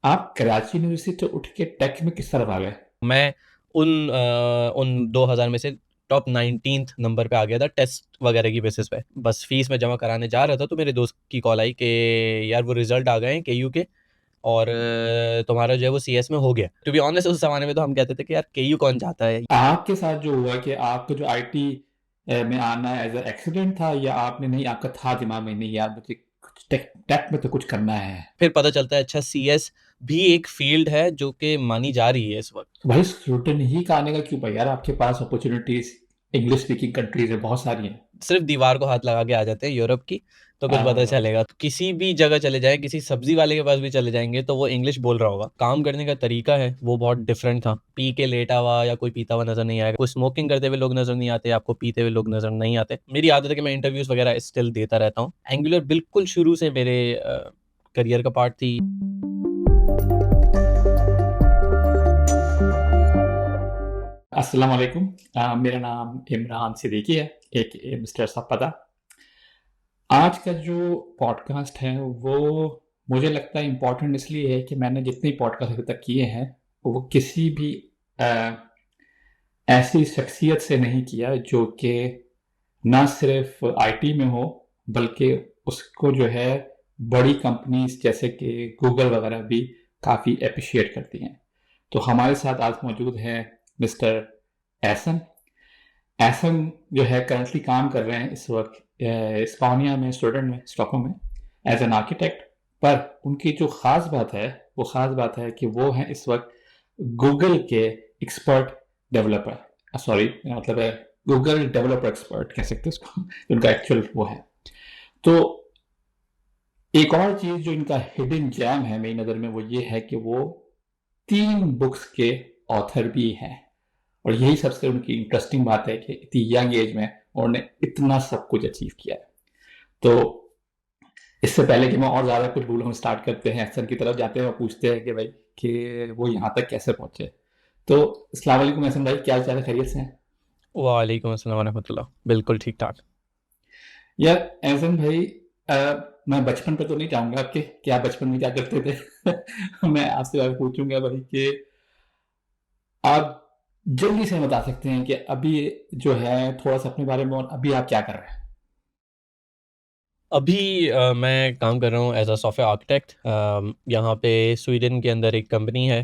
आप कराची यूनिवर्सिटी से उठ के टेक में किस तरफ आ गए? मैं उन 2000 में से टॉप 19th नंबर पे आ गया था टेस्ट वगैरह की बेसिस पे। बस फीस में जमा कराने जा रहा था तो मेरे दोस्त की कॉल आई कि यार वो रिजल्ट आ गए हैं केयू के, और तुम्हारा जो है वो सीएस में हो गया। टू बी ऑनेस्ट उस जमाने में तो हम कहते थे कि यार केयू कौन जाता है। आपके साथ जो हुआ कि आपको जो आईटी में आना एज अ एक्सीडेंट था, या आपने नहीं, आपका था दिमाग में नहीं यार मुझे कुछ टेक टेक में तो कुछ करना है? फिर पता चलता है अच्छा सीएस भी एक फील्ड है जो कि मानी जा रही है इस वक्त। तो भाई स्टूडेंट ही का आने का क्यों भाई यार, आपके पास अपॉर्चुनिटीज इंग्लिश स्पीकिंग कंट्रीज में बहुत सारी हैं। सिर्फ दीवार को हाथ लगा के आ जाते हैं यूरोप की, तो कुछ पता आ, चलेगा। तो किसी भी जगह चले जाएं, किसी सब्जी वाले के पास भी चले जाएंगे तो वो इंग्लिश बोल रहा होगा। काम करने का तरीका है वो बहुत डिफरेंट था। पी के लेटा हुआ या कोई पीता हुआ नजर नहीं आएगा, कोई स्मोकिंग करते हुए लोग नजर नहीं आते, आपको पीते हुए लोग नजर नहीं आते। मेरी आदत है कि मैं इंटरव्यूज वगैरह स्टिल देता रहता हूँ। एंगुलर बिल्कुल शुरू से मेरे करियर का पार्ट थी। अस्सलाम वालेकुम। मेरा नाम इमरान सिद्दीकी है, एक मिस्टर सपदा। आज का जो पॉडकास्ट है वो मुझे लगता है इम्पोर्टेंट इसलिए है कि मैंने जितने पॉडकास्ट अभी तक किए हैं वो किसी भी अ, ऐसी शख्सियत से नहीं किया जो कि ना सिर्फ आईटी में हो, बल्कि उसको जो है बड़ी कंपनीज जैसे कि गूगल वगैरह भी काफ़ी अप्रिशिएट करती हैं। तो हमारे साथ आज मौजूद है मिस्टर एहसन। एहसन जो है करंटली काम कर रहे हैं इस वक्त इस्पानिया में, स्वीडन में, स्टॉकहोम में, एज एन आर्किटेक्ट। पर उनकी जो ख़ास बात है वो ख़ास बात है कि वो हैं इस वक्त गूगल के एक्सपर्ट डेवलपर। सॉरी, मतलब है गूगल डेवलपर एक्सपर्ट कह सकते हैं उसको। उनका एक्चुअल वो है। तो एक और चीज़ जो इनका हिडन जैम है मेरी नज़र में वो ये है कि वो 3 बुक्स के ऑथर भी हैं। और यही सबसे उनकी इंटरेस्टिंग बात है कि इतनी यंग एज में उन्होंने इतना सब कुछ अचीव किया है। तो इससे पहले कि मैं और ज़्यादा कुछ बोलूँ, हम स्टार्ट करते हैं, अहसन की तरफ जाते हैं और पूछते हैं कि भाई कि वो यहाँ तक कैसे पहुँचे। तो अस्सलाम वालेकुम अहसन भाई, क्या हाल चाल है, खैरियत से हैं? वालेकुम अस्सलाम वरहमतुल्लाह, बिल्कुल ठीक ठाक। यार एहसन भाई, मैं बचपन पे तो नहीं जाऊंगा आपके कि आप बचपन में क्या करते थे। मैं आपसे आगे पूछूंगा भाई कि आप जल्दी से बता सकते हैं कि अभी जो है थोड़ा सा अपने बारे में, और अभी आप क्या कर रहे हैं? अभी मैं काम कर रहा हूँ एज अ सॉफ्टवेयर आर्किटेक्ट। यहाँ पे स्वीडन के अंदर एक कंपनी है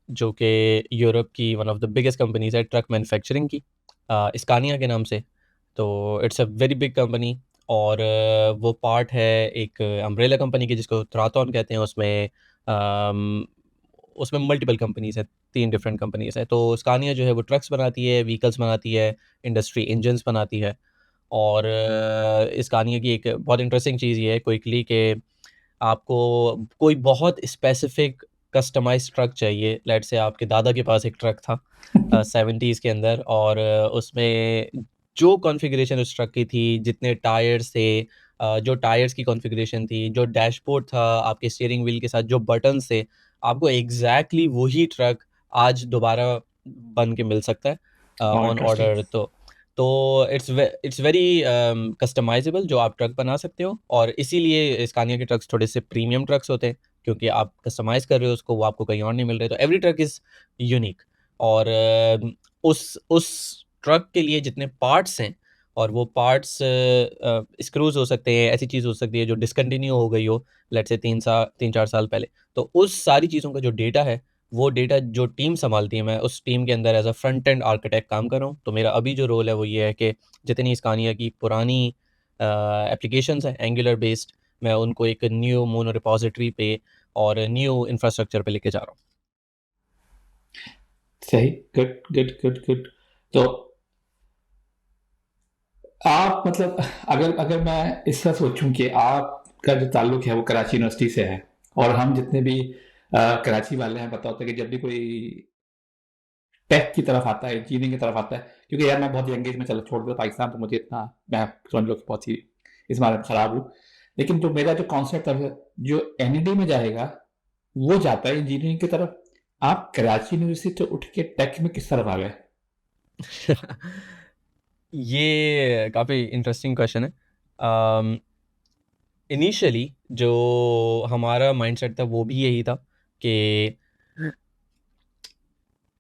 जो कि यूरोप की one of the biggest companies है ट्रक मैन्युफैक्चरिंग की, स्कानिया के नाम से। तो it's a very big company, और वो पार्ट है एक अम्ब्रेला कंपनी की जिसको थ्राथॉन कहते हैं। उसमें अम, उसमें मल्टीपल कंपनीज हैं, 3 डिफरेंट कंपनीज हैं। तो स्कानिया जो है वो ट्रक्स बनाती है, व्हीकल्स बनाती है, इंडस्ट्री इंजन्स बनाती है। और इस कहानी की एक बहुत इंटरेस्टिंग चीज़ ये है क्विकली कि आपको कोई बहुत स्पेसिफिक कस्टमाइज्ड ट्रक चाहिए। लेट्स से आपके दादा के पास एक ट्रक था 70s के अंदर, और उसमें जो कॉन्फ़िगरेशन उस ट्रक की थी, जितने टायर्स थे, जो टायर्स की कॉन्फ़िगरेशन थी, जो डैशबोर्ड था, आपके स्टीयरिंग व्हील के साथ जो बटन्स थे, आपको एग्ज़ैक्टली वही ट्रक आज दोबारा बन के मिल सकता है और ऑन इंटरेस्टिंग। ऑर्डर। तो इट्स वेरी कस्टमाइजेबल जो आप ट्रक बना सकते हो, और इसीलिए स्कानिया के ट्रक्स थोड़े से प्रीमियम ट्रक्स होते हैं, क्योंकि आप कस्टमाइज़ कर रहे हो उसको, वो आपको कहीं और नहीं मिल रहे। तो एवरी ट्रक इज़ यूनिक। और उस ट्रक के लिए जितने पार्ट्स हैं, और वो पार्ट्स स्क्रूज़ हो सकते हैं, ऐसी चीज़ हो सकती है जो डिसकंटिन्यू हो गई हो, लेट्स से 3-4 साल पहले। तो उस सारी चीज़ों का जो डेटा है, वो डेटा जो टीम सँभालती है, मैं उस टीम के अंदर as a front end architect काम कर रहा हूँ। तो मेरा अभी जो रोल है वो ये है कि जितनी स्कानिया की पुरानी एप्लीकेशंस हैं एंगुलर बेस्ड, मैं उनको एक न्यू मोनो रिपॉजिटरी पे और न्यू इंफ्रास्ट्रक्चर पे लेके जा रहा हूँ। सही, गुड गुड गुड गुड। तो आप मतलब, अगर अगर मैं इसका सोचूं कि आपका जो ताल्लुक है वो कराची यूनिवर्सिटी से है, और हम जितने भी कराची वाले हैं, पता होता है कि जब भी कोई टेक की तरफ आता है, इंजीनियरिंग की तरफ आता है, क्योंकि यार मैं बहुत यंग एज में चला छोड़ दिया पाकिस्तान, तो मुझे इतना, मैं समझ लो कि बहुत ही इस बारे में खराब हूँ। लेकिन जो मेरा जो कॉन्सेप्ट है, जो एनईडी में जाएगा वो जाता है इंजीनियरिंग की तरफ। आप कराची यूनिवर्सिटी से उठ के टेक में किस तरफ आ गए? ये काफ़ी इंटरेस्टिंग क्वेश्चन है। इनिशियली जो हमारा माइंडसेट था वो भी यही था कि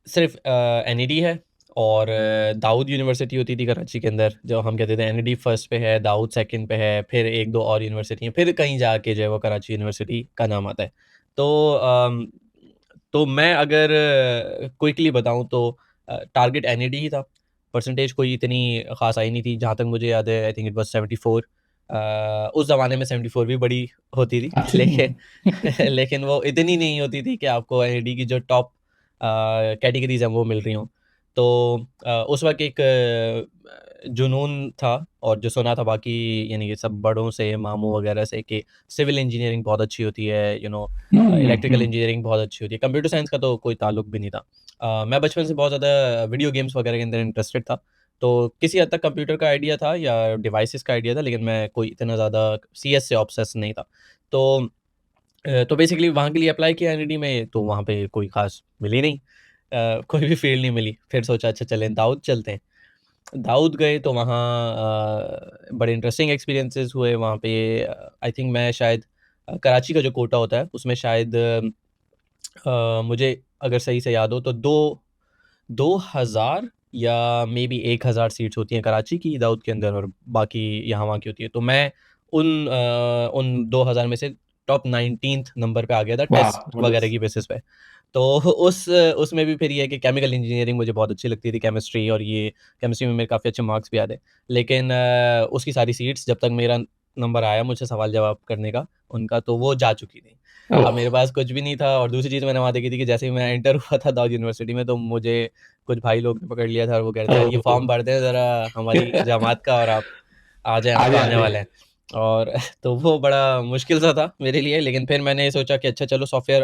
सिर्फ एनईडी है और दाऊद यूनिवर्सिटी होती थी कराची के अंदर, जो हम कहते थे एनईडी फर्स्ट पे है, दाऊद सेकंड पे है, फिर एक दो और यूनिवर्सिटी हैं, फिर कहीं जाके जो है वो कराची यूनिवर्सिटी का नाम आता है। तो तो मैं अगर क्विकली बताऊं तो टारगेट एनईडी ही था। परसेंटेज कोई इतनी खास आई नहीं थी, जहाँ तक मुझे याद है। I think it was 74। उस ज़माने में 74 भी बड़ी होती थी अच्छी नहीं लेकिन है। लेकिन वो इतनी नहीं होती थी कि आपको एनईडी की जो टॉप कैटेगरीज हैं वो मिल रही हों। तो उस वक्त एक जुनून था, और जो सुना था बाकी यानी कि सब बड़ों से, मामू वगैरह से, कि सिविल इंजीनियरिंग बहुत अच्छी होती है, इलेक्ट्रिकल हम्म। इंजीनियरिंग बहुत अच्छी होती है। कंप्यूटर साइंस का तो कोई ताल्लुक भी नहीं था। मैं बचपन से बहुत ज़्यादा वीडियो गेम्स वगैरह के अंदर इंटरेस्टेड था, तो किसी हद तक कंप्यूटर का आइडिया था या डिवाइसेस का आइडिया था, लेकिन मैं कोई इतना ज़्यादा सीएस से ऑब्सेस नहीं था। तो तो बेसिकली वहाँ के लिए अप्लाई किया एनईडी में, तो वहाँ पे कोई खास मिली नहीं। कोई भी फील्ड नहीं मिली। फिर सोचा अच्छा चलें दाऊद चलते हैं। दाऊद गए तो वहाँ बड़े इंटरेस्टिंग एक्सपीरियंसेस हुए वहाँ पे। आई थिंक मैं शायद कराची का जो कोटा होता है उसमें शायद मुझे अगर सही से याद हो तो 2000 या मे बी 1000 सीट्स होती हैं कराची की दाऊद के अंदर, और बाकी यहाँ वहाँ की होती है। तो मैं उन 2000 में से टॉप 19th नंबर पे आ गया था वाह, टेस्ट वगैरह जबरदस्त। की बेसिस पे। तो उसमें भी फिर ये है कि केमिकल इंजीनियरिंग मुझे बहुत अच्छी लगती थी, केमिस्ट्री, और ये केमिस्ट्री में मेरे काफ़ी अच्छे मार्क्स भी आए थे। लेकिन उसकी सारी सीट्स जब तक मेरा नंबर आया मुझे सवाल जवाब करने का उनका, तो वो जा चुकी थी। अब ओह। मेरे पास कुछ भी नहीं था। और दूसरी चीज़ मैंने वहाँ देखी थी कि जैसे ही मैं एंटर हुआ था दाऊद यूनिवर्सिटी में, तो मुझे कुछ भाई लोग ने पकड़ लिया था और वो कह रहे थे यार ये ओह। फॉर्म भर दें ज़रा हमारी जमात का, और आप आ जाएँ, हम आगे तो आने आगे। वाले हैं। और तो वो बड़ा मुश्किल सा था मेरे लिए। लेकिन फिर मैंने सोचा कि अच्छा चलो सॉफ्टवेयर,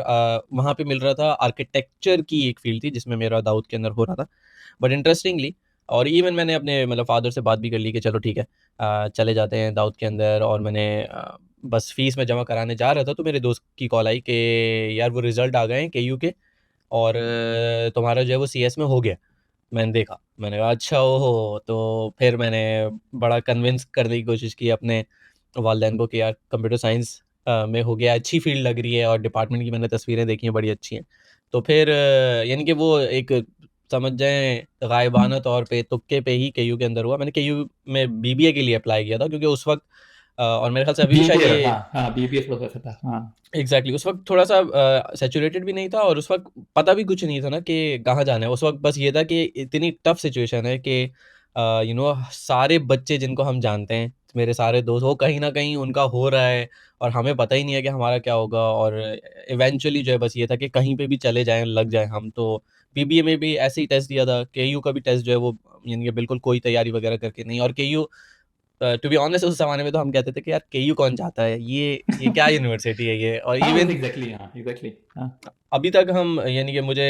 वहाँ पे मिल रहा था आर्किटेक्चर की एक फ़ील्ड थी जिसमें मेरा दाऊद के अंदर हो रहा था। बट इंटरेस्टिंगली, और इवन मैंने अपने मतलब फ़ादर से बात भी कर ली कि चलो ठीक है, चले जाते हैं दाऊद के अंदर। और मैंने बस फ़ीस में जमा कराने जा रहा था तो मेरे दोस्त की कॉल आई कि यार वो रिज़ल्ट आ गए हैं केयू के, और तुम्हारा जो है वो सीएस में हो गया। मैंने देखा, मैंने कहा अच्छा ओहो! तो फिर मैंने बड़ा कन्विंस करने की कोशिश की अपने वालिदैन को कि यार कंप्यूटर साइंस में हो गया, अच्छी फ़ील्ड लग रही है, और डिपार्टमेंट की मैंने तस्वीरें देखी हैं, बड़ी अच्छी हैं। तो फिर यानी कि वो एक समझ जाएँ गायबाना तौर पे, तुक्के पे ही केयू के अंदर हुआ। मैंने केयू में बीबीए के लिए अप्लाई किया था क्योंकि उस वक़्त और मेरे ख़्याल से अभी भी शायद बीबीए, ये हाँ हाँ, बीबीए प्रोसेस था, हाँ। एग्ज़ैक्टली उस वक़्त थोड़ा-सा सैचुरेटेड भी नहीं था, और उस वक़्त पता भी कुछ नहीं था ना कि कहाँ जाना है। उस वक़्त बस ये था कि इतनी टफ़ सिचुएशन है कि सारे बच्चे जिनको हम जानते हैं, मेरे सारे दोस्त, वो कहीं न कहीं उनका हो रहा है, और हमें पता ही नहीं है कि हमारा क्या होगा। और इवेंचुअली जो है बस ये था कि कहीं पे भी चले जाएँ, लग जाएँ हम। तो बीबीए में भी ऐसे ही टेस्ट दिया था, केयू का भी टेस्ट जो है वो यानी कि बिल्कुल कोई तैयारी वग़ैरह करके नहीं। और केयू टू बी ऑनेस्ट उस ज़माने में तो हम कहते थे कि यार केयू कौन जाता है? ये क्या यूनिवर्सिटी है ये? और हाँ, बस इवन एग्ज़ैक्टली, हाँ, एग्ज़ैक्टली, हाँ। अभी तक हम यानी कि मुझे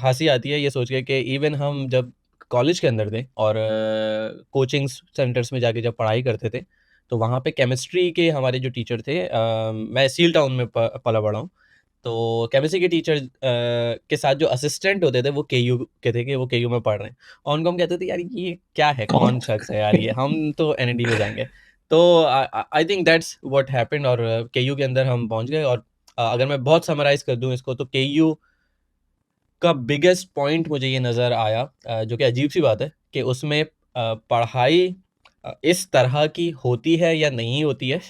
हँसी आती है ये सोच के कि इवन हम जब कॉलेज के अंदर थे और कोचिंग सेंटर्स में जाके जब पढ़ाई करते थे, तो वहाँ पे केमिस्ट्री के हमारे जो टीचर थे, मैं सील टाउन में पला बड़ा हूँ। तो केमिस्ट्री के टीचर के साथ जो असिस्टेंट होते थे वो केयू के थे, कि वो केयू में पढ़ रहे हैं। और उनको हम कहते थे यार ये क्या है? कौन? कौन शख्स है यार ये? हम तो एनईडी में जाएँगे। तो I think that's what happened, और केयू के अंदर हम पहुँच गए। और अगर मैं बहुत समराइज़ कर दूँ इसको, तो केयू का बिगेस्ट पॉइंट मुझे ये नज़र आया, जो कि अजीब-सी बात है कि उसमें पढ़ाई इस तरह की होती है या नहीं होती है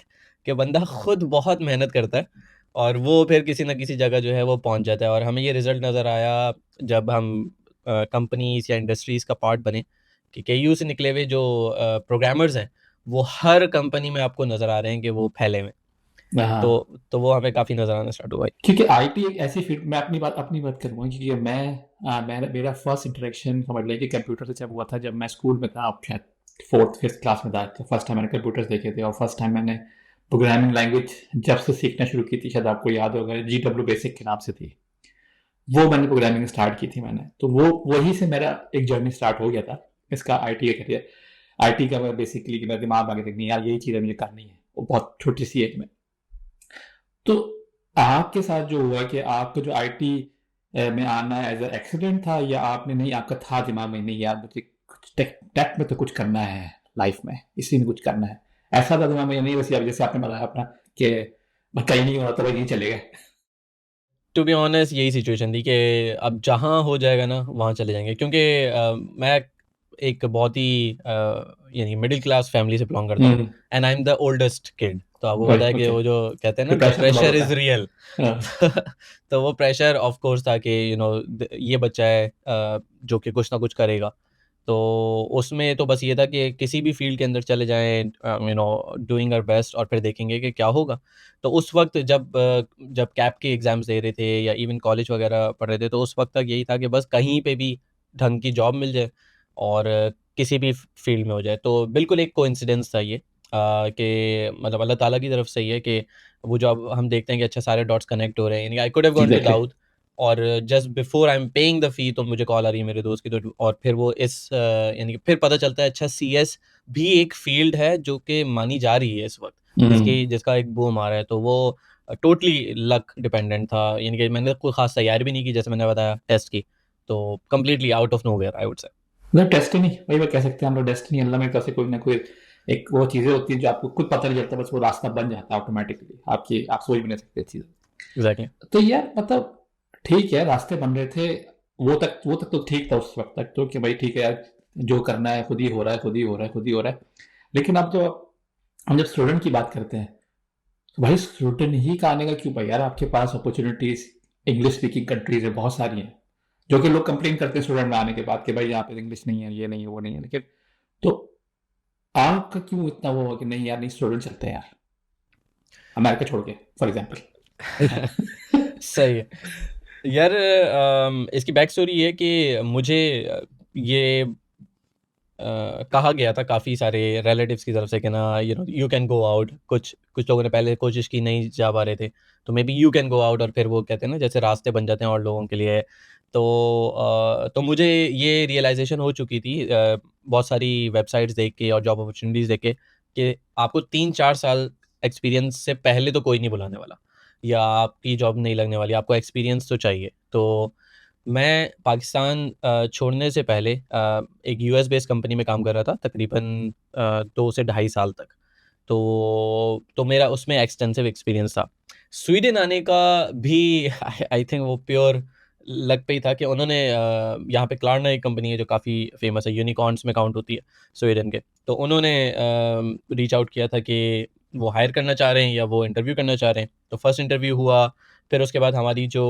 कि बंदा खुद बहुत मेहनत करता है, और वो फिर किसी न किसी जगह जो है वो पहुँच जाता है। और हमें ये रिज़ल्ट नज़र आया जब हम कंपनीज़ या इंडस्ट्रीज़ का पार्ट बने, कि केयू से निकले हुए जो प्रोग्रामर्स हैं, वो हर कंपनी में आपको नज़र आ रहे हैं कि वो फैले हुए हैं। तो हाँ, तो वो हमें काफ़ी नज़र आना स्टार्ट हुआ है। क्योंकि आईटी एक ऐसी फील्ड, मैं अपनी बात करूँगा, क्योंकि मेरा फर्स्ट इंटरेक्शन समझ लें कि कंप्यूटर से जब हुआ था, जब मैं स्कूल में था, अब शायद 4th 5th क्लास में था, तो फर्स्ट टाइम मैंने कंप्यूटर्स देखे थे, और फर्स्ट टाइम मैंने प्रोग्रामिंग लैंग्वेज जब से सीखना शुरू की थी, शायद आपको याद होगा, जीडब्ल्यू बेसिक के नाम से थी। वो मैंने प्रोग्रामिंग स्टार्ट की थी मैंने, तो वो वहीं से मेरा एक जर्नी स्टार्ट हो गया था इसका, आईटी का करियर। आईटी का मैं बेसिकली, कि मेरे दिमाग में आगे नहीं यार यही चीज़ है मुझे करनी है, वो बहुत छोटी सी एज में। तो आपके साथ जो हुआ कि आपको जो आईटी में आना एज अ एक्सीडेंट था, या आपने, नहीं आपका था दिमाग में, नहीं यार मुझे कुछ टेक टेक में तो कुछ करना है लाइफ में, इसी में कुछ करना है, ऐसा था दिमाग में? या नहीं, वैसे जैसे आपने बताया अपना कि कहीं नहीं हो रहा तो वही नहीं चलेगा? टू बी ऑनेस्ट यही सिचुएशन थी कि अब जहाँ हो जाएगा ना वहाँ चले जाएंगे, क्योंकि मैं एक बहुत ही यानी मिडिल क्लास फैमिली से बिलोंग करता हूँ, hmm. And I am the oldest kid. तो आपको पता राइट, है कि ओके। वो जो कहते हैं ना, फिर द प्रेशर तो बहुत प्रेशर होता इज है। रियल। हाँ। तो वो प्रेशर ऑफ कोर्स था कि ये बच्चा है जो कि कुछ ना कुछ करेगा। तो उसमें तो बस ये था कि किसी भी फील्ड के अंदर चले जाएं, डूइंग आवर बेस्ट, और फिर देखेंगे कि क्या होगा। तो उस वक्त जब कैप के एग्ज़ाम्स दे रहे थे या इवन कॉलेज वगैरह पढ़ रहे थे, तो उस वक्त तक यही था कि बस कहीं पे भी ढंग की जॉब मिल जाए और किसी भी फील्ड में हो जाए। तो बिल्कुल एक कोइंसिडेंस था ये, कि मतलब अल्लाह ताला की तरफ से ही है कि वो जो अब हम देखते हैं कि अच्छा सारे डॉट्स कनेक्ट हो रहे हैं, यानी I could have gone to exactly. Dawood, और just before I am paying the fee तो मुझे कॉल आ रही है मेरे दोस्त की, तो और फिर वो यानी कि फिर पता चलता है अच्छा सीएस भी एक फील्ड है जो कि मानी जा रही है इस वक्त, जिसका एक बूम आ रहा है। तो वो टोटली लक डिपेंडेंट था, यानी कि मैंने कोई खास तैयारी भी नहीं की, जैसे मैंने बताया टेस्ट की। तो completely out of nowhere I would say. मतलब डेस्टिनी, वही मैं कह सकते हैं हम लोग, डेस्टिनी, अल्लाह में कैसे कोई ना कोई एक वो चीजें होती है जो आपको खुद पता नहीं चलता, बस वो रास्ता बन जाता है ऑटोमेटिकली, आप सोच भी नहीं सकते चीजें। एग्जैक्टली। तो यार मतलब ठीक है, रास्ते बन रहे थे, वो तक तो ठीक था उस वक्त तक तो, कि भाई ठीक है यार, जो करना है खुद ही हो रहा है, खुद ही हो रहा है, खुद ही हो रहा है। लेकिन अब जो हम जब स्टूडेंट की बात करते हैं, तो भाई स्टूडेंट ही का आने का क्यों भाई यार, आपके पास अपॉर्चुनिटीज इंग्लिश स्पीकिंग कंट्रीज में बहुत सारी हैं, जो कि लोग कंप्लेन करते हैं स्टूडेंट में आने के बाद कि भाई यहाँ पे इंग्लिश नहीं है, ये नहीं है, वो नहीं है। लेकिन तो आपका क्यों इतना वो है कि नहीं यार, नहीं स्टूडेंट चलते हैं यार अमेरिका छोड़ के, फॉर एग्जाम्पल। सही है यार। इसकी बैक स्टोरी ये है कि मुझे ये कहा गया था काफ़ी सारे रिलेटिव्स की तरफ से कि ना यू कैन गो आउट। कुछ कुछ लोगों ने पहले कोशिश की, नहीं जा पा रहे थे, तो may be you can go out, और फिर वो कहते हैं ना जैसे रास्ते बन जाते हैं और लोगों के लिए। तो मुझे ये रियलाइजेशन हो चुकी थी बहुत सारी वेबसाइट्स देख के और जॉब अपॉर्चुनिटीज़ देख के, कि आपको 3-4 साल एक्सपीरियंस से पहले तो कोई नहीं बुलाने वाला, या आपकी जॉब नहीं लगने वाली, आपको एक्सपीरियंस तो चाहिए। तो मैं पाकिस्तान छोड़ने से पहले एक यूएस बेस्ड कंपनी में काम कर रहा था तकरीबन 2 से ढाई साल तक। तो मेरा उसमें एक्सटेंसिव एक्सपीरियंस था। स्वीडन आने का भी आई थिंक वो प्योर लक पे ही था कि उन्होंने यहाँ पे क्लारना एक कंपनी है जो काफ़ी फेमस है, यूनिकॉर्न्स में काउंट होती है स्वीडन के। तो उन्होंने रीच आउट किया था कि वो हायर करना चाह रहे हैं या वो इंटरव्यू करना चाह रहे हैं। तो फर्स्ट इंटरव्यू हुआ, फिर उसके बाद हमारी जो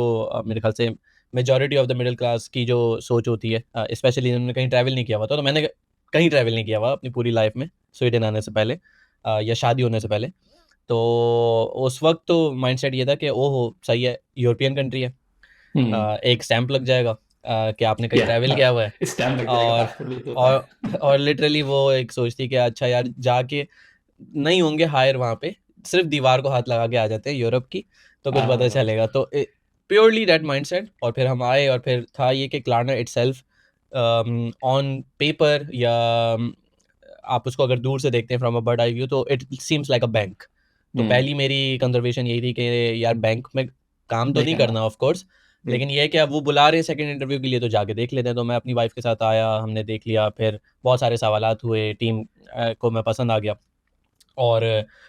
मेरे ख्याल से majority of the middle class की जो सोच होती है, स्पेशली जिन्होंने कहीं ट्रैवल नहीं किया हुआ था, तो मैंने कहीं ट्रैवल नहीं किया हुआ अपनी पूरी लाइफ में स्वीडन आने से पहले, या शादी होने से पहले। तो उस वक्त तो माइंडसेट ये था कि ओहो सही है, यूरोपियन कंट्री है, एक स्टैंप लग जाएगा कि आपने कहीं या ट्रैवल किया हुआ है। स्टैम्प लग जाएगा और पासपोर्ट, ये तो होता और है। और लिटरली वो एक सोचती कि अच्छा यार जाके नहीं होंगे हायर वहाँ पे, सिर्फ दीवार को हाथ लगा के आ जाते हैं यूरोप की, तो कुछ पता हाँ। चलेगा। तो प्योरली दैट माइंडसेट, और फिर हम आए, और फिर था ये कि क्लारना इटसेल्फ ऑन पेपर, या आप उसको अगर दूर से देखते हैं from a bird eye view, तो it seems like a bank. तो पहली मेरी कंजर्वेशन यही थी कि यार बैंक में काम तो नहीं नहीं करना। करना ऑफ कोर्स, लेकिन ये है कि अब वो बुला रहे हैं सेकंड इंटरव्यू के लिए, तो जाके देख लेते हैं। तो मैं अपनी वाइफ के साथ आया, हमने देख लिया, फिर बहुत सारे सवालात हुए, टीम को मैं पसंद आ गया। और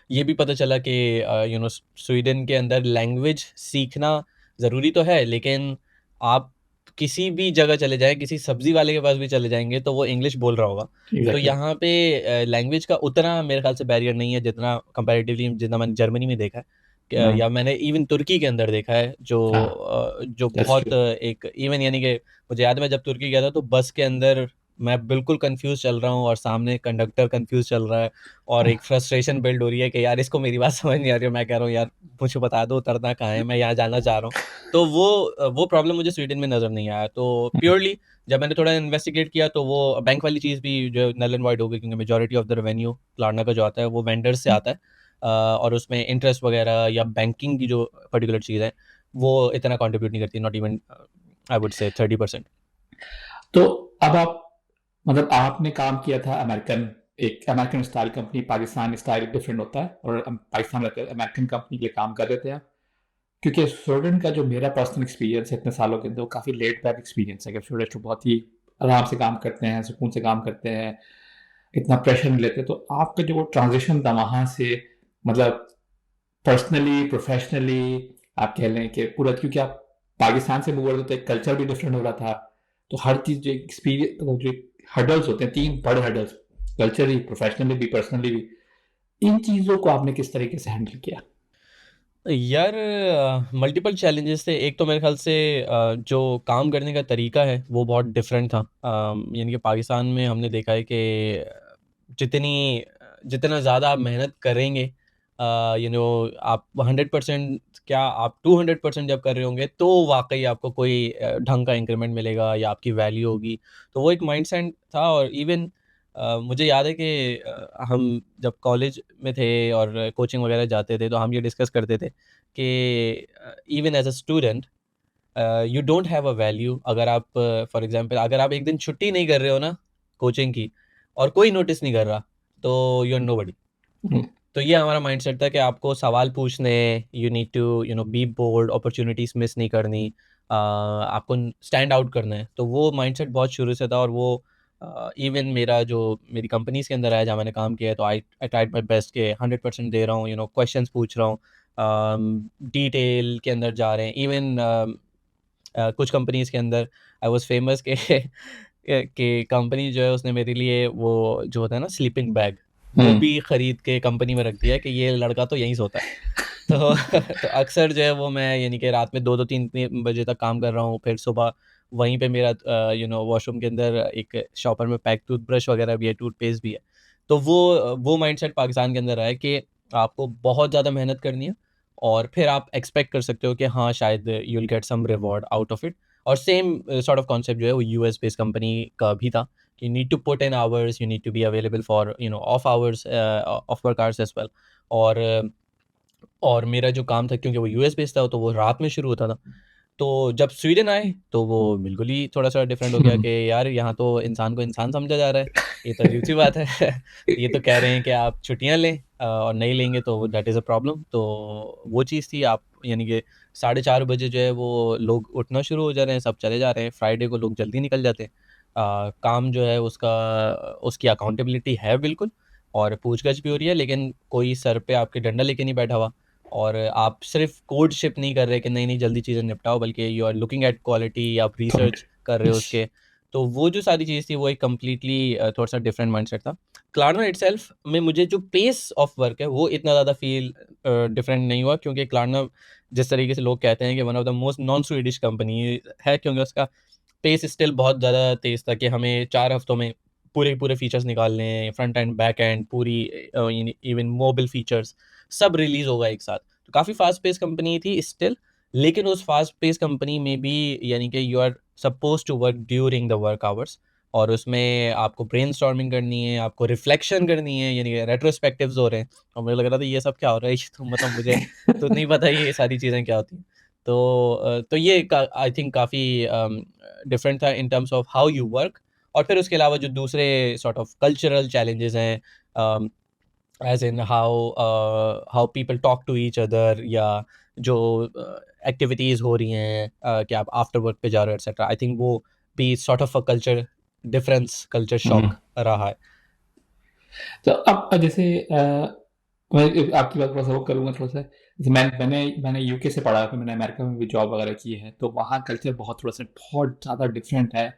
ये भी पता चला कि स्वीडन के अंदर लैंग्वेज सीखना ज़रूरी तो है, लेकिन आप किसी भी जगह चले जाएँ, किसी सब्ज़ी वाले के पास भी चले जाएँगे, तो वो इंग्लिश बोल रहा होगा। तो एग्जैक्टली। यहाँ पे लैंग्वेज का उतना मेरे ख़्याल से बैरियर नहीं है, जितना कंपैरेटिवली जितना मैंने जर्मनी में देखा है, या मैंने इवन तुर्की के अंदर देखा है, हाँ, जो दैट्स बहुत ट्रू। एक इवन, यानी कि मुझे याद है मैं जब तुर्की गया था, तो बस के अंदर मैं बिल्कुल कन्फ्यूज़ चल रहा हूँ और सामने कंडक्टर कन्फ्यूज़ चल रहा है, और एक फ्रस्ट्रेशन बिल्ड हो रही है कि यार इसको मेरी बात समझ नहीं आ रही है। मैं कह रहा हूँ यार मुझे बता दो उतरना कहाँ है, मैं यहाँ जाना चाह रहा हूँ। तो वो प्रॉब्लम मुझे स्वीडन में नज़र नहीं आया। तो प्योरली जब मैंने थोड़ा इन्वेस्टिगेट किया, तो वो बैंक वाली चीज़ भी जो नल एंड वाइड हो गई, क्योंकि मेजॉरिटी ऑफ द रेवेन्यू क्लारना का जो आता है वो वेंडर्स से आता है, और उसमें इंटरेस्ट वगैरह या बैंकिंग की जो पर्टिकुलर चीज़ है वो इतना कंट्रीब्यूट नहीं करती, not even I would say 30%। तो अब आप, मतलब आपने काम किया था अमेरिकन, एक American style company, Pakistan style different होता है, और पाकिस्तान में अमेरिकन कंपनी के लिए काम कर रहे थे आप। क्योंकि स्टूडेंट का जो मेरा पर्सनल एक्सपीरियंस है इतने सालों के अंदर, वो काफ़ी लेट बैक एक्सपीरियंस है, कि स्टूडेंट बहुत ही आराम से काम करते हैं, सुकून से काम करते हैं, इतना प्रेशर नहीं लेते। तो आपका जो वो ट्रांजिशन था वहाँ से, मतलब पर्सनली, प्रोफेशनली, आप कह लें कि पूरा, क्योंकि आप पाकिस्तान से मूव हो रहे थे तो एक कल्चर भी डिफरेंट हो रहा था, तो हर चीज़ जो एक्सपीरियंस जो हर्डल्स होते हैं, 3 बड़े हर्डल्स, कल्चरली, प्रोफेशनली भी, पर्सनली भी, इन चीज़ों को आपने किस तरीके से हैंडल किया? यार मल्टीपल चैलेंजेस थे। एक तो मेरे ख्याल से जो काम करने का तरीका है वो बहुत डिफरेंट था। यानी कि पाकिस्तान में हमने देखा है कि जितनी जितना ज़्यादा आप मेहनत करेंगे, आप 100% क्या आप 200% जब कर रहे होंगे तो वाकई आपको कोई ढंग का इंक्रीमेंट मिलेगा या आपकी वैल्यू होगी। तो वो एक माइंडसेट था। और इवन मुझे याद है कि हम जब कॉलेज में थे और कोचिंग वगैरह जाते थे तो हम ये डिस्कस करते थे कि even as a student you don't have a value अगर आप फॉर एग्जांपल अगर आप एक दिन छुट्टी नहीं कर रहे हो ना कोचिंग की और कोई नोटिस नहीं कर रहा तो यू आर नोबडी। हुँ, तो ये हमारा माइंडसेट था कि आपको सवाल पूछने, you need to be bold, opportunities miss नहीं करनी, आपको स्टैंड आउट करना है। तो वो माइंडसेट बहुत शुरू से था। और वो इवन मेरा जो मेरी कंपनीज के अंदर आया जहाँ मैंने काम किया है तो आई आई ट्राइड माई बेस्ट के 100% दे रहा हूँ, क्वेश्चंस पूछ रहा हूँ, डिटेल के अंदर जा रहे हैं। इवन कुछ कंपनीज के अंदर आई वाज फेमस के कि कंपनी जो है उसने मेरे लिए वो जो होता है ना स्लीपिंग बैग, वो हुँ, भी खरीद के कंपनी में रख दिया है कि ये लड़का तो यहीं सोता है। तो तो अक्सर जो है वो मैं यानी कि रात में 2-2 3-3 बजे तक काम कर रहा हूँ, फिर सुबह वहीं पे मेरा वॉशरूम के अंदर एक शॉपर में पैक टूथब्रश वगैरह भी है, टूथपेस्ट भी है। तो वो माइंडसेट पाकिस्तान के अंदर है कि आपको बहुत ज़्यादा मेहनत करनी है और फिर आप एक्सपेक्ट कर सकते हो कि हाँ, शायद you will get some reward out of it. और सेम सॉर्ट ऑफ कॉन्सेप्ट जो है वो यूएस बेस्ड कंपनी का भी था। You need to put in hours, you need to be available for off hours, off work hours as well। और और मेरा जो काम था क्योंकि वो यूएस बेस्ड था तो वो रात में शुरू होता था। तो जब स्वीडन आए तो वो बिल्कुल ही थोड़ा-सा डिफरेंट हो गया हुँ, कि यार यहाँ तो इंसान को इंसान समझा जा रहा है। ये तो अजीब-सी बात है। ये तो कह रहे हैं कि आप छुट्टियाँ लें और नहीं लेंगे तो दैट इज़ अ प्रॉब्लम। तो वो चीज़ थी। आप यानी कि 4:30 बजे जो है वो लोग उठना शुरू हो जा रहे हैं, सब चले जा रहे हैं। फ्राइडे को लोग जल्दी निकल जाते हैं। काम जो है उसकी अकाउंटेबिलिटी है बिल्कुल और पूछ-गछ भी हो रही है, लेकिन कोई सर पे आपके डंडा लेके नहीं बैठा हुआ। और आप सिर्फ कोड शिप नहीं कर रहे कि नहीं नहीं जल्दी चीज़ें निपटाओ, बल्कि you are looking at quality, आप पॉइंट। रिसर्च कर रहे हो उसके। तो वो जो सारी चीज़ थी वो एक कम्प्लीटली थोड़ा सा डिफरेंट माइंडसेट था। क्लारना इटसेल्फ में मुझे जो पेस ऑफ वर्क है वो इतना ज़्यादा फील डिफरेंट नहीं हुआ, क्योंकि क्लारना जिस तरीके से लोग कहते हैं कि one of the most non Swedish company है, क्योंकि उसका पेस स्टिल बहुत ज़्यादा तेज़ था कि हमें 4 हफ्तों में पूरे फीचर्स निकालने हैं, फ्रंट एंड, बैक एंड, पूरी इवन मोबाइल फीचर्स सब रिलीज़ होगा एक साथ। तो काफ़ी फ़ास्ट पेस कंपनी थी स्टिल। लेकिन उस फ़ास्ट पेस कंपनी में भी यानी कि you are supposed to work during the work hours. और उसमें आपको ब्रेनस्टॉर्मिंग करनी है, आपको रिफ्लेक्शन करनी है, यानी कि रेट्रोस्पेक्टिव्स हो रहे हैं। और मुझे लग रहा था ये सब क्या हो रहा है? ये तो मतलब मुझे तो नहीं पता ये सारी चीज़ें क्या होती हैं। तो ये का आई थिंक काफ़ी डिफरेंट था in terms of how you work. और फिर उसके अलावा जो दूसरे सॉर्ट ऑफ कल्चरल चैलेंजेस हैं, as in how people talk to each other, या जो एक्टिविटीज़ हो रही हैं कि आप आफ्टर वर्क पे जा रहे हो एक्सेट्रा। आई थिंक वो भी sort of a culture difference, culture hmm. Shock रहा है। तो अब जैसे मैं आपकी बात थोड़ा-सा वो करूँगा थोड़ा-सा, जैसे मैंने यूके से पढ़ा है, फिर मैंने अमेरिका में भी जॉब वगैरह की है, तो वहाँ कल्चर बहुत ज़्यादा डिफरेंट है।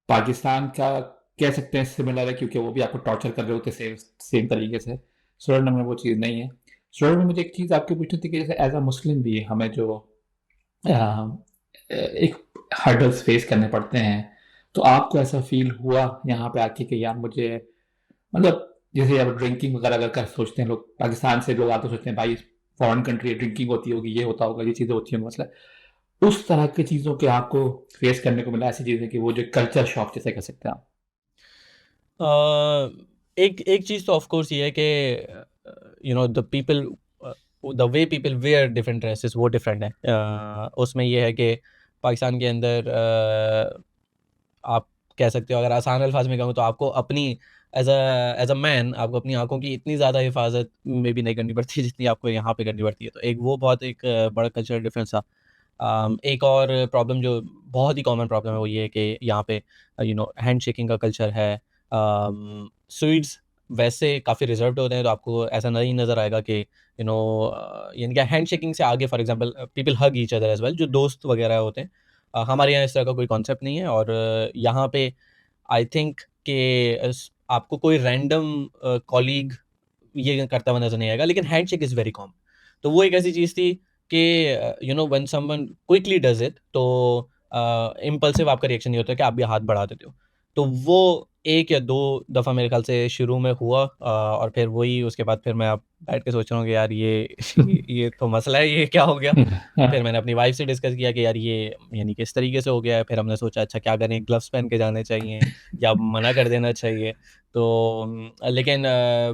पाकिस्तान का कह सकते हैं सिमिलर है, क्योंकि वो भी आपको टॉर्चर कर रहे होते सेम सेम तरीके से। स्वीडन में वो चीज़ नहीं है। स्वीडन में मुझे एक चीज़ आपकी पूछनी थी कि जैसे एज़ अ मुस्लिम भी हमें जो एक हर्डल्स फेस करने पड़ते हैं, तो आपको ऐसा फ़ील हुआ यहाँ पे आके कि यार मुझे, मतलब जैसे अब ड्रिंकिंग वगैरह अगर कर सोचते हैं लोग, पाकिस्तान से लोग आते सोचते हैं भाई फॉरेन कंट्री है, ड्रिंकिंग होती होगी, ये होता होगा, ये चीज़ें होती होंगी, मतलब उस तरह की चीज़ों के आपको फेस करने को मिला, ऐसी चीज़ें कि वो जो कल्चर शॉक जिसे कह सकते हैं आप? एक एक चीज़ तो ऑफ कोर्स ये है कि the people, the way people wear different dresses वो डिफरेंट है। उसमें ये है कि पाकिस्तान के अंदर आप कह सकते हो, अगर आसान अल्फाज में कहूँ तो आपको अपनी एज अ मैन आपको अपनी आंखों की इतनी ज़्यादा हिफाजत में भी नहीं करनी पड़ती जितनी आपको यहाँ पे करनी पड़ती है। तो एक वो बहुत एक बड़ा कल्चरल डिफरेंस था। एक और प्रॉब्लम जो बहुत ही कॉमन प्रॉब्लम है वो ये है कि यहाँ पे हैंड शेकिंग का कल्चर है। स्वीड्स वैसे काफ़ी रिजर्व्ड होते हैं, तो आपको ऐसा नहीं नज़र आएगा कि यानी कि हैंड शेकिंग से आगे, for example people hug each other as well, जो दोस्त वगैरह होते हैं। हमारे यहाँ इस तरह का कोई कॉन्सेप्ट नहीं है, और यहाँ पे आई थिंक कि आपको कोई रैंडम कॉलीग ये करता हुआ नज़र नहीं आएगा, लेकिन हैंडशेक इज़ वेरी कॉमन। तो वो एक ऐसी चीज़ थी कि when someone quickly does it, तो इम्पल्सिव आपका रिएक्शन ये होता है कि आप भी हाथ बढ़ा देते हो। तो वो 1 या 2 दफ़ा मेरे ख़्याल से शुरू में हुआ, और फिर वही उसके बाद फिर मैं अब बैठ के सोच रहा हूँ कि यार ये ये तो मसला है, ये क्या हो गया? फिर मैंने अपनी वाइफ़ से डिस्कस किया कि यार ये यानी किस तरीके से हो गया है। फिर हमने सोचा अच्छा क्या करें, ग्लव्स पहन के जाने चाहिए या मना कर देना चाहिए? तो लेकिन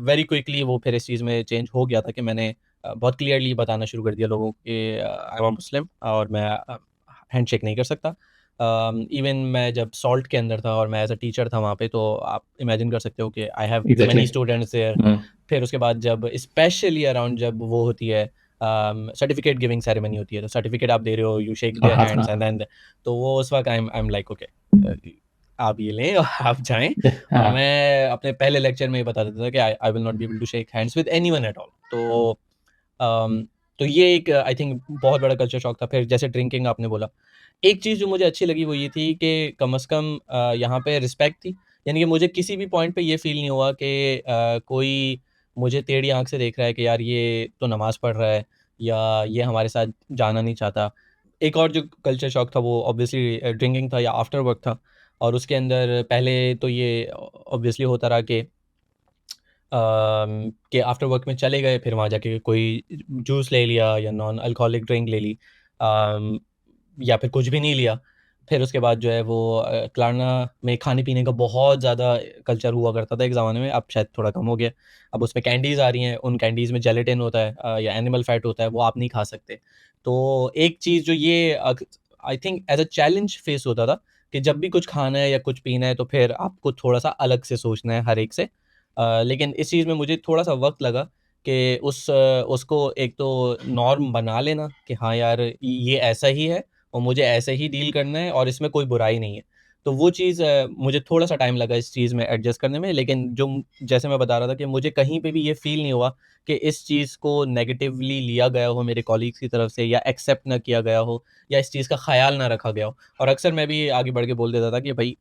वेरी क्विकली वो फिर इस चीज़ में चेंज हो गया था कि मैंने बहुत क्लियरली बताना शुरू कर दिया लोगों को कि आई एम अ मुस्लिम और मैं हैंडशेक नहीं कर सकता। इवन मैं जब सॉल्ट के अंदर था और मैं एज़ अ टीचर था वहाँ पे, तो आप इमेजिन कर सकते हो कि I have exactly. Many students there. Hmm. फिर उसके बाद जब स्पेशली अराउंड जब वो होती है सर्टिफिकेट गिविंग सेरेमनी होती है, तो सर्टिफिकेट आप दे रहे हो, यू शेक और देयर हाथ। हैंड्स एंड देन, तो वो उस वक़्त आई एम लाइक ओके, आप ये लें और आप जाएँ। और हाँ। मैं अपने पहले लेक्चर में ये बता देता था कि I I will not be able to shake hands with anyone at all. Um, तो ये एक आई थिंक बहुत बड़ा कल्चर शॉक था। फिर जैसे ड्रिंकिंग आपने बोला, एक चीज़ जो मुझे अच्छी लगी वो ये थी कि कम से कम यहाँ पे रिस्पेक्ट थी। यानी कि मुझे किसी भी पॉइंट पे ये फ़ील नहीं हुआ कि कोई मुझे टेढ़ी आँख से देख रहा है कि यार ये तो नमाज़ पढ़ रहा है या ये हमारे साथ जाना नहीं चाहता। एक और जो कल्चर शॉक था वो ऑब्वियसली ड्रिंकिंग था या आफ्टर वर्क था, और उसके अंदर पहले तो ये ऑब्वियसली होता रहा कि आफ्टर वर्क में चले गए, फिर वहाँ जाके कोई जूस ले लिया या नॉन अल्कोहलिक ड्रिंक ले ली, अम, या फिर कुछ भी नहीं लिया। फिर उसके बाद जो है वो क्लारना में खाने-पीने का बहुत ज़्यादा कल्चर हुआ करता था एक ज़माने में, अब शायद थोड़ा कम हो गया। अब उसमें कैंडीज़ आ रही हैं, उन कैंडीज़ में जेलेटिन होता है या एनिमल फैट होता है, वो आप नहीं खा सकते। तो एक चीज़ जो ये I think as a challenge face होता था कि जब भी कुछ खाना है या कुछ पीना है, तो फिर आपको थोड़ा-सा अलग से सोचना है हर एक से। लेकिन इस चीज़ में मुझे थोड़ा-सा वक़्त लगा कि उसको एक तो नॉर्म बना लेना कि हाँ यार, ये ऐसा ही है और मुझे ऐसे ही डील करना है और इसमें कोई बुराई नहीं है। तो वो चीज़ मुझे थोड़ा-सा टाइम लगा इस चीज़ में एडजस्ट करने में, लेकिन जैसे मैं बता रहा था कि मुझे कहीं पे भी ये फ़ील नहीं हुआ कि इस चीज़ को नेगेटिवली लिया गया हो मेरे कॉलीग्स की तरफ से, या एक्सेप्ट ना किया गया हो, या इस चीज़ का ख़्याल ना रखा गया हो। और अक्सर मैं भी आगे बढ़ के बोल देता था कि भई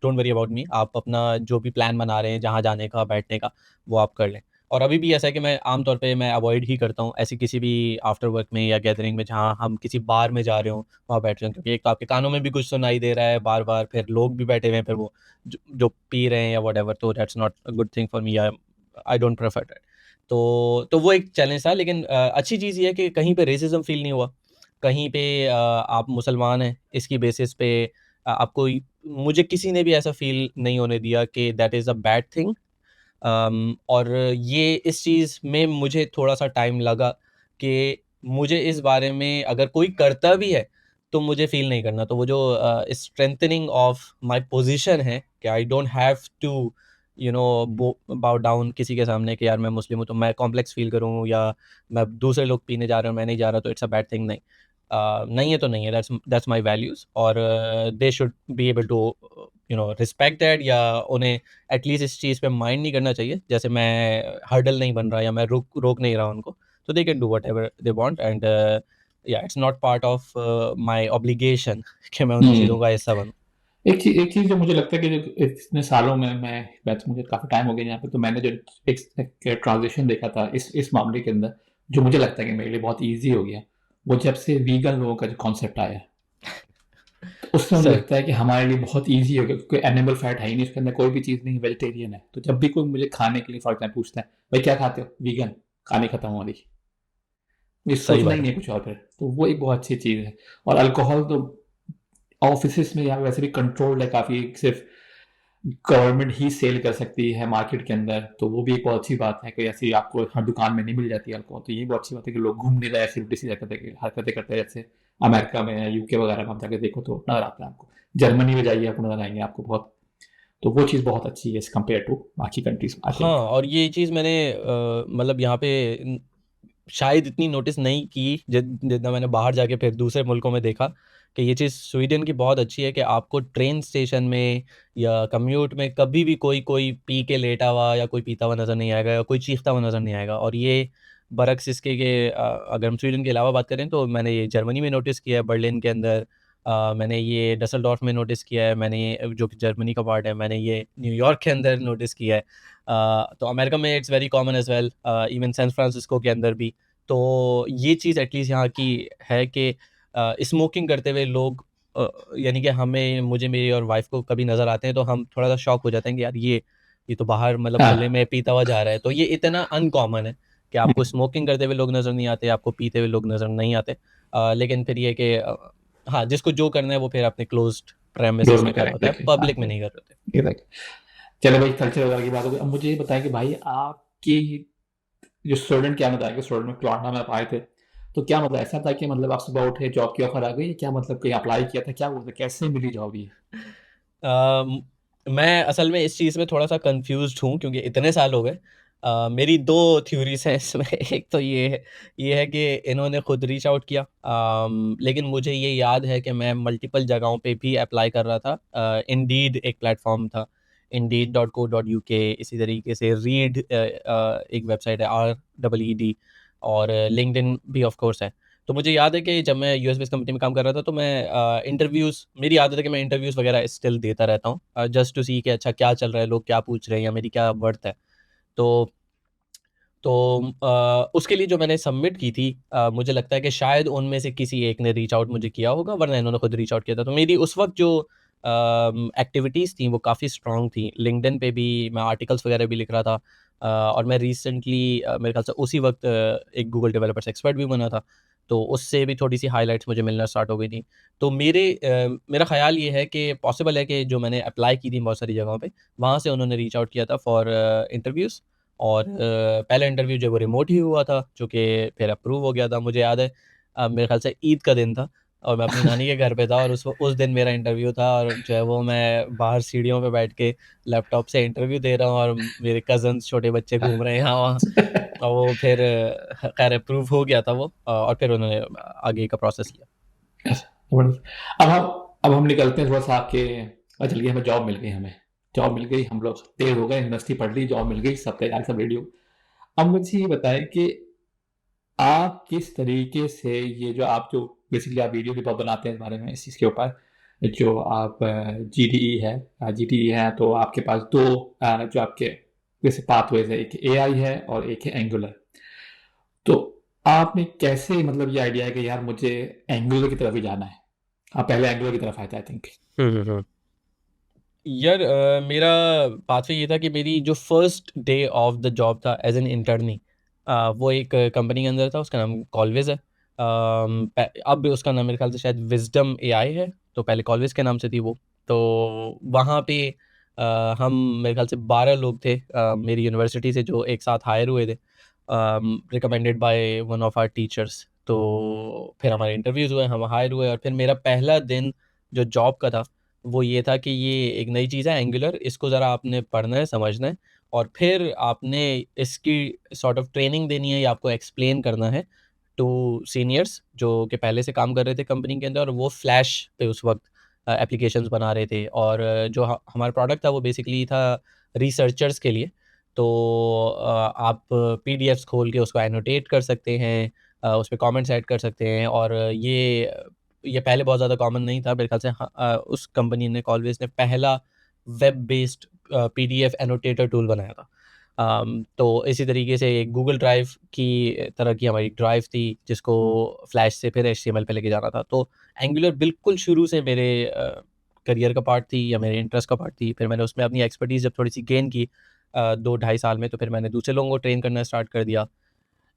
डोंट वरी अबाउट मी, आप अपना जो भी प्लान बना रहे हैं, जहाँ जाने का, बैठने का, वो आप कर लें। और अभी भी ऐसा है कि मैं आम तौर पे मैं अवॉइड ही करता हूँ ऐसी किसी भी आफ्टर वर्क में या गैदरिंग में जहाँ हम किसी बार में जा रहे हों, वहाँ बैठ रहे हों, क्योंकि एक तो आपके कानों में भी कुछ सुनाई दे रहा है बार-बार, फिर लोग भी बैठे हुए हैं, फिर वो जो पी रहे हैं या व्हाटएवर, तो that's not a good thing for me, I don't prefer that. तो वो एक चैलेंज था, लेकिन अच्छी चीज़ ये है कि कहीं पे रेसिज़्म फ़ील नहीं हुआ। कहीं पे आप मुसलमान हैं, इसकी बेसिस पे आपको मुझे किसी ने भी ऐसा फ़ील नहीं होने दिया कि that is a bad thing. और ये इस चीज़ में मुझे थोड़ा-सा टाइम लगा कि मुझे इस बारे में अगर कोई करता भी है, तो मुझे फ़ील नहीं करना। तो वो जो स्ट्रेंथनिंग ऑफ माय पोज़ीशन है कि आई डोंट हैव टू बो बाउ डाउन किसी के सामने कि यार मैं मुस्लिम हूँ, तो मैं कॉम्प्लेक्स फ़ील करूँ, या मैं दूसरे लोग पीने जा रहे हैं, मैं नहीं जा रहा, तो इट्स अ बैड थिंग, नहीं। नहीं है तो नहीं है, दैट्स दैट्स माय वैल्यूज़, और they should be able to respect that, या उन्हें एटलीस्ट इस चीज़ पे माइंड नहीं करना चाहिए। जैसे मैं हर्डल नहीं बन रहा या मैं रोक नहीं रहा उनको, तो they can do whatever they want, and या it's not part of my obligation कि मैं उन चीज़ों हम्म। का हिस्सा बनूँ। एक चीज़ जो मुझे लगता है कि जो इतने सालों में वैसे मुझे काफ़ी टाइम हो गया यहाँ पे, तो मैंने जो एक ट्रांज़िशन देखा था इस मामले के अंदर, जो मुझे लगता है कि मेरे लिए बहुत ईज़ी हो गया, वो जब से वीगन लोगों का जो कॉन्सेप्ट आया है, तो उससे मुझे सही। लगता है कि हमारे लिए बहुत ईज़ी हो गया, क्योंकि एनिमल फैट है ही नहीं, उसके अंदर कोई भी चीज़ नहीं, वेजिटेरियन है। तो जब भी कोई मुझे खाने के लिए फॉर एग्ज़ाम्पल पूछता है, "भाई क्या खाते हो?" "वीगन।" कहानी खत्म हमारी। ये सही सोचना बात ही है। नहीं है कुछ और फिर, तो वो एक बहुत अच्छी चीज़ है। और अल्कोहल तो ऑफ़िसेज़ में यहाँ वैसे भी कंट्रोल्ड है काफ़ी, सिर्फ़ गवर्नमेंट ही सेल कर सकती है मार्केट के अंदर, तो वो भी एक बहुत अच्छी बात है कि ऐसी आपको हर दुकान में नहीं मिल जाती है अल्कोहल। तो ये बहुत अच्छी बात है कि लोग घूम नहीं रहे ऐसी उल्टी-सी हरकतें करते हैं, जैसे अमेरिका में या यूके वगैरह में आप जाके देखो तो नज़र आता है आपको। जर्मनी में जाइए, आपको नज़र आएँगे आपको बहुत। तो वो चीज़ बहुत अच्छी है एज़ कम्पेयर टू बाकी कंट्रीज़, आई हाँ, थिंक। और ये चीज़ मैंने मतलब यहाँ पे शायद इतनी नोटिस नहीं की जितना मैंने बाहर जाके फिर दूसरे मुल्कों में देखा कि ये चीज़ स्वीडन की बहुत अच्छी है कि आपको ट्रेन स्टेशन में या कम्यूट में कभी भी कोई पी के लेटा हुआ या कोई पीता हुआ नज़र नहीं आएगा या कोई चीखता हुआ नज़र नहीं आएगा। और ये बरक्स इसके अगर हम स्वीडन के अलावा बात करें तो मैंने ये जर्मनी में नोटिस किया है, बर्लिन के अंदर। मैंने ये डसलडॉर्फ में नोटिस किया है, मैंने ये जो कि जर्मनी का पार्ट है, मैंने ये न्यूयॉर्क के अंदर नोटिस किया है। तो अमेरिका में it's very common as well, even San Francisco के अंदर भी। तो ये चीज़ एटलीस्ट यहाँ की है कि स्मोकिंग करते हुए लोग, यानी कि हमें, मुझे, मेरी और वाइफ को कभी नज़र आते हैं तो हम थोड़ा सा शॉक हो जाते हैं कि यार ये तो बाहर मतलब हाँ मोहल्ले में पीता हुआ जा रहा है। तो ये इतना अनकॉमन है कि आपको स्मोकिंग करते हुए लोग नज़र नहीं आते, आपको पीते हुए लोग नज़र नहीं आते। लेकिन फिर ये कि हाँ, जिसको जो करना है वो फिर अपने क्लोज्ड डोर प्रेमिसेस में में कर रहा करें होता है, देखिए, हाँ पब्लिक में नहीं कर रहे होते। एग्जैक्ट। चलो भाई, कल्चर वगैरह की बात हो गई। अब मुझे ये बताएं कि भाई आपकी जो स्टूडेंट, क्या बताया कि स्टूडेंट में क्लाडना में आप आए थे, तो क्या मतलब ऐसा था कि मतलब आप सुबह उठे जॉब की ऑफर आ गई, क्या मतलब कहीं अप्लाई किया था, क्या बोलते, कैसे मिली जॉब ये? अम, मैं असल में इस चीज़ में थोड़ा-सा कन्फ्यूज़्ड हूँ क्योंकि इतने साल हो गए। मेरी 2 थ्योरीज़ हैं इसमें। एक तो ये है कि इन्होंने खुद रीच आउट किया, लेकिन मुझे ये याद है कि मैं मल्टीपल जगहों पे भी अप्लाई कर रहा था। इंडीड एक प्लेटफ़ॉर्म था, indeed.co.uk, इसी तरीके से रीड एक वेबसाइट है, REED, और लिंक्डइन भी ऑफ़ कोर्स है। तो मुझे याद है कि जब मैं यूएस बेस्ड कंपनी में काम कर रहा था तो मैं इंटरव्यूज़, मेरी आदत है कि मैं इंटरव्यूज़ वगैरह स्टिल देता रहता हूँ, जस्ट टू सी कि अच्छा क्या चल रहा है, लोग क्या पूछ रहे हैं या मेरी क्या वर्थ है। तो तो उसके लिए जो मैंने सबमिट की थी, मुझे लगता है कि शायद उनमें से किसी एक ने रीच आउट मुझे किया होगा, वरना इन्होंने खुद रीच आउट किया था। तो मेरी उस वक़्त जो एक्टिविटीज़ थी वो काफ़ी स्ट्रॉन्ग थी। लिंक्डइन पे भी मैं आर्टिकल्स वगैरह भी लिख रहा था, और मैं रिसेंटली मेरे ख़्याल से उसी वक़्त एक गूगल डेवलपर्स एक्सपर्ट भी बना था। तो उससे भी थोड़ी-सी हाइलाइट्स मुझे मिलना स्टार्ट हो गई थी। तो मेरा ख़्याल ये है कि पॉसिबल है कि जो मैंने अप्लाई की थी बहुत सारी जगहों पे, वहाँ से उन्होंने रीच आउट किया था फॉर इंटरव्यूज़। और पहला इंटरव्यू जो है वो रिमोट ही हुआ था, जो कि फिर अप्रूव हो गया था। मुझे याद है मेरे ख़्याल से ईद का दिन था और मैं अपनी नानी के घर पे था और उस दिन मेरा इंटरव्यू था, और जो है वो मैं बाहर सीढ़ियों पे बैठ के लैपटॉप से इंटरव्यू दे रहा हूँ और मेरे कज़न्स, छोटे बच्चे घूम रहे हैं यहाँ-वहाँ। और वो फिर खैर अप्रूव हो गया था वो, और फिर उन्होंने आगे का प्रोसेस लिया। जबरदस्त। अब हम निकलते हैं थोड़ा सा आपके, चलिए हमें जॉब मिल गई, हमें जॉब मिल गई, हम लोग तेज हो गए, यूनिवर्सिटी पढ़ ली, जॉब मिल गई, सब तैयार, सब रेडियो। अब मुझे ये बताएं कि आप किस तरीके से ये जो बेसिकली आप वीडियो भी बहुत बनाते हैं इस बारे में, इस चीज़ के ऊपर, जो आप जीडीई है, जीडीई है, तो आपके पास दो जो आपके जैसे पाथवेज है, एक एआई है और एक है एंगुलर। तो आपने कैसे मतलब ये आइडिया है कि यार मुझे एंगुलर की तरफ ही जाना है, आप पहले एंगुलर की तरफ आए थे आई थिंक? हुँ, हुँ, हुँ। यार मेरा पाथवे ये था कि मेरी जो first day of the job था एज एन इंटर्नी, वो एक कंपनी के अंदर था, उसका नाम कॉलवेज है। अब उसका नाम मेरे ख्याल से शायद विजडम एआई है, तो पहले कॉलवेज के नाम से थी वो। तो वहाँ पे हम मेरे ख्याल से 12 लोग थे, मेरी यूनिवर्सिटी से जो एक साथ हायर हुए थे, recommended by one of our teachers. तो फिर हमारे इंटरव्यूज़ हुए, हम हायर हुए, और फिर मेरा पहला दिन जो जॉब का था वो ये था कि ये एक नई चीज़ है एंगुलर, इसको ज़रा आपने पढ़ना है, समझना है, और फिर आपने इसकी सॉर्ट ऑफ ट्रेनिंग देनी है या आपको एक्सप्लेन करना है टू सीनियर्स जो कि पहले से काम कर रहे थे कंपनी के अंदर, और वो फ्लैश पे उस वक्त एप्लीकेशंस बना रहे थे। और जो हमारा प्रोडक्ट था वो बेसिकली था रिसर्चर्स के लिए। तो आप पीडीएफ्स खोल के उसको एनोटेट कर सकते हैं, उस पे कमेंट्स ऐड कर सकते हैं, और ये पहले बहुत ज़्यादा कॉमन नहीं था। मेरे ख़्याल से उस कंपनी ने, कॉलवेज ने, पहला वेब बेस्ड पीडीएफ एनोटेटर टूल बनाया था। तो इसी तरीके से एक गूगल ड्राइव की तरह की हमारी ड्राइव थी, जिसको फ्लैश से फिर एचटीएमएल पे लेके जाना था। तो एंगुलर बिल्कुल शुरू से मेरे करियर का पार्ट थी या मेरे इंटरेस्ट का पार्ट थी। फिर मैंने उसमें अपनी एक्सपर्टीज़ जब थोड़ी-सी गेन की 2 ढाई साल में, तो फिर मैंने दूसरे लोगों को ट्रेन करना स्टार्ट कर दिया।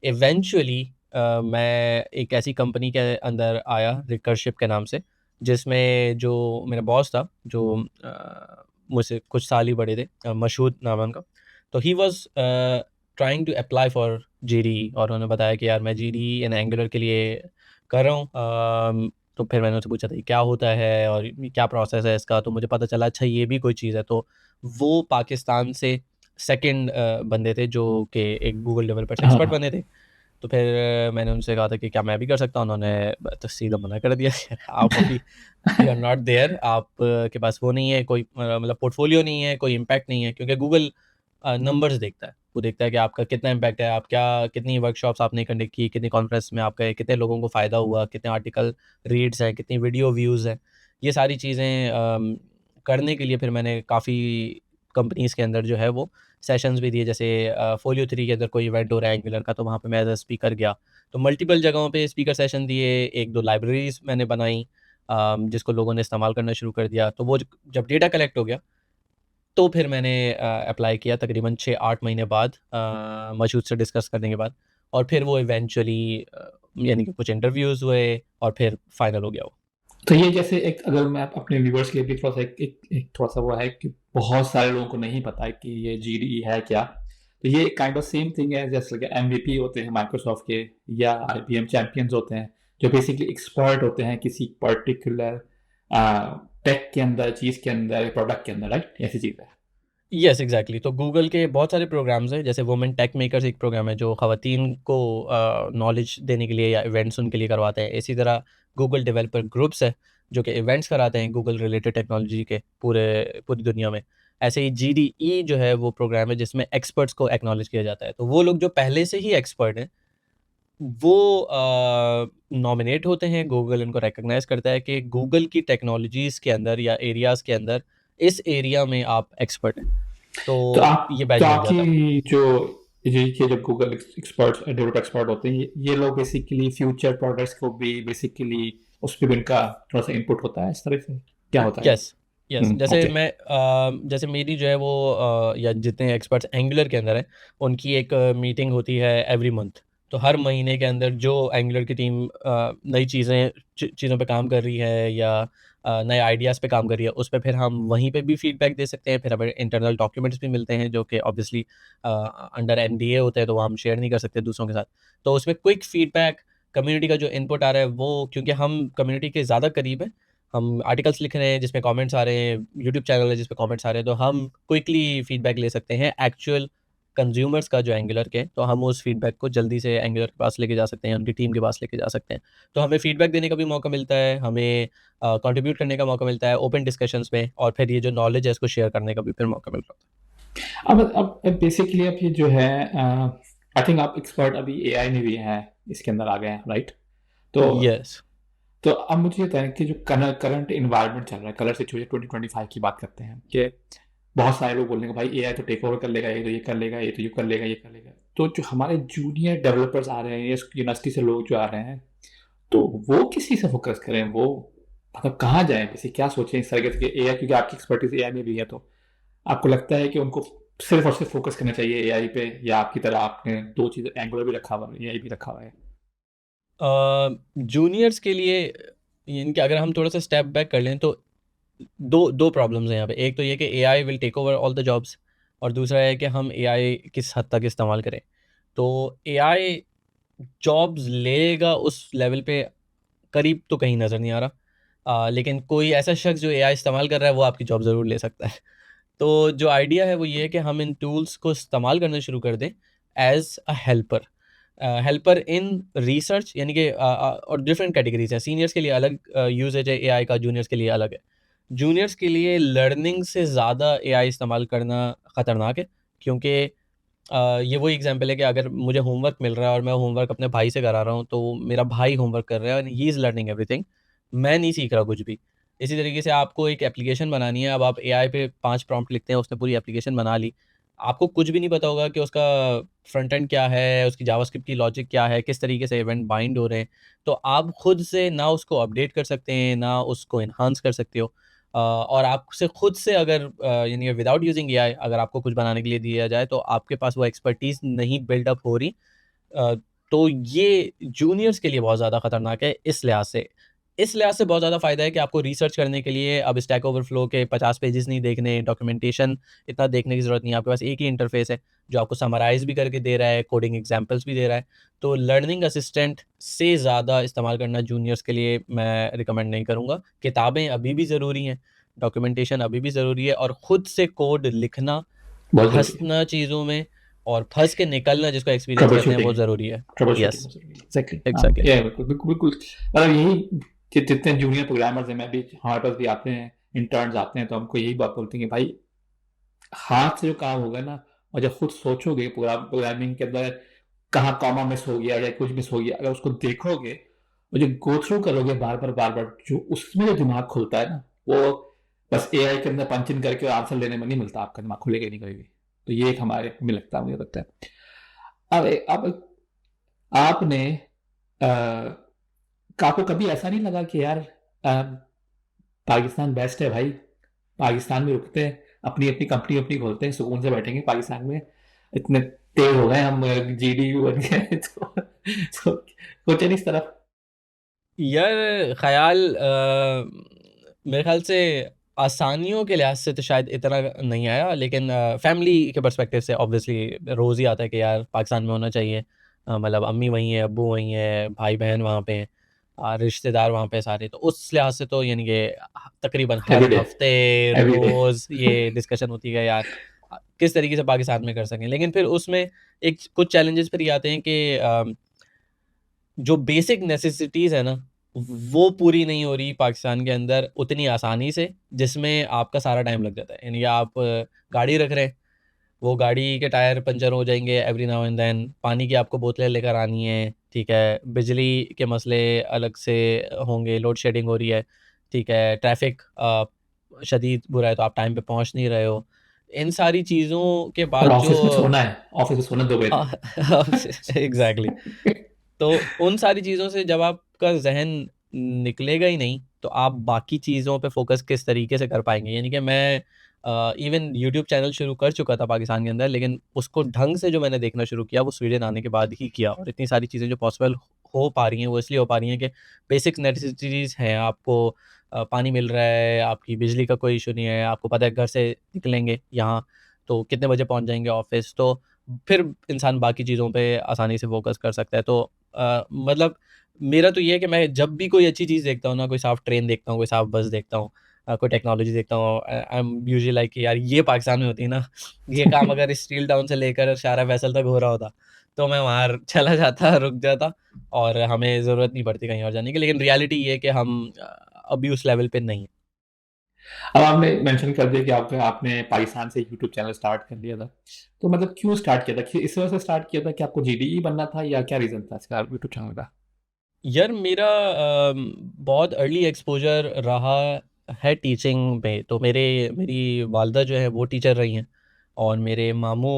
इवेंचुअली मैं एक ऐसी कंपनी के अंदर आया रिकरशिप के नाम से, जिसमें जो मेरा बॉस था, जो मुझसे कुछ साल ही बड़े थे, मशहूद नाम है उनका। तो he was trying to apply for GDE, और उन्होंने बताया कि यार मैं जीडीई एंड एंगुलर के लिए कर रहा हूँ। तो फिर मैंने उनसे पूछा था ये क्या होता है और ये क्या प्रोसेस है इसका, तो मुझे पता चला अच्छा ये भी कोई चीज़ है। तो वो पाकिस्तान से सेकंड बंदे थे जो कि एक गूगल डेवलपर्स हाँ एक्सपर्ट हाँ। बने थे। तो फिर मैंने उनसे कहा था कि क्या मैं भी कर सकता हूँ? उन्होंने तो सीधा मना कर दिया कि आप अभी यू आर नॉट देयर, आप के पास वो नहीं है, कोई मतलब पोर्टफोलियो नहीं है, कोई इम्पैक्ट नहीं है, क्योंकि गूगल नंबर्स देखता है। वो देखता है कि आपका कितना इम्पैक्ट है, आप क्या कितनी वर्कशॉप्स आपने कंडक्ट की, कितनी कॉन्फ्रेंस में आप गए, कितने लोगों को फ़ायदा हुआ, कितने आर्टिकल रीड्स हैं, कितनी वीडियो व्यूज़ हैं। ये सारी चीज़ें करने के लिए फिर मैंने काफ़ी कंपनीज़ के अंदर जो है वो सेशंस भी दिए। जैसे फोलियो 3 के अंदर कोई इवेंट हो रहा है एंगुलर का, तो वहाँ पे मैं एज़ अ स्पीकर गया। तो मल्टीपल जगहों पे स्पीकर सेशन दिए, 1-2 लाइब्रेरीज़ मैंने बनाई, जिसको लोगों ने इस्तेमाल करना शुरू कर दिया। तो वो जब डेटा कलेक्ट हो गया, तो फिर मैंने अप्लाई किया तकरीबन 6-8 महीने बाद, मशहूद से डिस्कस करने के बाद, और फिर वो इवेंचुअली यानी कि कुछ इंटरव्यूज़ हुए और फिर फाइनल हो गया वो। तो ये जैसे एक, अगर मैं अपने व्यूवर्स के लिए भी थोड़ा सा एक थोड़ा सा वो है कि बहुत सारे लोगों को नहीं पता है कि ये जीडी है क्या, तो ये काइंड ऑफ सेम थिंग है जैसे कि एमवीपी होते हैं माइक्रोसॉफ्ट के, या आईबीएम चैंपियंस होते हैं, जो बेसिकली एक्सपर्ट होते हैं किसी पर्टिकुलर टेक के अंदर, चीज़ के अंदर, प्रोडक्ट के अंदर, राइट? ऐसी चीज़ है। Yes, exactly. तो गूगल के बहुत सारे प्रोग्राम्स हैं, जैसे वुमेन टेक मेकर्स एक प्रोग्राम है जो ख़वातीन को नॉलेज देने के लिए या इवेंट्स उनके लिए करवाते हैं। इसी तरह गूगल डेवलपर ग्रुप्स है, जो कि इवेंट्स कराते हैं गूगल रिलेटेड टेक्नोलॉजी के पूरी दुनिया में। ऐसे ही जीडीई जो है वो प्रोग्राम है जिसमें एक्सपर्ट्स को एक्नॉलेज किया जाता है। तो वो लोग जो पहले से ही एक्सपर्ट हैं, वो नॉमिनेट होते हैं, गूगल इनको रिकॉग्नाइज़ करता है कि गूगल की टेक्नोलॉजीज़ के अंदर या एरियाज़ के अंदर इस एरिया में आप एक्सपर्ट हैं। तो तो ये तो बैज मिल जाता है। आपकी जो ये जब गूगल एक्सपर्ट, डेवलपर एक्सपर्ट होते हैं, ये लोग बेसिकली फ्यूचर प्रोडक्ट्स को भी बेसिकली उस पर भी उनका थोड़ा सा इनपुट होता है, इस तरह से क्या होता है? Yes, yes. जैसे ओके। मैं जैसे मेरी जो है वो या जितने एक्सपर्ट्स एंगुलर के अंदर हैं, उनकी एक मीटिंग होती है एवरी मंथ। तो हर महीने के अंदर जो एंगुलर की टीम नई चीज़ों पे काम कर रही है या नए आइडियाज़ पे काम कर रही है, उस पे फिर हम वहीं पे भी फीडबैक दे सकते हैं। फिर हमें इंटरनल डॉक्यूमेंट्स भी मिलते हैं जो कि ऑब्वियसली अंडर एनडीए होते हैं, तो वो हम शेयर नहीं कर सकते दूसरों के साथ। तो उसमें क्विक फीडबैक, कम्युनिटी का जो इनपुट आ रहा है वो, क्योंकि हम कम्युनिटी के ज़्यादा करीब हैं, हम आर्टिकल्स लिख रहे हैं जिसमें कमेंट्स आ रहे हैं, यूट्यूब चैनल है जिस पे कमेंट्स आ रहे हैं, तो हम क्विकली फीडबैक ले सकते हैं एक्चुअल कंज्यूमर्स का जो एंगुलर के, तो हम उस फीडबैक को जल्दी से एंगुलर के पास लेके जा सकते हैं, उनकी टीम के पास लेके जा सकते हैं। तो हमें फीडबैक देने का भी मौका मिलता है, हमें कंट्रीब्यूट करने का मौका मिलता है ओपन डिस्कशंस में, और फिर ये जो नॉलेज है इसको शेयर करने का भी फिर मौका मिल रहा अब बेसिकली अब ये जो है, आई थिंक आप एक्सपर्ट अभी एआई में भी हैं, इसके अंदर आ गए हैं, राइट? तो है। यस। तो अब मुझे ये बताएं कि जो करंट इन्वायरमेंट चल रहा है, कलर सिचुएशन 2025 की बात करते हैं, कि बहुत सारे लोग बोलेंगे भाई एआई तो टेक ओवर कर लेगा, ये तो ये कर लेगा, ये तो ये कर लेगा, ये कर लेगा। तो जो हमारे जूनियर डेवलपर्स आ रहे हैं या यूनिवर्सिटी से लोग जो आ रहे हैं, तो वो किस चीज़ से फोकस करें? वो मतलब कहाँ जाएं, वैसे क्या सोचें इस तरह के एआई, क्योंकि आपकी एक्सपर्टीज एआई में भी है, तो आपको लगता है कि उनको सिर्फ और सिर्फ फोकस करना चाहिए एआई पे, या आपकी तरह आपने दो चीज़ें, एंगुलर भी रखा हुआ है, एआई भी रखा हुआ है? जूनियर्स के लिए इनके अगर हम थोड़ा सा स्टेप बैक कर लें, तो दो दो प्रॉब्लम्स हैं यहाँ पे। एक तो ये कि AI will take over all the jobs, और दूसरा है कि हम एआई किस हद तक इस्तेमाल करें। तो एआई जॉब्स लेगा उस लेवल पे करीब तो कहीं नज़र नहीं आ रहा, लेकिन कोई ऐसा शख्स जो एआई इस्तेमाल कर रहा है वो आपकी जॉब ज़रूर ले सकता है। तो जो आइडिया है वो ये है कि हम इन टूल्स को इस्तेमाल करना शुरू कर दें as a helper, helper in research, यानी कि और डिफरेंट कैटेगरीज हैं। सीनियर्स के लिए अलग यूजेज है एआई का, जूनियर्स के लिए अलग है। जूनियर्स के लिए लर्निंग से ज़्यादा एआई इस्तेमाल करना ख़तरनाक है, क्योंकि ये वही एग्जांपल है कि अगर मुझे होमवर्क मिल रहा है और मैं होमवर्क अपने भाई से करा रहा हूँ, तो मेरा भाई होमवर्क कर रहा है और ही इज़ लर्निंग एवरीथिंग, मैं नहीं सीख रहा कुछ भी। इसी तरीके से आपको एक एप्लीकेशन बनानी है, अब आप एआई पे 5 प्रॉम्प्ट लिखते हैं, उसने पूरी एप्लीकेशन बना ली। आपको कुछ भी नहीं पता होगा कि उसका फ्रंट एंड क्या है, उसकी जावास्क्रिप्ट की लॉजिक क्या है, किस तरीके से इवेंट बाइंड हो रहे हैं। तो आप खुद से ना उसको अपडेट कर सकते हैं, ना उसको एनहांस कर सकते हो। और आपसे खुद से अगर यानी विदाउट यूजिंग एआई अगर आपको कुछ बनाने के लिए दिया जाए, तो आपके पास वो एक्सपर्टीज़ नहीं बिल्डअप हो रही। अ, तो ये जूनियर्स के लिए बहुत ज़्यादा खतरनाक है इस लिहाज से। इस लिहाज से बहुत ज़्यादा फ़ायदा है कि आपको रिसर्च करने के लिए अब स्टैक ओवरफ्लो के 50 पेजेज़ नहीं देखने, डॉक्यूमेंटेशन इतना देखने की ज़रूरत नहीं है। आपके पास एक ही इंटरफ़ेस है, जो आपको समराइज़ भी करके दे रहा है, कोडिंग एग्ज़ाम्पल्स भी दे रहा है। तो लर्निंग असिस्टेंट से ज़्यादा इस्तेमाल करना जूनियर्स के लिए मैं रिकमेंड नहीं करूँगा। किताबें अभी भी ज़रूरी हैं, डॉक्यूमेंटेशन अभी भी ज़रूरी है, और खुद से कोड लिखना, बहुत ज़रूरी है। हँसना चीज़ों में, और फँस के निकलना जिसको एक्सपीरियंस ट्रबल कहते हैं वो शूटिंग ज़रूरी है। ट्रबल शूटिंग यस, बहुत ज़रूरी है। एग्ज़ैक्टली हाँ, एग्ज़ैक्टली। ये है बिल्कुल, बिल्कुल, बिल्कुल। मतलब यही कि जितने जूनियर प्रोग्रामर्स हैं, मैं भी हमारे पास भी आते हैं, इंटर्न्स आते हैं, तो हमको यही बात बोलते हैं कि भाई हाथ से जो काम होगा ना, और जब खुद सोचोगे पूरा प्रोग्रामिंग के अंदर कहाँ कॉमा मिस हो गया या कुछ मिस हो गया, अगर उसको देखोगे और जो गो थ्रू करोगे बार बार, जो उसमें जो दिमाग खुलता है ना, वो बस एआई के अंदर पंच इन करके आंसर लेने में नहीं मिलता, आपका दिमाग खुलेगा ही नहीं कभी भी। तो ये एक हमारे में लगता है, मुझे लगता है। अब आपने अ, आपको कभी ऐसा नहीं लगा कि यार पाकिस्तान बेस्ट है भाई, पाकिस्तान में रुकते हैं, अपनी अपनी कंपनी अपनी खोलते हैं, सुकून से बैठेंगे पाकिस्तान में, इतने तेज हो गए हम, जीडीपी बन गए तो सोचे नहीं इस तरफ? यार ख़याल मेरे ख़्याल से आसानियों के लिहाज से तो शायद इतना नहीं आया, लेकिन फ़ैमिली के पर्सपेक्टिव से ऑब्वियसली रोज़ ही आता है कि यार पाकिस्तान में होना चाहिए। मतलब अम्मी वहीं है, अब्बू वहीं है, भाई-बहन वहाँ पे हैं, रिश्तेदार वहाँ पे सारे। तो उस लिहाज से तो यानी कि तकरीबन हर एवरी डे, हफ़्ते, एवरी डे। रोज़ ये डिस्कशन होती है यार किस तरीके से पाकिस्तान में कर सकें। लेकिन फिर उसमें एक कुछ चैलेंजेस फिर ये आते हैं कि जो बेसिक नेसेसिटीज़ है ना, वो पूरी नहीं हो रही पाकिस्तान के अंदर उतनी आसानी से, जिसमें आपका सारा टाइम लग जाता है। यानी कि आप गाड़ी रख रहे हैं, वो गाड़ी के टायर पंचर हो जाएँगे एवरी नाउ एंड देन, पानी की आपको बोतलें लेकर आनी हैं, ठीक है? बिजली के मसले अलग से होंगे, लोड शेडिंग हो रही है, ठीक है? ट्रैफ़िक शदीद बुरा है, तो आप टाइम पे पहुँच नहीं रहे हो। इन सारी चीज़ों के और बाद जो ऑफिस में सोना है, ऑफिस में सोना 2 बजे अ, एग्ज़ैक्टली। तक। तो उन सारी चीज़ों से जब आपका ज़हन निकलेगा ही नहीं, तो आप बाकी चीज़ों पे फ़ोकस किस तरीके से कर पाएँगे? यानी कि मैं इवन यूट्यूब चैनल शुरू कर चुका था पाकिस्तान के अंदर, लेकिन उसको ढंग से जो मैंने देखना शुरू किया, वो स्वीडन आने के बाद ही किया, और इतनी सारी चीज़ें जो पॉसिबल हो पा रही हैं, वो इसलिए हो पा रही हैं कि बेसिक नेसेसिटीज़ हैं। आपको पानी मिल रहा है, आपकी बिजली का कोई इश्यू नहीं है, आपको पता है घर से निकलेंगे यहाँ, तो कितने बजे पहुँच जाएँगे ऑफ़िस, तो फिर इंसान बाकी चीज़ों पे आसानी से फ़ोकस कर सकता है। तो मतलब मेरा तो ये है कि मैं जब भी कोई अच्छी चीज़ देखता हूँ ना, कोई साफ ट्रेन देखता हूँ, कोई साफ बस देखता हूँ, कोई टेक्नोलॉजी देखता हूँ, आई एम यूजुअली लाइक कि यार ये पाकिस्तान में होती ना, ये काम अगर स्टील टाउन से लेकर शारा फैसल तक हो रहा होता, तो मैं वहाँ चला जाता, रुक जाता, और हमें ज़रूरत नहीं पड़ती कहीं और जाने की। लेकिन रियलिटी ये है कि हम अभी उस लेवल पे नहीं हैं। अब आपने मेंशन कर दिया कि आपने पाकिस्तान से यूट्यूब चैनल स्टार्ट कर दिया था, तो मतलब क्यों स्टार्ट किया था? इस वजह से स्टार्ट किया था कि आपको जीडीई बनना था, या क्या रीजन था इसका यूट्यूब चैनल का? यार मेरा बहुत अर्ली एक्सपोज़र रहा है टीचिंग में। तो मेरी वालिदा जो है वो टीचर रही हैं, और मेरे मामू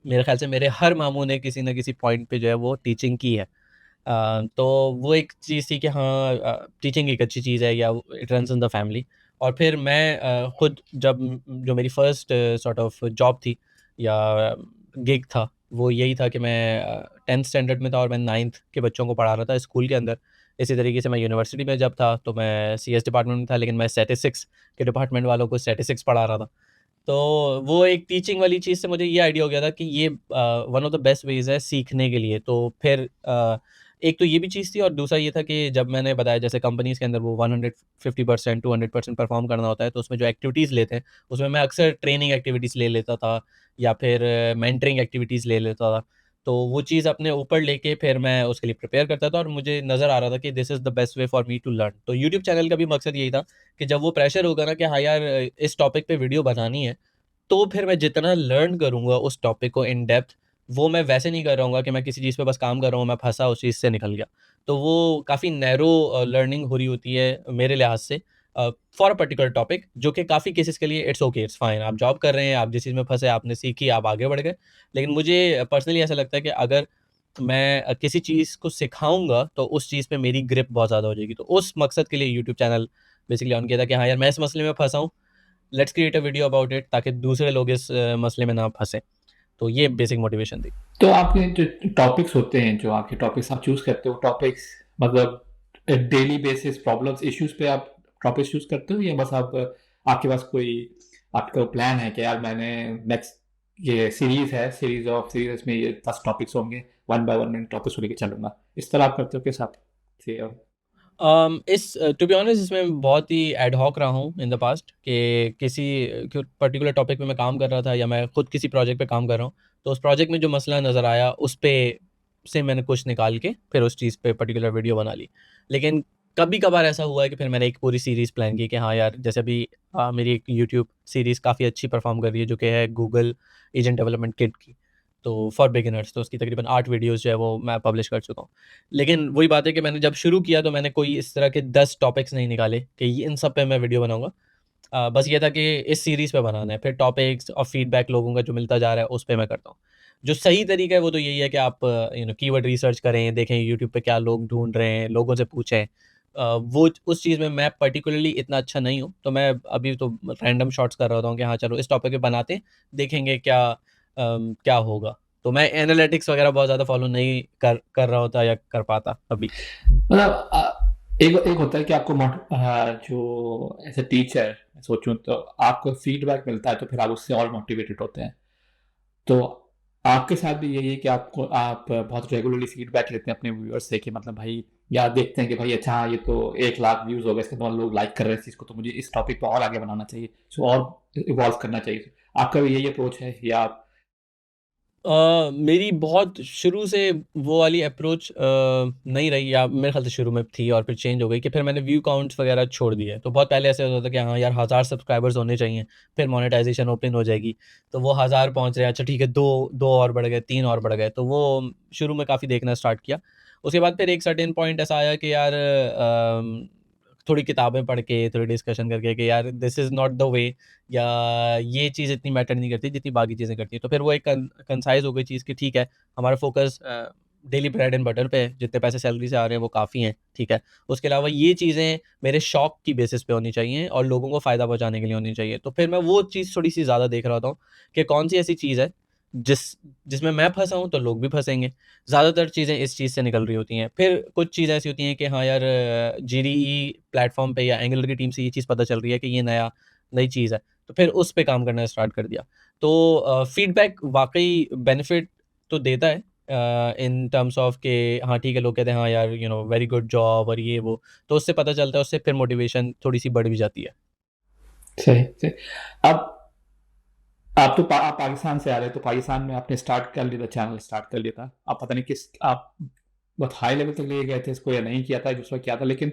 मेरे ख़्याल से मेरे हर मामू ने किसी न किसी पॉइंट पे जो है वो टीचिंग की है। तो वो एक चीज़ थी कि हाँ, टीचिंग एक अच्छी चीज़ है, या it runs in the family. और फिर मैं खुद जब जो मेरी फर्स्ट सॉर्ट ऑफ जॉब थी या गिग था, वो यही था कि मैं 10th स्टैंडर्ड में था और मैं 9th के बच्चों को पढ़ा रहा था स्कूल के अंदर। इसी तरीके से मैं यूनिवर्सिटी में जब था, तो मैं सीएस डिपार्टमेंट में था, लेकिन मैं स्टैटिस्टिक्स के डिपार्टमेंट वालों को स्टैटिस्टिक्स पढ़ा रहा था। तो वो एक टीचिंग वाली चीज़ से मुझे ये आइडिया हो गया था कि ये one of the best ways है सीखने के लिए। तो फिर एक तो ये भी चीज़ थी, और दूसरा ये था कि जब मैंने बताया जैसे कंपनीज़ के अंदर वो 150% 200% परफ़ॉर्म करना होता है, तो उसमें जो एक्टिविटीज़ लेते हैं, उसमें मैं अक्सर ट्रेनिंग एक्टिविटीज़ ले लेता था, या फिर मेंटरिंग एक्टिविटीज़ ले लेता था। तो वो चीज़ अपने ऊपर लेके फिर मैं उसके लिए प्रिपेयर करता था, और मुझे नज़र आ रहा था कि this is the best way for me to learn. तो यूट्यूब चैनल का भी मकसद यही था कि जब वो प्रेशर होगा ना कि हाँ यार, इस टॉपिक पे वीडियो बनानी है, तो फिर मैं जितना लर्न करूँगा उस टॉपिक को इन डेप्थ, वो मैं वैसे नहीं कर रहूँगा कि मैं किसी चीज़ पे बस काम कर रहा हूँ, मैं फँसा उस चीज़ से निकल गया। तो वो काफ़ी नैरो लर्निंग हो रही होती है मेरे लिहाज़ से, फॉर अ पर्टिकुलर टॉपिक, जो कि काफ़ी केसेज़ के लिए इट्स ओके, इट्स फाइन। आप जॉब कर रहे हैं, आप जिस चीज़ में फँसे, आपने सीखी, आप आगे बढ़ गए। लेकिन मुझे पर्सनली ऐसा लगता है कि अगर मैं किसी चीज़ को सिखाऊँगा, तो उस चीज़ पे मेरी ग्रिप बहुत ज़्यादा हो जाएगी। तो उस मकसद के लिए यूट्यूब चैनल बेसिकली ऑन किया था कि हाँ यार, मैं इस मसले में फँसा हूँ, let's create a video about it, ताकि दूसरे लोग इस मसले में ना फँसें। तो ये बेसिक मोटिवेशन थी। तो आपके जो टॉपिक्स होते हैं, जो आपके टॉपिक्स आप चूज करते हो, टॉपिक्स मतलब डेली बेसिस प्रॉब्लम्स इश्यूज पे आप टॉपिक्स चूज करते हो, या बस आप आपके पास कोई आपका प्लान है कि यार मैंने नेक्स्ट ये सीरीज है, सीरीज ऑफ सीरीज में ये 10 टॉपिक्स होंगे, वन बाय वन मैं टॉपिक्स लेके चलूंगा, इस तरह आप करते हो के साथ? इस टू बी ऑनेस्ट इसमें बहुत ही एड हॉक रहा हूँ इन द पास्ट कि किसी पर्टिकुलर टॉपिक पे मैं काम कर रहा था या मैं खुद किसी प्रोजेक्ट पे काम कर रहा हूँ, तो उस प्रोजेक्ट में जो मसला नज़र आया उस पे से मैंने कुछ निकाल के फिर उस चीज़ पे पर्टिकुलर वीडियो बना ली। लेकिन कभी कभार ऐसा हुआ है कि फिर मैंने एक पूरी सीरीज़ प्लान की कि हाँ यार, जैसे अभी मेरी एक यूट्यूब सीरीज़ काफ़ी अच्छी परफॉर्म कर रही है जो कि है गूगल एजेंट डेवलपमेंट किट की, तो फॉर बिगिनर्स, तो उसकी तकरीबन 8 वीडियोज़ जो है वो मैं पब्लिश कर चुका हूँ। लेकिन वही बात है कि मैंने जब शुरू किया तो मैंने कोई इस तरह के 10 टॉपिक्स नहीं निकाले कि इन सब पे मैं वीडियो बनाऊँगा। बस ये था कि इस सीरीज़ पे बनाना है, फिर टॉपिक्स और फीडबैक लोगों का जो मिलता जा रहा है उस पे मैं करता हूँ। जो सही तरीका है वो तो यही है कि आप कीवर्ड रिसर्च करें, देखें यूट्यूब पे क्या लोग ढूँढ रहे हैं, लोगों से पूछें। वो उस चीज़ में मैं पर्टिकुलरली इतना अच्छा नहीं हूँ, तो मैं अभी तो रैंडम शॉट्स कर रहा हूँ कि हाँ, चलो इस टॉपिक पे बनाते हैं, देखेंगे क्या होगा। तो मैं एनालिटिक्स वगैरह बहुत ज़्यादा फॉलो नहीं कर कर रहा होता या कर पाता अभी। मतलब एक एक होता है कि आपको जो एज ए टीचर सोचूं तो आपको फीडबैक मिलता है तो फिर आप उससे और मोटिवेटेड होते हैं। तो आपके साथ भी यही है कि आप बहुत रेगुलरली फीडबैक लेते हैं अपने व्यूअर्स से कि मतलब भाई, या देखते हैं कि भाई अच्छा हाँ, ये तो 1 लाख व्यूज हो गए, इसके तो लोग लाइक कर रहे हैं इस चीज़ को, तो मुझे इस टॉपिक पर और आगे बनाना चाहिए, इसको और इवॉल्व करना चाहिए। आपका भी यही अप्रोच है या आप? मेरी बहुत शुरू से वो वाली अप्रोच नहीं रही, या मेरे ख्याल से शुरू में थी और फिर चेंज हो गई कि फिर मैंने व्यू काउंट्स वगैरह छोड़ दिए। तो बहुत पहले ऐसे होता था कि हाँ यार, 1000 सब्सक्राइबर्स होने चाहिए, फिर मोनेटाइजेशन ओपन हो जाएगी। तो वो 1000 पहुँच रहे हैं, अच्छा ठीक है, 2 और बढ़ गए, 3 और बढ़ गए। तो वो शुरू में काफ़ी देखना स्टार्ट किया। उसके बाद फिर एक सर्टेन पॉइंट ऐसा आया कि यार थोड़ी किताबें पढ़ के, थोड़ी डिस्कशन करके कि यार this is not the way, या ये चीज़ इतनी मैटर नहीं करती जितनी बाकी चीज़ें करती हैं। तो फिर वो एक कंसाइज़ हो गई चीज़ कि ठीक है, हमारा focus daily bread and butter पे है, जितने पैसे सैलरी से आ रहे हैं वो काफ़ी हैं, ठीक है। उसके अलावा ये चीज़ें मेरे शौक की बेसिस पे होनी चाहिए और लोगों को फ़ायदा पहुँचाने के लिए होनी चाहिए। तो फिर मैं वो चीज़ थोड़ी-सी ज़्यादा देख रहा होता हूँ कि कौन-सी ऐसी चीज़ है जिस जिसमें मैं फँसा हूँ तो लोग भी फँसेंगे। ज़्यादातर चीज़ें इस चीज़ से निकल रही होती हैं। फिर कुछ चीज़ें ऐसी होती हैं कि हाँ यार, जीडीई प्लेटफ़ॉर्म पे या एंगुलर की टीम से ये चीज़ पता चल रही है कि ये नई चीज़ है, तो फिर उस पे काम करना स्टार्ट कर दिया। तो फीडबैक वाक़ई बेनिफिट तो देता है इन टर्म्स ऑफ के हाँ, ठीक है, लोग कहते हैं हाँ यार, वेरी गुड जॉब और ये वो, तो उससे पता चलता है, उससे फिर मोटिवेशन थोड़ी-सी बढ़ भी जाती है। सही सही। अब आप पाकिस्तान से आ रहे हैं, तो पाकिस्तान में आपने स्टार्ट कर लिया था, चैनल स्टार्ट कर लिया था। आप पता नहीं किस आप बहुत हाई लेवल तक ले गए थे इसको या नहीं किया था, दूसरा क्या था, लेकिन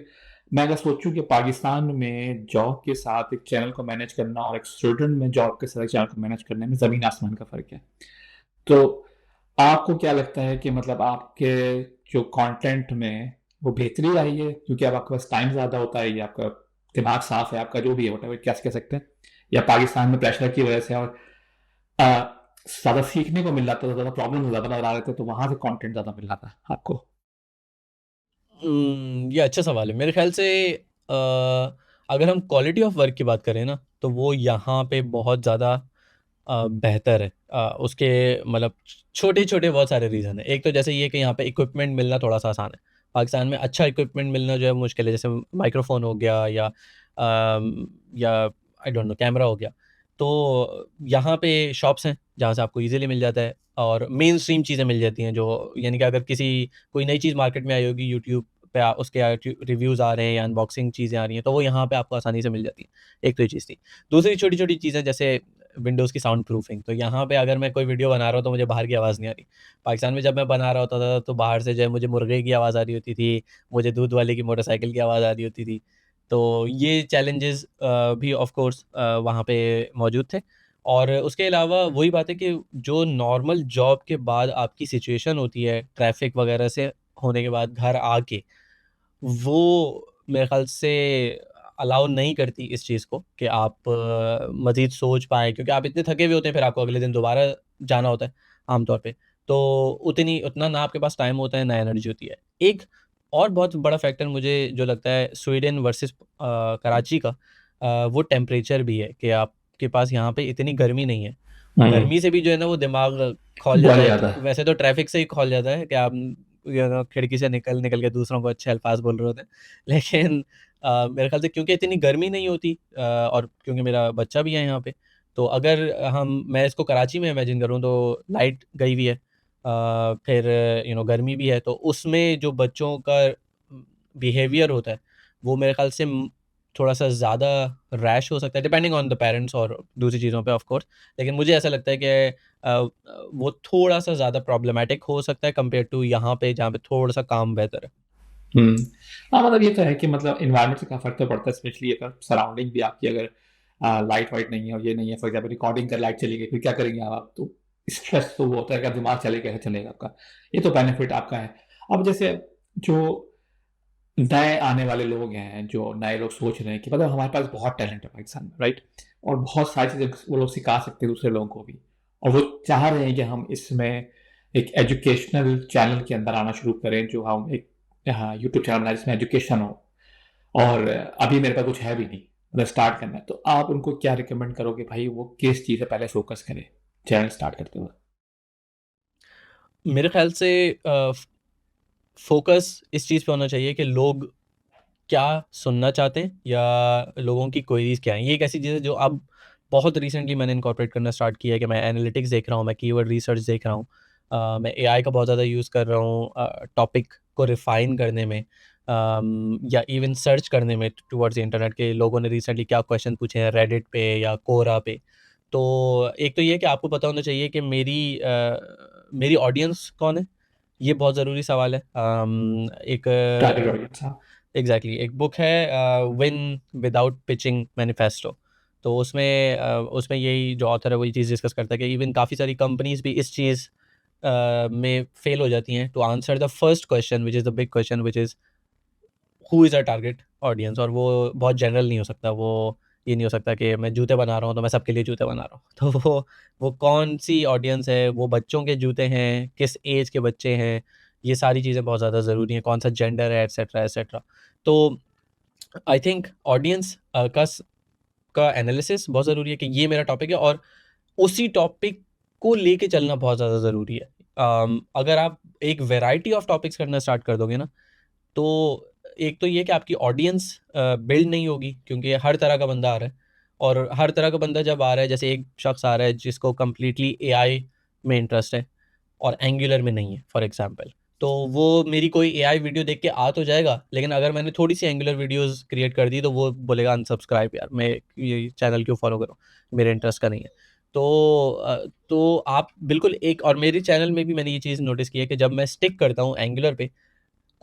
मैं अगर सोचूं कि पाकिस्तान में जॉब के साथ एक चैनल को मैनेज करना और एक स्टूडेंट में जॉब के साथ एक चैनल को मैनेज करने में ज़मीन आसमान का फ़र्क है। तो आपको क्या लगता है कि मतलब आपके जो कंटेंट में वो बेहतरी आई है क्योंकि अब आपके पास टाइम ज़्यादा होता है, या आपका दिमाग साफ है, आपका जो भी है वोटेवर क्या कह सकते हैं, या पाकिस्तान में प्रेशर की वजह से और ज़्यादा सीखने को मिल रहा था, ज़्यादा प्रॉब्लम ज़्यादा नजर आ रहे थे, तो वहां से कंटेंट ज़्यादा मिल रहा था आपको? ये अच्छा सवाल है। मेरे ख़्याल से अगर हम क्वालिटी ऑफ वर्क की बात करें ना, तो वो यहाँ पे बहुत ज़्यादा बेहतर है। उसके मतलब छोटे-छोटे बहुत सारे रीज़न हैं। एक तो जैसे ये कि यहाँ पे इक्विपमेंट मिलना थोड़ा-सा आसान है। पाकिस्तान में अच्छा इक्विपमेंट मिलना जो है मुश्किल है। जैसे माइक्रोफ़ोन हो गया या आई डोंट नो, कैमरा हो गया। तो यहाँ पे शॉप्स हैं, जहाँ से आपको ईज़िली मिल जाता है और मेनस्ट्रीम चीज़ें मिल जाती हैं, जो यानी कि अगर कोई नई चीज़ मार्केट में आई होगी, यूट्यूब पे उसके रिव्यूज़ आ रहे हैं या अनबॉक्सिंग चीज़ें आ रही हैं, तो वो यहाँ पे आपको आसानी से मिल जाती हैं। एक तो ये चीज़ थी। दूसरी छोटी-छोटी चीज़ें जैसे विंडोज़ की साउंड प्रूफिंग, तो यहाँ पे अगर मैं कोई वीडियो बना रहा हूँ तो मुझे बाहर की आवाज़ नहीं आ रही। पाकिस्तान में जब मैं बना रहा होता था तो बाहर से जो है मुझे मुर्गे की आवाज़ आ रही होती थी, मुझे दूध वाले की मोटरसाइकिल की आवाज़ आ रही होती थी। तो ये चैलेंजेस भी ऑफ़ कोर्स वहाँ पे मौजूद थे। और उसके अलावा वही बात है कि जो नॉर्मल जॉब के बाद आपकी सिचुएशन होती है, ट्रैफ़िक वग़ैरह से होने के बाद घर आके, वो मेरे ख़्याल से अलाउ नहीं करती इस चीज़ को कि आप मज़ीद सोच पाएँ, क्योंकि आप इतने थके हुए होते हैं, फिर आपको अगले दिन दोबारा जाना होता है आम तौर पे। तो उतना ना आपके पास टाइम होता है, ना एनर्जी होती है। एक और बहुत बड़ा फैक्टर मुझे जो लगता है स्वीडन वर्सेस कराची का, वो टेम्परेचर भी है कि आपके पास यहाँ पे इतनी गर्मी नहीं है। हम्म। गर्मी से भी जो है ना वो दिमाग खौल जाता बहुत है। ज़्यादा। वैसे तो ट्रैफ़िक से ही खौल जाता है कि आप खिड़की से निकल के दूसरों को अच्छे अल्फ़ाज़ बोल रहे होते हैं। लेकिन मेरे ख़्याल से क्योंकि इतनी गर्मी नहीं होती, और क्योंकि मेरा बच्चा भी है यहाँ पे, तो अगर मैं इसको कराची में इमेजिन करूँ तो लाइट गई हुई है, फिर गर्मी भी है, तो उसमें जो बच्चों का बिहेवियर होता है वो मेरे ख्याल से थोड़ा सा ज़्यादा रैश हो सकता है, डिपेंडिंग ऑन द पेरेंट्स और दूसरी चीज़ों पे ऑफ कोर्स। लेकिन मुझे ऐसा लगता है कि वो थोड़ा सा ज़्यादा प्रॉब्लमेटिक हो सकता है कंपेयर टू यहाँ पे जहाँ पे थोड़ा सा काम बेहतर है। हम्म। हाँ, मतलब ये तो है कि मतलब इन्वायरमेंट से काफ़ी फर्क तो पड़ता है, स्पेशली अगर सराउंडिंग भी आपकी अगर लाइट वाइट नहीं है और ये नहीं है, फॉर एग्जाम्पल रिकॉर्डिंग कर लाइट चली गई फिर क्या करेंगे आप, तो स्ट्रेस तो वो होता है कि दिमाग चले कैसे चलेगा आपका। ये तो बेनिफिट आपका है। अब जैसे जो नए आने वाले लोग हैं, जो नए लोग सोच रहे हैं कि मतलब हमारे पास बहुत टैलेंट है पाकिस्तान में, राइट, और बहुत सारी चीज़ें वो लोग सिखा सकते हैं दूसरे लोगों को भी, और वो चाह रहे हैं कि हम इसमें एक एजुकेशनल चैनल के अंदर आना शुरू करें, जो हम एक यूट्यूब चैनल बनाए जिसमें एजुकेशन हो, और अभी मेरे पास कुछ है भी नहीं, मतलब स्टार्ट करना है, तो आप उनको क्या रिकमेंड करोगे भाई, वो किस चीज़ से पहले फोकस करें चैनल स्टार्ट करते हुए? मेरे ख्याल से फोकस इस चीज़ पे होना चाहिए कि लोग क्या सुनना चाहते हैं या लोगों की क्वेरीज क्या हैं। ये एक ऐसी चीज़ है जो अब बहुत रिसेंटली मैंने इनकॉर्पोरेट करना स्टार्ट किया है कि मैं एनालिटिक्स देख रहा हूँ, मैं कीवर्ड रिसर्च देख रहा हूँ, मैं एआई का बहुत ज़्यादा यूज़ कर रहा हूँ टॉपिक को रिफाइन करने में, या इवन सर्च करने में टुवर्ड्स इंटरनेट के लोगों ने रिसेंटली क्या क्वेश्चन पूछे हैं रेडिट पे या कोरा पे। तो एक तो ये कि आपको पता होना चाहिए कि मेरी ऑडियंस कौन है, ये बहुत ज़रूरी सवाल है। एक टारगेट ऑडियंस, हाँ। एग्जैक्टली एक बुक है विन विदाउट पिचिंग मैनिफेस्टो। तो उसमें यही जो ऑथर है वही चीज़ डिस्कस करता है कि इवन काफ़ी सारी कंपनीज भी इस चीज़ में फेल हो जाती हैं to answer the first question which is the big question which is who is a target audience. और वो बहुत जनरल नहीं हो सकता, वो ये नहीं हो सकता कि मैं जूते बना रहा हूँ तो मैं सबके लिए जूते बना रहा हूँ तो वो कौन सी ऑडियंस है, वो बच्चों के जूते हैं, किस एज के बच्चे हैं, ये सारी चीज़ें बहुत ज़्यादा ज़रूरी हैं, कौन सा जेंडर है एट्सेट्रा एट्सेट्रा। तो आई थिंक ऑडियंस का एनालिसिस बहुत ज़रूरी है कि ये मेरा टॉपिक है और उसी टॉपिक को लेके चलना बहुत ज़्यादा ज़रूरी है। अगर आप एक वैरायटी ऑफ टॉपिक्स करना स्टार्ट कर दोगे ना, तो एक तो ये कि आपकी ऑडियंस बिल्ड नहीं होगी क्योंकि हर तरह का बंदा आ रहा है। और हर तरह का बंदा जब आ रहा है, जैसे एक शख्स आ रहा है जिसको कम्प्लीटली एआई में इंटरेस्ट है और एंगुलर में नहीं है फॉर एग्जांपल, तो वो मेरी कोई एआई वीडियो देख के आ तो जाएगा, लेकिन अगर मैंने थोड़ी सी एंगुलर वीडियोस क्रिएट कर दी तो वो बोलेगा अनसब्सक्राइब यार, मैं ये चैनल क्यों फॉलो करूँ, मेरे इंटरेस्ट का नहीं है। तो आप बिल्कुल एक, और मेरे चैनल में भी मैंने ये चीज़ नोटिस की है कि जब मैं स्टिक करता हूँ एंगुलर पे,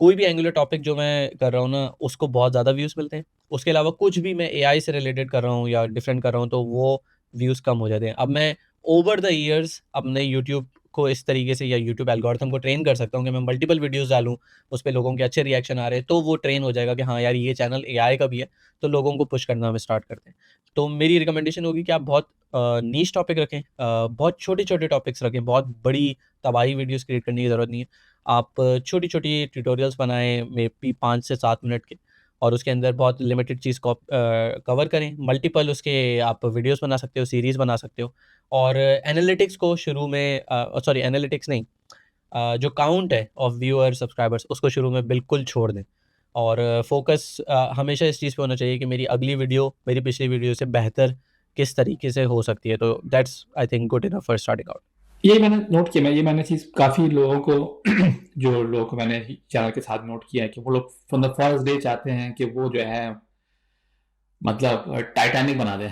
कोई भी एंगुलर टॉपिक जो मैं कर रहा हूँ ना उसको बहुत ज़्यादा व्यूज़ मिलते हैं। उसके अलावा कुछ भी मैं एआई से रिलेटेड कर रहा हूँ या डिफरेंट कर रहा हूँ तो वो व्यूज़ कम हो जाते हैं। अब मैं ओवर द ईयर्स अपने यूट्यूब को इस तरीके से या यूट्यूब एल्गोरिथम को ट्रेन कर सकता हूँ कि मैं मल्टीपल वीडियोज़ डालूँ, उस पे लोगों के अच्छे रिएक्शन आ रहे हैं, तो वो ट्रेन हो जाएगा कि हाँ यार ये चैनल एआई का भी है, तो लोगों को पुश करना हम स्टार्ट करते हैं। तो मेरी रिकमेंडेशन होगी कि आप बहुत नीश टॉपिक रखें, बहुत छोटे-छोटे टॉपिक्स रखें, बहुत बड़ी तबाही वीडियोज़ क्रिएट करने की ज़रूरत नहीं है। आप छोटी-छोटी ट्यूटोरियल्स बनाएँ मे बी 5 से 7 मिनट के, और उसके अंदर बहुत लिमिटेड चीज़ को कवर करें। मल्टीपल उसके आप वीडियोज़ बना सकते हो, सीरीज़ बना सकते हो। और एनालिटिक्स को शुरू में सॉरी एनालिटिक्स नहीं, जो काउंट है ऑफ व्यूअर सब्सक्राइबर्स उसको शुरू में बिल्कुल छोड़ दें। और फ़ोकस हमेशा इस चीज़ पे होना चाहिए कि मेरी अगली वीडियो मेरी पिछली वीडियो से बेहतर किस तरीके से हो सकती है। तो that's I think good enough for starting out. ये मैंने नोट किया, मैं ये मैंने चीज़ काफ़ी लोगों को जो लोगों को मैंने चैनल के साथ नोट किया है कि वो लोग फ्रॉम द फर्स्ट डे चाहते हैं कि वो जो है मतलब टाइटैनिक बना दें।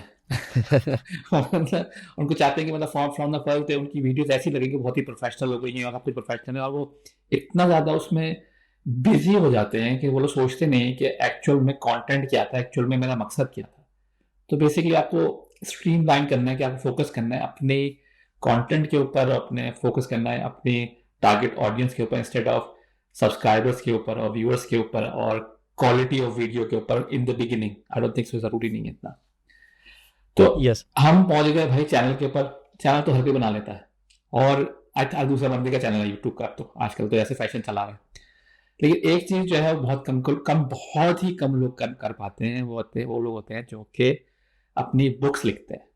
मतलब उनको चाहते हैं कि मतलब फ्रॉम द फर्स्ट डे उनकी वीडियोस ऐसी लगेगी बहुत ही प्रोफेशनल हो गई हैं और काफ़ी प्रोफेशनल है, और वो इतना ज़्यादा उसमें बिजी हो जाते हैं कि वो लोग सोचते नहीं हैं कि एक्चुअल में कंटेंट क्या था, एक्चुअल में मेरा मकसद क्या था। तो बेसिकली आपको स्ट्रीमलाइन करना है कि आपको फोकस करना है अपने कंटेंट के ऊपर, अपने फोकस करना है अपने टारगेट ऑडियंस के ऊपर इंस्टेड ऑफ सब्सक्राइबर्स के ऊपर और व्यूअर्स के ऊपर और क्वालिटी ऑफ वीडियो के ऊपर in the beginning. I don't think so, जरूरी नहीं है इतना। तो यस। हम पहुंच गए भाई चैनल के ऊपर। चैनल तो हर कोई बना लेता है, और आज दूसरा बंदे का चैनल है यूट्यूब का, तो आजकल तो ऐसे फैशन चला है। लेकिन एक चीज जो है वो बहुत कम बहुत ही कम लोग कर पाते हैं, वो लोग होते हैं जो कि अपनी बुक्स लिखते हैं।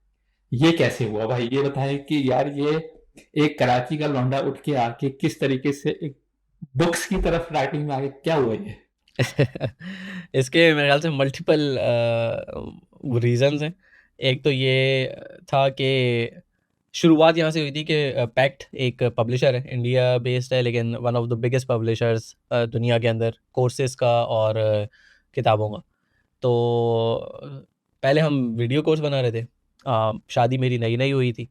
ये कैसे हुआ भाई, ये बताएं कि यार ये एक कराची का लौंडा उठ के आके किस तरीके से एक बुक्स की तरफ राइटिंग में आगे, क्या हुआ ये? इसके मेरे ख्याल से मल्टीपल रीजंस हैं। एक तो ये था कि शुरुआत यहाँ से हुई थी कि पैक्ट एक पब्लिशर है, इंडिया बेस्ड है, लेकिन one of the biggest publishers दुनिया के अंदर कोर्सेज़ का और किताबों का। तो पहले हम वीडियो कोर्स बना रहे थे। शादी मेरी नई-नई हुई थी।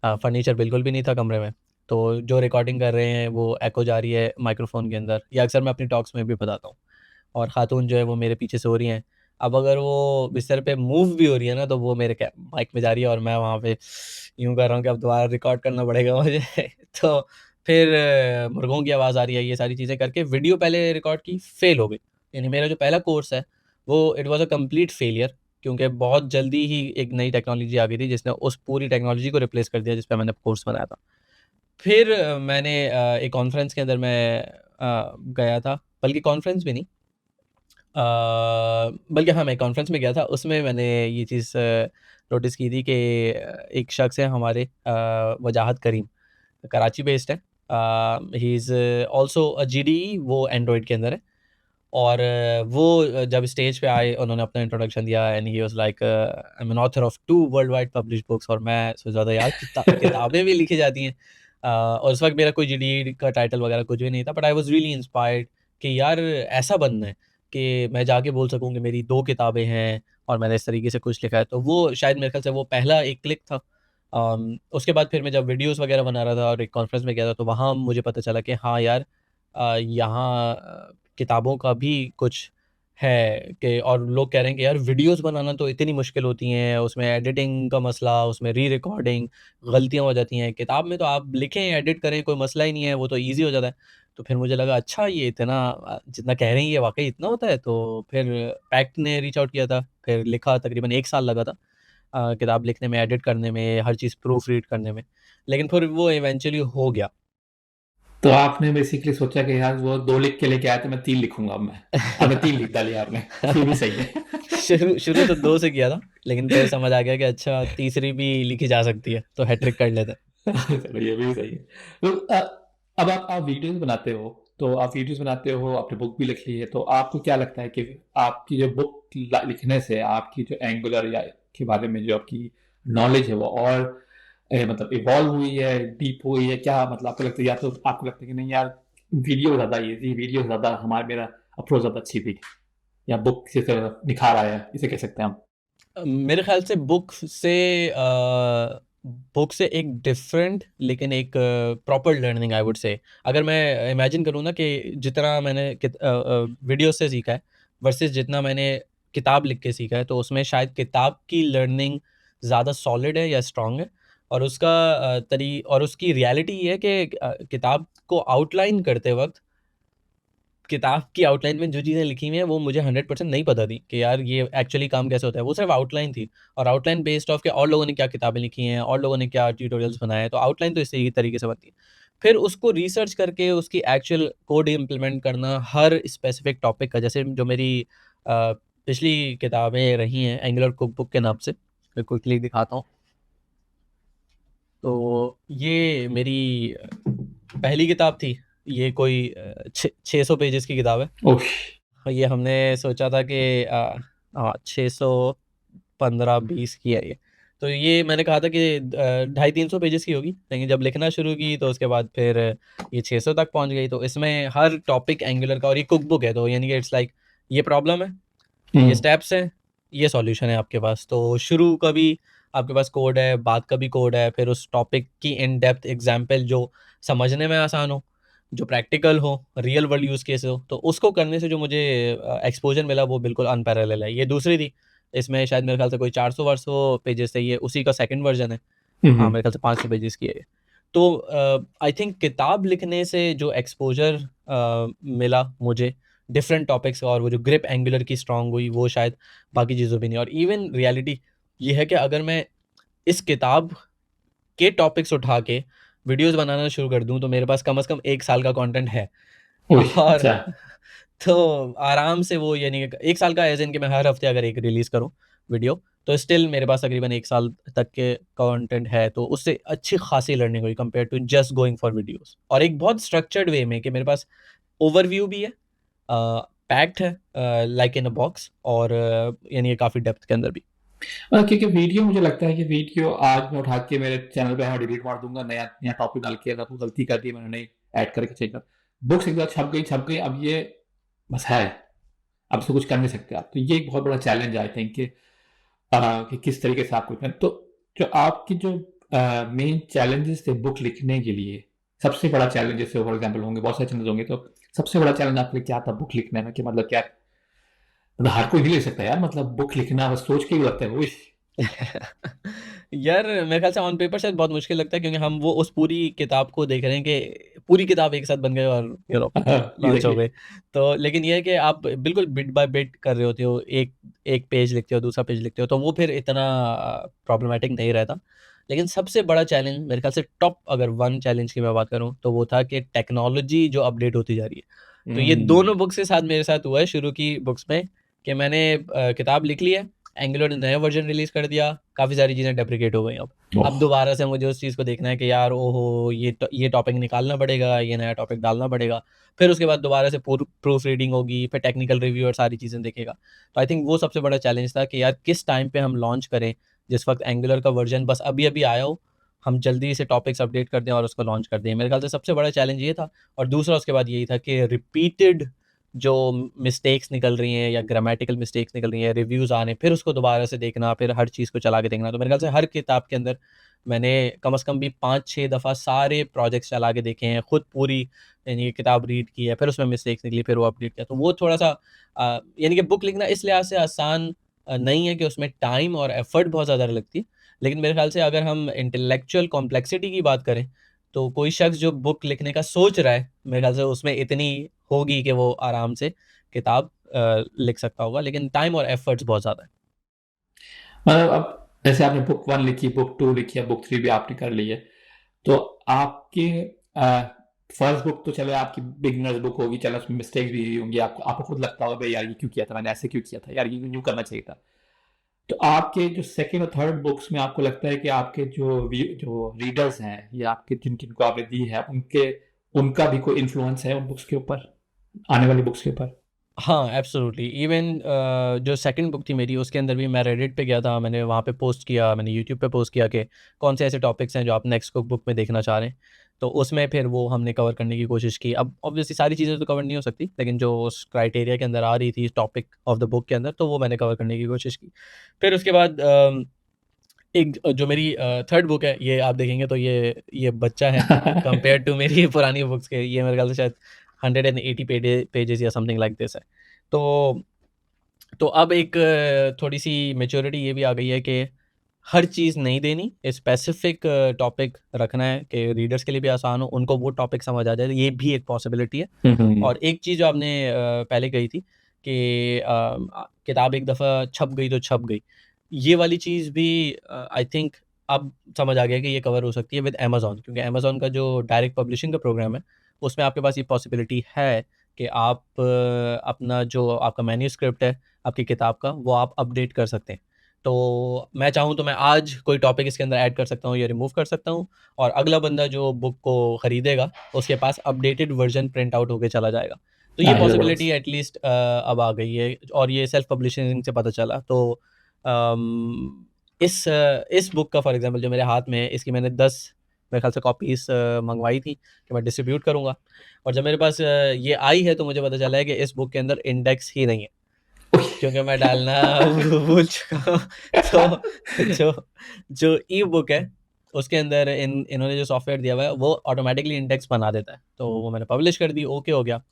फर्नीचर बिल्कुल भी नहीं था कमरे में। तो जो रिकॉर्डिंग कर रहे हैं वो एको जा रही है माइक्रोफ़ोन के अंदर। ये अक्सर मैं अपनी टॉक्स में भी बताता हूँ। और ख़ातून जो है वो मेरे पीछे सो रही हैं। अब अगर वो बिस्तर पे मूव भी हो रही है ना, तो वो मेरे कै माइक में जा रही है और मैं वहाँ पे यूँ कर रहा हूँ कि अब दोबारा रिकॉर्ड करना पड़ेगा मुझे। तो फिर मुर्गों की आवाज़ आ रही है, ये सारी चीज़ें करके वीडियो पहले रिकॉर्ड की, फ़ेल हो गई। यानी मेरा जो पहला कोर्स है, वो it was a complete failure, क्योंकि बहुत जल्दी ही एक नई टेक्नोलॉजी आ गई थी जिसने उस पूरी टेक्नोलॉजी को रिप्लेस कर दिया जिस पे मैंने कोर्स बनाया था। फिर मैंने एक कॉन्फ्रेंस के अंदर मैं गया था, बल्कि कॉन्फ्रेंस भी नहीं, बल्कि हाँ, मैं कॉन्फ्रेंस में गया था, उसमें मैंने ये चीज़ नोटिस की थी कि एक शख्स है हमारे, वजाहत करीम, कराची बेस्ड है। ही इज़ ऑल्सो अ जीडीई, वो एंड्रॉयड के अंदर है। और वो जब स्टेज पे आए, उन्होंने अपना इंट्रोडक्शन दिया and he was like I am an author of 2 world wide published books. और मैं सोच रहा था यार किताबें भी लिखी जाती हैं। और उस वक़्त मेरा कोई जीडीई का टाइटल वगैरह कुछ भी नहीं था, but I was really inspired कि यार ऐसा बनना है कि मैं जाके बोल सकूँ कि मेरी 2 किताबें हैं और मैंने इस तरीके से कुछ लिखा है। तो वो शायद मेरे ख़्याल से वो पहला एक क्लिक था। उसके बाद फिर मैं जब वीडियोज़ वगैरह बना रहा था और एक कॉन्फ्रेंस में गया था, तो वहाँ मुझे पता चला कि हाँ यार, यहाँ किताबों का भी कुछ है कि, और लोग कह रहे हैं कि यार वीडियोज़ बनाना तो इतनी मुश्किल होती हैं, उसमें एडिटिंग का मसला, उसमें री-रिकॉर्डिंग, गलतियाँ हो जाती हैं। किताब में तो आप लिखें, एडिट करें, कोई मसला ही नहीं है, वो तो ईज़ी हो जाता है। तो फिर मुझे लगा अच्छा ये इतना जितना कह रहे हैं ये वाक़ई इतना होता है? तो फिर पैक्ट ने रीच आउट किया था, फिर लिखा, तकरीबन 1 साल लगा था किताब लिखने में, एडिट करने में, हर चीज़ प्रूफ रीड करने में। लेकिन फिर वो इवेंचुअली हो गया। तो आपने बेसिकली सोचा कि यार वो 2 लिख के लेके आया तो मैं 3 लिखूँगा अब मैं। आपने 3 लिख डाली आपने, ये भी सही है। शुरू शुरू तो 2 से किया था, लेकिन फिर समझ आ गया कि अच्छा तीसरी भी लिखी जा सकती है, तो हैट्रिक कर लेते हैं। चलो ये भी सही है। तो अब आप वीडियोज़ बनाते हो, तो आप वीडियोज़ बनाते हो, आपने बुक भी लिख ली है, तो आपको क्या लगता है कि आपकी जो बुक लिखने से आपकी जो एंगुलर या के बारे में जो आपकी नॉलेज है वो और मतलब इवॉल्व हुई है, डीप हुई है, क्या मतलब आपको लगता है, या तो आपको लगता है कि नहीं यार वीडियो ज़्यादा ईज़ी, वीडियो ज़्यादा मेरा अप्रोच ज़्यादा अच्छी थी, या बुक से निखार आया, इसे कह सकते हैं हम? मेरे ख़्याल से बुक से एक डिफरेंट लेकिन एक proper learning I would say. अगर मैं इमेजिन करूँ ना कि जितना मैंने वीडियो से सीखा है वर्सेस जितना मैंने किताब लिख के सीखा है, तो उसमें शायद किताब की लर्निंग ज़्यादा सॉलिड है या स्ट्रॉन्ग है। और उसका और उसकी रियलिटी ये है कि किताब को आउटलाइन करते वक़्त, किताब की आउटलाइन में जो चीज़ें लिखी हुई हैं, वो मुझे 100% नहीं पता थी कि यार ये एक्चुअली काम कैसे होता है। वो सिर्फ़ आउटलाइन थी, और आउटलाइन बेस्ड ऑफ के और लोगों ने क्या किताबें लिखी हैं, और लोगों ने क्या ट्यूटोरियल्स बनाए हैं, तो आउटलाइन तो इसी तरीके से बनती है। फिर उसको रिसर्च करके उसकी एक्चुअल कोड इम्प्लीमेंट करना हर स्पेसिफिक टॉपिक का, जैसे जो मेरी पिछली किताबें रही हैं एंगुलर कुकबुक के नाम से, मैं क्विकली दिखाता हूँ। तो ये मेरी पहली किताब थी। ये कोई 600 पेजेज़ की किताब है। ओह! ये हमने सोचा था कि 615-20 की है ये। तो ये मैंने कहा था कि 250-300 पेजेज़ की होगी, लेकिन जब लिखना शुरू की तो उसके बाद फिर ये 600 तक पहुँच गई। तो इसमें हर टॉपिक एंगुलर का, और ये कुक बुक है, तो यानी कि इट्स लाइक ये प्रॉब्लम है, ये हुँ। स्टेप्स हैं, ये सॉल्यूशन है आपके पास। तो शुरू का भी आपके पास कोड है, बाद का भी कोड है, फिर उस टॉपिक की इन डेप्थ एग्ज़ाम्पल जो समझने में आसान हो, जो प्रैक्टिकल हो, रियल वर्ल्ड यूज़ केस हो, तो उसको करने से जो मुझे एक्सपोज़र मिला वो बिल्कुल अनपैरेलल है। ये दूसरी थी, इसमें शायद मेरे ख़्याल से कोई 400-400 पेजेज़ थे, ये उसी का सेकंड वर्ज़न है। हुँ, हाँ, हुँ। मेरे ख़्याल से 500 पेजेज़ की है ये। तो आई थिंक किताब लिखने से जो एक्सपोज़र मिला मुझे डिफरेंट टॉपिक्स का, और वो जो ग्रिप एंगुलर की स्ट्रॉन्ग हुई, वो शायद बाकी चीज़ों पे नहीं। और इवन रियलिटी ये है कि अगर मैं इस किताब के टॉपिक्स उठा के वीडियोज़ बनाना शुरू कर दूँ, तो मेरे पास कम से कम 1 साल का कंटेंट है। ओह! और अच्छा। तो आराम से वो, यानी कि 1 साल का एज़ इन कि मैं हर हफ़्ते अगर एक रिलीज़ करूँ वीडियो, तो स्टिल मेरे पास तकरीबन 1 साल तक के कंटेंट है। तो उससे अच्छी खासी लर्निंग हुई compare to just going for videos, और एक बहुत स्ट्रक्चर्ड वे में कि मेरे पास ओवरव्यू भी है, पैक्ड है, लाइक इन अ बॉक्स, और यानी कि काफ़ी डेप्थ के अंदर भी। क्योंकि वीडियो मुझे लगता है कि वीडियो आज मैं उठा के मेरे चैनल पे डिलीट मार दूंगा, नया नया टॉपिक डाल के, अगर कोई गलती कर दी मैंने नहीं ऐड करके चेंज कर। बुक्स एक बार छप गई, अब ये बस है, अब इसको कुछ कर नहीं सकते आप। तो ये एक बहुत बड़ा चैलेंज आई थिंक कि किस तरीके से आप कुछ करें। तो जो आपकी जो मेन चैलेंजेस थे बुक लिखने के लिए, सबसे बड़ा चैलेंज जैसे फॉर एग्जाम्पल होंगे, बहुत सारे चैलेंज होंगे, तो सबसे बड़ा चैलेंज आपके लिए क्या था बुक लिखने में? कि मतलब क्या, मतलब हर कोई नहीं लिख सकता यार, मतलब बुक लिखना बस सोच के ही लगता है वो। यार मेरे ख्याल से ऑन पेपर शायद बहुत मुश्किल लगता है, क्योंकि हम वो उस पूरी किताब को देख रहे हैं कि पूरी किताब एक साथ बन गई और लॉन्च हो एग्जैक्टली। गई। तो लेकिन ये है कि आप बिल्कुल बिट बाय बिट कर रहे होते हो, एक एक पेज लिखते हो, दूसरा पेज लिखते हो, तो वो फिर इतना प्रॉब्लमेटिक नहीं रहता। लेकिन सबसे बड़ा चैलेंज मेरे ख्याल से, टॉप अगर वन चैलेंज की मैं बात करूँ, तो वो था कि टेक्नोलॉजी जो अपडेट होती जा रही है। तो ये दोनों बुक्स के साथ मेरे साथ हुआ है शुरू की बुक्स में, कि मैंने किताब लिख ली है, एंगुलर ने नया वर्जन रिलीज कर दिया, काफ़ी सारी चीज़ें डेप्रिकेट हो गई। अब दोबारा से मुझे उस चीज़ को देखना है कि यार ओहो, ये टॉपिक निकालना पड़ेगा, ये नया टॉपिक डालना पड़ेगा। फिर उसके बाद दोबारा से प्रूफ रीडिंग होगी, फिर टेक्निकल रिव्यू और सारी चीज़ें देखेगा। तो आई थिंक वो सबसे बड़ा चैलेंज था कि यार किस टाइम पे हम लॉन्च करें, जिस वक्त एंगुलर का वर्जन बस अभी अभी आया हो, हम जल्दी से टॉपिक्स अपडेट कर दें और उसको लॉन्च कर दें। मेरे ख्याल से सबसे बड़ा चैलेंज ये था। और दूसरा उसके बाद यही था कि रिपीटेड जो मिस्टेक्स निकल रही हैं या ग्रामेटिकल मिस्टेक्स निकल रही हैं, रिव्यूज़ आने, फिर उसको दोबारा से देखना, फिर हर चीज़ को चला के देखना। तो मेरे ख्याल से हर किताब के अंदर मैंने कम से कम भी 5-6 दफ़ा सारे प्रोजेक्ट्स चला के देखे हैं, खुद पूरी यानी कि किताब रीड की है, फिर उसमें मिस्टेक्स निकली, फिर वो अपडेट किया। तो वो थोड़ा-सा यानी कि बुक लिखना इस लिहाज से आसान नहीं है कि उसमें टाइम और एफ़र्ट बहुत ज़्यादा लगती है। लेकिन मेरे ख्याल से अगर हम इंटेलेक्चुअल कॉम्प्लेक्सिटी की बात करें, तो कोई शख्स जो बुक लिखने का सोच रहा है, मेरे ख्याल से उसमें इतनी होगी कि वो आराम से किताब लिख सकता होगा, लेकिन टाइम और एफ़र्ट्स बहुत ज़्यादा है। मतलब अब जैसे आपने बुक 1 लिखी, बुक 2 लिखी है, बुक 3 भी आपने कर ली है, तो आपके फर्स्ट बुक तो चलो आपकी बिगिनर्स बुक होगी, चलो उसमें मिस्टेक्स भी हुई होंगी, आपको आपको खुद लगता होगा भाई यार ये क्यों किया था, मैंने ऐसे क्यों किया था यार, ये यूँ करना चाहिए था। तो आपके जो सेकंड और थर्ड बुक्स में आपको लगता है कि आपके जो रीडर्स हैं या आपके जिन जिनको आपने दी है, उनके उनका भी कोई इन्फ्लुएंस है उन बुक्स के ऊपर, आने वाली बुक्स के ऊपर? हाँ, एब्सोल्युटली। इवन जो सेकंड बुक थी मेरी, उसके अंदर भी मैं रेडिट पे गया था, मैंने वहाँ पे पोस्ट किया, मैंने यूट्यूब पे पोस्ट किया कि कौन से ऐसे टॉपिक्स हैं जो आप नेक्स्ट बुक में देखना चाह रहे हैं। तो उसमें फिर वो हमने कवर करने की कोशिश की। अब ऑब्वियसली सारी चीज़ें तो कवर नहीं हो सकती, लेकिन जो उस क्राइटेरिया के अंदर आ रही थी टॉपिक ऑफ द बुक के अंदर, तो वो मैंने कवर करने की कोशिश की। फिर उसके बाद एक जो मेरी थर्ड बुक है, ये आप देखेंगे तो ये बच्चा है कंपेयर टू मेरी पुरानी बुक्स के। ये मेरे ख्याल से शायद 180 पेजेस या समथिंग लाइक दिस है। तो तो अब एक थोड़ी-सी मैच्योरिटी ये भी आ गई है कि हर चीज़ नहीं देनी, स्पेसिफिक टॉपिक रखना है कि रीडर्स के लिए भी आसान हो, उनको वो टॉपिक समझ आ जाए, ये भी एक पॉसिबिलिटी है। और एक चीज़ जो आपने पहले कही थी कि किताब एक दफ़ा छप गई तो छप गई। ये वाली चीज़ भी आई थिंक अब समझ आ गया कि ये कवर हो सकती है विद अमेज़न, क्योंकि अमेज़न का जो डायरेक्ट पब्लिशिंग का प्रोग्राम है, उसमें आपके पास ये पॉसिबिलिटी है कि आप अपना जो आपका मैन्युस्क्रिप्ट है, आपकी किताब का, वो आप अपडेट कर सकते हैं। तो मैं चाहूँ तो मैं आज कोई टॉपिक इसके अंदर ऐड कर सकता हूँ या रिमूव कर सकता हूँ, और अगला बंदा जो बुक को खरीदेगा, उसके पास अपडेटेड वर्ज़न प्रिंट आउट होके चला जाएगा। तो ये पॉसिबिलिटी एटलीस्ट अब आ गई है, और ये सेल्फ पब्लिशिंग से पता चला। तो इस बुक का फॉर एग्ज़ाम्पल जो मेरे हाथ में है, इसकी मैंने 10 मेरे ख़्याल से कॉपीज़ मँगवाई थी कि मैं डिस्ट्रीब्यूट करूँगा। और जब मेरे पास ये आई है, तो मुझे पता चला है कि इस बुक के अंदर इंडेक्स ही नहीं है, क्योंकि मैं डालना भूल चुका हूँ। तो जो जो ई बुक है, उसके अंदर इन्होंने जो सॉफ्टवेयर दिया हुआ है, वो ऑटोमेटिकली इंडेक्स बना देता है। तो वो मैंने पब्लिश कर दी, ओके हो गया।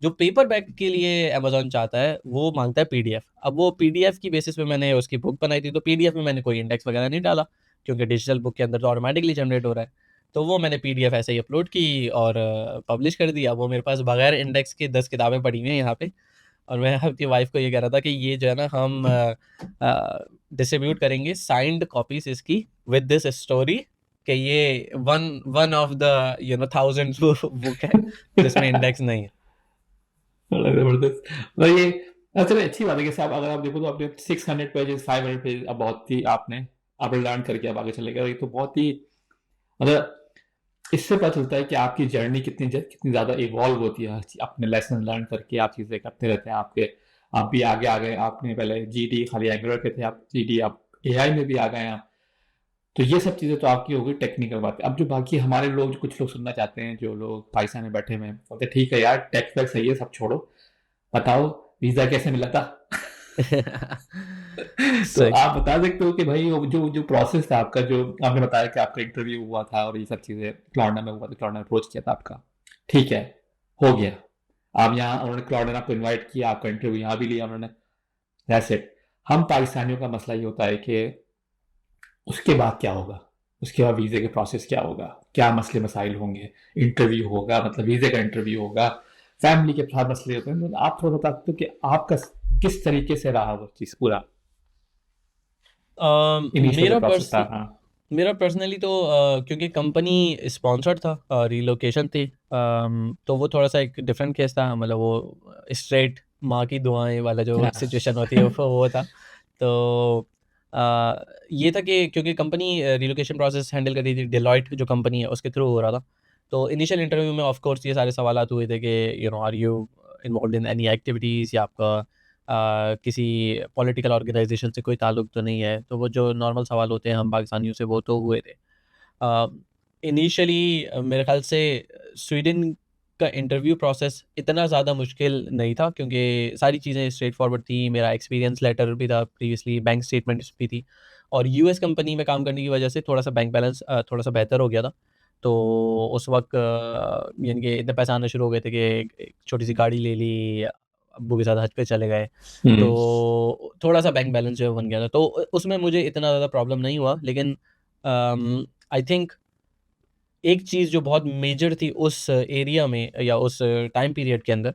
जो पेपर बैक के लिए अमेज़न चाहता है, वो माँगता है पीडीएफ। अब वो पीडीएफ की बेसिस पे मैंने उसकी बुक बनाई थी, तो पीडीएफ में मैंने कोई इंडेक्स वगैरह नहीं डाला, क्योंकि डिजिटल बुक के अंदर तो ऑटोमेटिकली जनरेट हो रहा है। तो वो मैंने पीडीएफ ऐसे ही अपलोड की और पब्लिश कर दिया। वो मेरे पास बगैर इंडेक्स के 10 किताबें पड़ी हुई हैं यहाँ पे। और मैं आपकी वाइफ़ को ये कह रहा था कि ये जो है ना, हम डिस्ट्रीब्यूट करेंगे साइंड कॉपीज़ इसकी विद दिस स्टोरी, कि ये one one of the thousands book है जिसमें इंडेक्स नहीं है। बड़ा ज़बरदस्त। मतलब ये चलो अच्छी बात है कि आप अगर आप देखो तो आपने 600 पेजेस 500 पेजेस अब बहुत ही आपने लर्न करके अब आगे चले गए, ये तो बहुत ही मतलब इससे पता चलता है कि आपकी जर्नी कितनी ज़्यादा इवॉल्व होती है, हर चीज़ अपने लेसन लर्न करके आप चीज़ें करते रहते हैं। आप भी आगे आ गए, आपने पहले जीडी खाली एंगुलर के थे, आप जीडी आप एआई में भी आ गए हैं आप। तो ये सब चीज़ें तो आपकी हो गई टेक्निकल बात। अब जो बाकी हमारे लोग, जो कुछ लोग सुनना चाहते हैं, जो लोग पाकिस्तान में बैठे हुए हैं, बोलते ठीक है यार, टैक्स वैक्स सही है, सब छोड़ो, बताओ वीज़ा कैसे मिला था। तो सही। आप बता सकते हो कि भाई वो जो जो प्रोसेस था आपका, जो आपने बताया कि आपका इंटरव्यू हुआ था और ये सब चीज़ें क्लाउडना में हुआ था, क्लाउडना अप्रोच किया था आपका, ठीक है, हो गया। आप यहाँ, उन्होंने क्लाउडना ने आपको इनवाइट किया, आपका इंटरव्यू यहाँ भी लिया उन्होंने, दैट्स इट। हम पाकिस्तानियों का मसला ये होता है कि उसके बाद क्या होगा, उसके बाद वीज़े के प्रोसेस क्या होगा, क्या मसले मसाइल होंगे, इंटरव्यू होगा, मतलब वीज़े का इंटरव्यू होगा, फैमिली के साथ मसले होते हैं। तो आप थोड़ा बता सकते हो कि आपका किस तरीके से रहा वो चीज़ पूरा, इनिशियल जो मेरा प्रोसेस था। पर्सन हाँ। मेरा पर्सनली तो क्योंकि कंपनी स्पॉन्सर्ड था, रिलोकेशन थी, तो वो थोड़ा सा एक डिफरेंट केस था, मतलब वो स्ट्रेट माँ की दुआएं वाला जो सिचुएशन होती है वो था। तो ये था कि क्योंकि कंपनी रिलोकेशन प्रोसेस हैंडल कर रही थी, डेलॉयट जो कंपनी है उसके थ्रू हो रहा था। तो इनिशियल इंटरव्यू में ऑफ कोर्स ये सारे सवाल हुए थे कि are you involve in any activities, या आपका किसी पॉलिटिकल ऑर्गेनाइजेशन से कोई ताल्लुक तो नहीं है। तो वो जो नॉर्मल सवाल होते हैं हम पाकिस्तानियों से, वो तो हुए थे। इनिशियली मेरे ख़्याल से स्वीडन का इंटरव्यू प्रोसेस इतना ज़्यादा मुश्किल नहीं था, क्योंकि सारी चीज़ें स्ट्रेट फॉरवर्ड थी। मेरा एक्सपीरियंस लेटर भी था प्रीवियसली, बैंक स्टेटमेंट्स भी थी, और यूएस कंपनी में काम करने की वजह से थोड़ा-सा बैंक बैलेंस थोड़ा-सा बेहतर हो गया था। तो उस वक़्त यानी कि इतने पैसे आने शुरू हो गए थे कि एक छोटी-सी गाड़ी ले ली, अब्बू के साथ हज पे चले गए। तो हम्म। थोड़ा-सा बैंक बैलेंस जो है बन गया था। तो उसमें मुझे इतना ज़्यादा प्रॉब्लम नहीं हुआ, लेकिन आई थिंक एक चीज़ जो बहुत मेजर थी उस एरिया में या उस टाइम पीरियड के अंदर,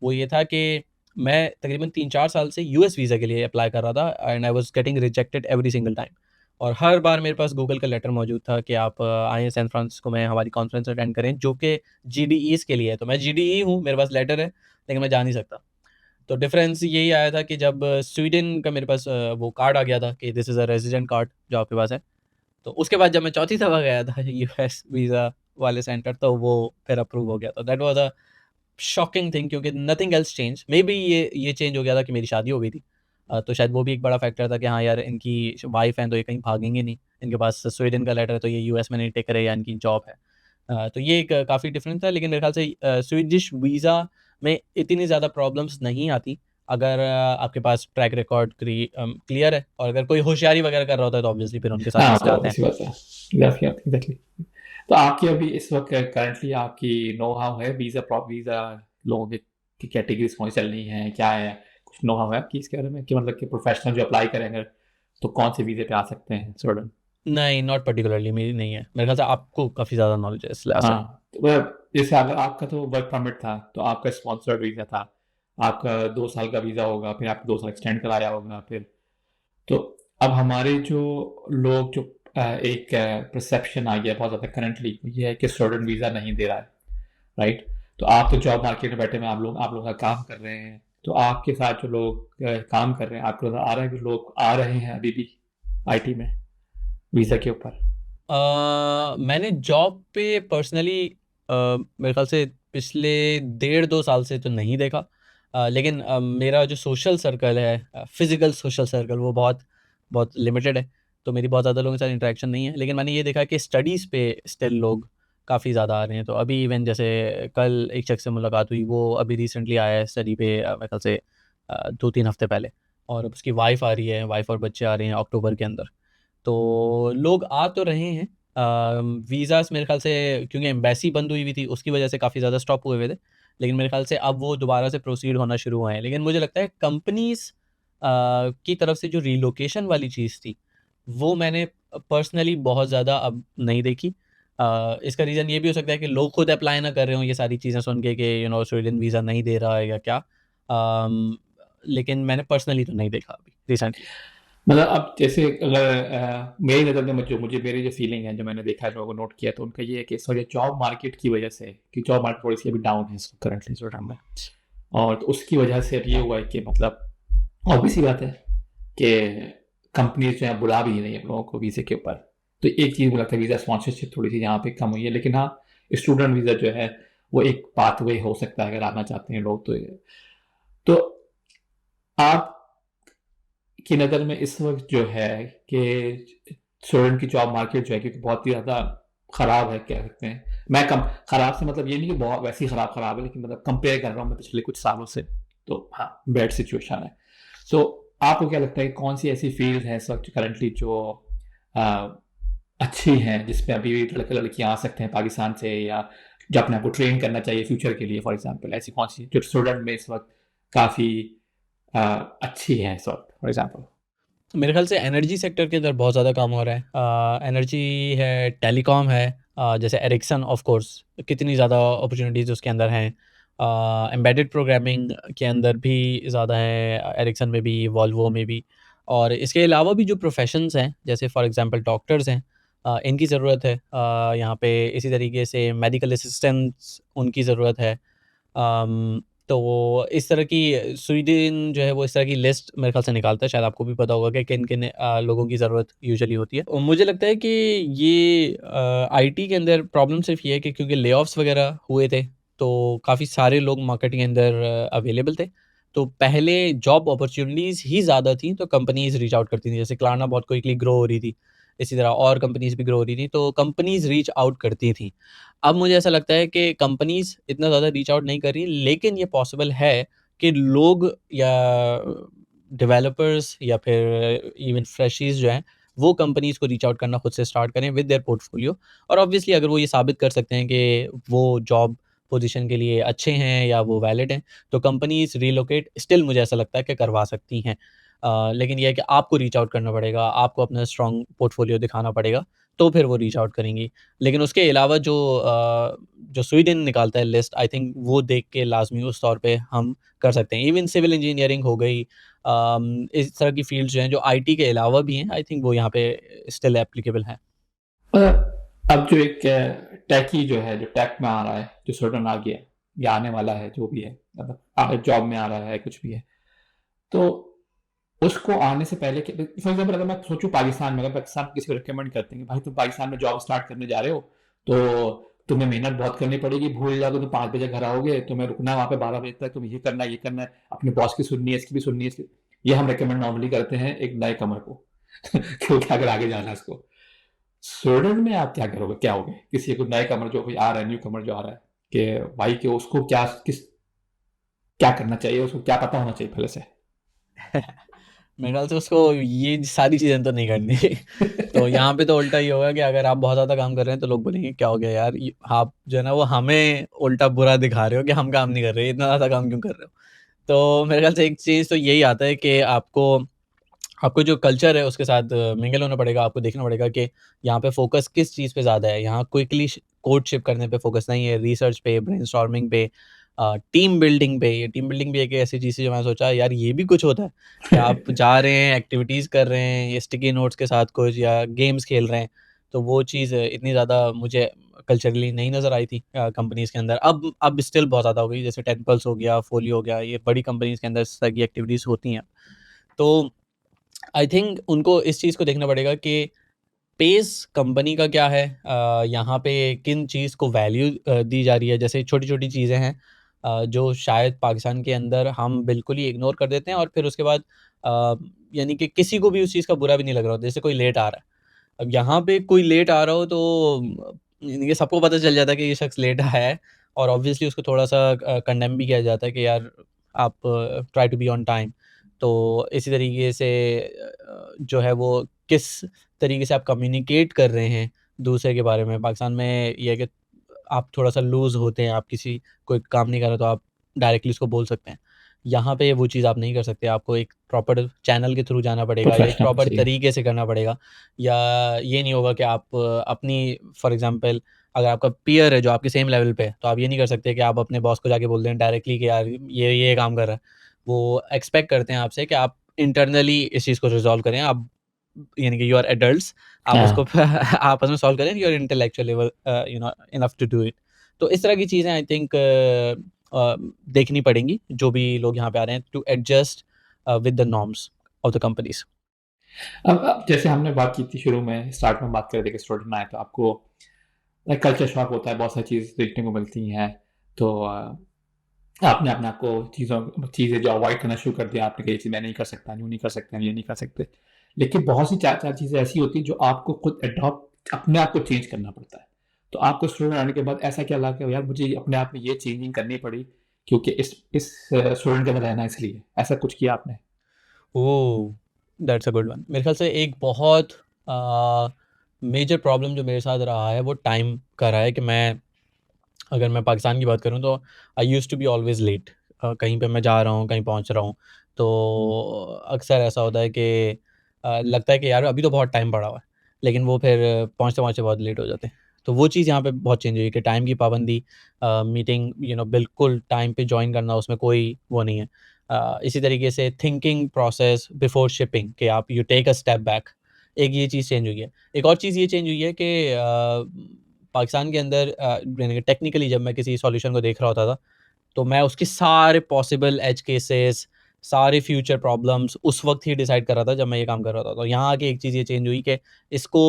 वो ये था कि मैं तकरीबन 3-4 साल से यूएस वीज़ा के लिए अप्लाई कर रहा था, and I was getting rejected every single time. और हर बार मेरे पास गूगल का लेटर मौजूद था कि आप आएँ सैन फ्रांसिस्को में, हमारी कॉन्फ्रेंस अटेंड करें, जो कि जीडीईज़ के लिए है। तो मैं जीडीई हूँ, मेरे पास लेटर है, लेकिन मैं जा नहीं सकता। तो डिफ़रेंस यही आया था कि जब स्वीडन का मेरे पास वो कार्ड आ गया था कि this is a resident card जो आपके पास है। तो उसके बाद जब मैं चौथी दफ़ा गया था यूएस वीज़ा वाले सेंटर, तो वो फिर अप्रूव हो गया। तो that was a shocking thing, क्योंकि नथिंग एल्स चेंज। मेबी ये चेंज हो गया था कि मेरी शादी हो गई थी। तो शायद वो भी एक बड़ा फैक्टर था कि हाँ यार, इनकी वाइफ़ हैं तो ये कहीं भागेंगे नहीं। इनके पास स्वीडन का लेटर है तो ये यूएस में नहीं टिक रहे, या इनकी जॉब है। तो ये एक काफ़ी डिफरेंस था, लेकिन मेरे ख़्याल से स्वीडिश वीज़ा में इतनी ज़्यादा प्रॉब्लम्स नहीं आती, अगर आपके पास ट्रैक रिकॉर्ड क्लियर है, और अगर कोई होशियारी वगैरह कर रहा होता है तो ऑब्वियसली फिर उनके साथ हाँ, मसले तो आते हैं। इसी बात है, एग्जैक्टली एग्जैक्टली। तो आपकी अभी इस वक्त करंटली आपकी नो हाउ है वीज़ा लोगों की कैटेगरीज कौन सी चल रही हैं, क्या है, कुछ नो हाउ है आपकी इसके बारे में, कि मतलब कि प्रोफेशनल जो अप्लाई करेंगे तो कौन से वीज़े पे आ सकते हैं स्टूडेंट। नहीं, नॉट पर्टिकुलरली मेरी नहीं है। मेरे ख़्याल से आपको काफ़ी ज़्यादा नॉलेज है इस लिहाज से। हाँ, तो जैसे अगर आपका तो वर्क परमिट था, तो आपका स्पॉन्सर्ड वीज़ा था, आपका 2 साल का वीज़ा होगा, फिर आपको 2 साल एक्सटेंड कराया होगा फिर। तो अब हमारे जो लोग जो एक परसेप्शन आ गया बहुत ज़्यादा करंटली, ये है कि स्टूडेंट वीज़ा नहीं दे रहा है, राइट। तो आप तो जॉब मार्केट में बैठे हुए हैं, आप लोग का काम कर रहे हैं, तो आपके साथ जो लोग काम कर रहे हैं, आपको आ रहा है कि लोग आ रहे हैं अभी भी आईटी में वीज़ा के ऊपर। मैंने जॉब पे पर्सनली मेरे ख़्याल से पिछले 1.5-2 साल से तो नहीं देखा। लेकिन मेरा जो सोशल सर्कल है, फ़िज़िकल सोशल सर्कल, वो बहुत बहुत लिमिटेड है। तो मेरी बहुत ज़्यादा लोगों के साथ इंटरेक्शन नहीं है। लेकिन मैंने ये देखा कि स्टडीज़ पे स्टिल लोग काफ़ी ज़्यादा आ रहे हैं। तो अभी इवन जैसे कल एक शख्स से मुलाकात हुई, वो अभी रिसेंटली आया है स्टडी पे, मेरे ख़्याल से 2-3 हफ़्ते पहले, और उसकी वाइफ़ आ रही है, वाइफ़ और बच्चे आ रहे हैं अक्टूबर के अंदर। तो लोग आ तो रहे हैं। वीज़ाज़ मेरे ख़्याल से, क्योंकि एम्बेसी बंद हुई हुई थी, उसकी वजह से काफ़ी ज़्यादा स्टॉप हुए हुए थे। लेकिन मेरे ख़्याल से अब वो दोबारा से प्रोसीड होना शुरू हुए हैं। लेकिन मुझे लगता है कंपनीज़ की तरफ से जो रिलोकेशन वाली चीज़ थी, वो मैंने पर्सनली बहुत ज़्यादा अब नहीं देखी। इसका रीज़न ये भी हो सकता है कि लोग खुद अप्लाई ना कर रहे हों ये सारी चीज़ें सुन के कि स्वीडन वीज़ा नहीं दे रहा है या क्या। लेकिन मैंने पर्सनली तो नहीं देखा अभी रिसेंटली। मतलब अब जैसे अगर मेरी नज़र में जो मुझे मेरी जो फीलिंग है, जो मैंने देखा है, लोगों को नोट किया, तो उनका ये है कि सॉरी जॉब मार्केट की वजह से, कि जॉब मार्केट थोड़ी सी अभी डाउन है करंटली इस टाइम में, और तो उसकी वजह से अब ये हुआ है कि मतलब ऑब्वियस सी बात है कि कंपनीज जो है बुला भी नहीं रही है लोगों को वीज़े के ऊपर। तो एक चीज़ मुझे लगता है वीज़ा स्पॉन्सरशिप थोड़ी सी यहाँ पे कम हुई है, लेकिन हाँ, स्टूडेंट वीज़ा जो है वो एक पाथवे हो सकता है अगर आना चाहते हैं लोग। तो आप की नज़र में इस वक़्त जो है कि स्टूडेंट की जॉब मार्केट जो है क्योंकि बहुत ही ज़्यादा ख़राब है कह सकते हैं। मैं कम ख़राब से मतलब ये नहीं कि बहुत वैसे ही ख़राब है लेकिन मतलब कंपेयर कर रहा हूँ मैं पिछले कुछ सालों से। तो हाँ, बैड सिचुएशन है। तो आपको क्या लगता है कि कौन-सी ऐसी फ़ील्ड है इस वक़्त करंटली जो अ, अच्छी हैं जिसमें अभी लड़के-लड़कियाँ आ सकते हैं पाकिस्तान से या जो अपने आप को ट्रेन करना चाहिए फ्यूचर के लिए फॉर एग्ज़ाम्पल ऐसी कौन-सी जो स्टूडेंट में इस वक़्त काफ़ी अ, अच्छी हैं इस वक़्त फॉर एग्ज़ाम्पल? मेरे ख़्याल से एनर्जी सेक्टर के अंदर बहुत ज़्यादा काम हो रहा है। एनर्जी है, टेलीकॉम है, जैसे एरिक्सन ऑफ कोर्स कितनी ज़्यादा अपॉर्च्युनिटीज़ उसके अंदर हैं। एम्बेडेड प्रोग्रामिंग के अंदर भी ज़्यादा है, एरिक्सन में भी, वोल्वो में भी। और इसके अलावा भी जो प्रोफ़ेशंस हैं, जैसे फॉर एग्ज़ाम्पल डॉक्टर्स हैं, इनकी ज़रूरत है। यहाँ पे इसी तरीके से मेडिकल असिस्टेंट्स उनकी ज़रूरत है। अम, तो इस तरह की स्वीडन जो है वो इस तरह की लिस्ट मेरे ख़्याल से निकालता है, शायद आपको भी पता होगा कि किन-किन लोगों की ज़रूरत यूजुअली होती है। और मुझे लगता है कि ये आईटी के अंदर प्रॉब्लम सिर्फ़ ये है कि क्योंकि ले-ऑफ्स वग़ैरह हुए थे, तो काफ़ी सारे लोग मार्केट के अंदर अवेलेबल थे। तो पहले जॉब अपॉर्च्युनिटीज़ ही ज़्यादा थी, तो कंपनीज़ रीच आउट करती थी। जैसे क्लारना बहुत क्विकली ग्रो हो रही थी, इसी तरह और कंपनीज़ भी ग्रो हो रही थी, तो कंपनीज़ रीच आउट करती थी। अब मुझे ऐसा लगता है कि कंपनीज़ इतना ज़्यादा रीच आउट नहीं कर रही, लेकिन ये पॉसिबल है कि लोग या डेवलपर्स या फिर इवन फ्रेशीज़ जो हैं, वो कंपनीज़ को रीच आउट करना खुद से स्टार्ट करें विद देयर पोर्टफोलियो। और ऑब्वियसली अगर वो ये साबित कर सकते हैं कि वो जॉब पोज़ीशन के लिए अच्छे हैं या वो वैलिड हैं, तो कंपनीज़ रिलोकेट स्टिल मुझे ऐसा लगता है कि करवा सकती हैं। लेकिन ये है कि आपको रीच आउट करना पड़ेगा, आपको अपना स्ट्रॉन्ग पोर्टफोलियो दिखाना पड़ेगा, तो फिर वो रीच आउट करेंगी। लेकिन उसके अलावा जो स्वीडन निकालता है लिस्ट, आई थिंक वो देख के लाज़मी उस तौर पे हम कर सकते हैं। इवन सिविल इंजीनियरिंग हो गई, इस तरह की फ़ील्ड्स जो हैं, जो आईटी के अलावा भी हैं, आई थिंक वो यहाँ पे स्टिल एप्लीकेबल हैं। अब जो एक टेकी जो है, जो टेक में आ रहा है, जो सडन आ गया है या आने वाला है, जो भी है, मतलब जॉब में आ रहा है, कुछ भी है। तो उसको आने से पहले फॉर एग्जाम्पल अगर मैं सोचूं पाकिस्तान में, अगर पाकिस्तान किसी को रिकमेंड करते हैं कि भाई तुम पाकिस्तान में जॉब स्टार्ट करने जा रहे हो तो तुम्हें मेहनत बहुत करनी पड़ेगी, भूल जाओगे तुम 5 बजे घर आओगे, तुम्हें रुकना है वहाँ पे 12 बजे तक, तुम्हें ये करना है, अपने बॉस की सुननी है, इसकी भी सुननी है, ये हम रिकमेंड नॉर्मली करते हैं एक नए कमर को क्योंकि अगर आगे जाना है उसको स्टूडेंट में आप क्या करोगे, क्या होगे किसी को नए कमर जो कोई आ रहा है, न्यू कमर जो आ रहा है कि भाई कि उसको क्या करना चाहिए, उसको क्या पता होना चाहिए पहले से? मेरे ख़्याल से उसको ये सारी चीज़ें तो नहीं करनी। तो यहाँ पे तो उल्टा ये होगा कि अगर आप बहुत ज़्यादा काम कर रहे हैं, तो लोग बोलेंगे क्या हो गया यार, ये आप जो है ना वो हमें उल्टा बुरा दिखा रहे हो कि हम काम नहीं कर रहे, इतना ज़्यादा काम क्यों कर रहे हो? तो मेरे ख़्याल से एक चीज़ तो यही आता है कि आपको आपको जो कल्चर है उसके साथ मिंगल होना पड़ेगा, आपको देखना पड़ेगा कि यहाँ पे फ़ोकस किस चीज़ पे ज़्यादा है। यहाँ क्विकली कोड शिप करने पे फ़ोकस नहीं है, रिसर्च पे, ब्रेनस्टॉर्मिंग पे, टीम बिल्डिंग पे। ये टीम बिल्डिंग भी एक ऐसी चीज़ है जो मैंने सोचा यार ये भी कुछ होता है कि आप जा रहे हैं, एक्टिविटीज़ कर रहे हैं, ये स्टिकी नोट्स के साथ कुछ या गेम्स खेल रहे हैं। तो वो चीज़ इतनी ज़्यादा मुझे कल्चरली नहीं नज़र आई थी कंपनीज़ के अंदर। अब स्टिल बहुत ज़्यादा हो गई, जैसे टेम्पल्स हो गया, फोलियो हो गया, ये बड़ी कंपनीज़ के अंदर इस तरह की एक्टिविटीज़ होती हैं। तो आई थिंक उनको इस चीज़ को देखना पड़ेगा कि पेस कंपनी का क्या है, यहाँ पे किन चीज़ को वैल्यू दी जा रही है। जैसे छोटी-छोटी चीज़ें हैं जो शायद पाकिस्तान के अंदर हम बिल्कुल ही इग्नोर कर देते हैं और फिर उसके बाद अ, यानी कि किसी को भी उस चीज़ का बुरा भी नहीं लग रहा होता। जैसे कोई लेट आ रहा है, अब यहाँ पे कोई लेट आ रहा हो तो यानी कि सबको पता चल जाता है कि ये शख्स लेट आया है और ऑब्वियसली उसको थोड़ा-सा कंडेम भी किया जाता है कि यार आप try to be on time. तो इसी तरीके से जो है वो किस तरीके से आप कम्युनिकेट कर रहे हैं दूसरे के बारे में। पाकिस्तान में ये है कि आप थोड़ा-सा लूज़ होते हैं, आप किसी कोई काम नहीं कर रहा तो आप डायरेक्टली उसको बोल सकते हैं। यहाँ पे वो चीज़ आप नहीं कर सकते, आपको एक प्रॉपर चैनल के थ्रू जाना पड़ेगा या एक प्रोफेशनल प्रॉपर चाहिए। तरीके से करना पड़ेगा। या ये नहीं होगा कि आप अपनी फॉर एग्ज़ाम्पल अगर आपका पीयर है जो आपके सेम लेवल पे है, तो आप ये नहीं कर सकते कि आप अपने बॉस को जाके बोल दें डायरेक्टली कि यार ये काम कर रहा है। वो एक्सपेक्ट करते हैं आपसे कि आप इंटरनली इस चीज़ को रिज़ॉल्व करें। आप यानी कि यू आर एडल्ट्स, आप उसको हाँ। आपस में सॉल्व करें, you are intellectual level enough to do it. तो इस तरह की चीज़ें आई थिंक देखनी पड़ेंगी, जो भी लोग यहाँ पे आ रहे हैं to adjust with the norms of the companies. अब जैसे हमने बात की थी शुरू में, स्टार्ट में बात कर रहे थे कि स्टूडेंट आए तो आपको लाइक कल्चर शॉक होता है, बहुत सारी चीज़ देखने को मिलती हैं। तो आपने अपने आप को चीज़ें जो अवॉइड करना शुरू कर दिया, आपने कहा ये चीज़ मैं नहीं कर सकता, यूँ नहीं कर सकते, हम ये नहीं कर सकते। लेकिन बहुत सी 4-4 चीज़ें ऐसी होती हैं जो आपको खुद एडॉप्ट अपने आप को चेंज करना पड़ता है। तो आपको स्टूडेंट आने के बाद ऐसा क्या लगा कि यार मुझे अपने आप में ये चेंजिंग करनी पड़ी क्योंकि इस स्टूडेंट के अंदर रहना इसलिए, ऐसा कुछ किया आपने? Oh! That's a good one. मेरे ख़्याल से एक बहुत मेजर प्रॉब्लम जो मेरे साथ रहा है वो टाइम का रहा है कि अगर मैं पाकिस्तान की बात करूँ तो I used to be always late. कहीं पे मैं जा रहा हूँ, कहीं पहुँच रहा हूँ, तो अक्सर ऐसा होता है कि लगता है कि यार अभी तो बहुत टाइम पड़ा हुआ है, लेकिन वो फिर पहुँचते-पहुँचते बहुत लेट हो जाते हैं। तो वो चीज़ यहाँ पे बहुत चेंज हुई है कि टाइम की पाबंदी, मीटिंग बिल्कुल टाइम पे जॉइन करना, उसमें कोई वो नहीं है। इसी तरीके से थिंकिंग प्रोसेस बिफोर शिपिंग कि आप you take a step back, एक ये चीज़ चेंज हुई है। एक और चीज़ ये चेंज हुई है कि पाकिस्तान के अंदर यानी कि टेक्निकली जब मैं किसी सॉल्यूशन को देख रहा होता था, तो मैं उसके सारे पॉसिबल एज केसेस, सारे फ्यूचर प्रॉब्लम्स उस वक़्त ही डिसाइड कर रहा था जब मैं ये काम कर रहा था। तो यहाँ आके एक चीज़ ये चेंज हुई कि इसको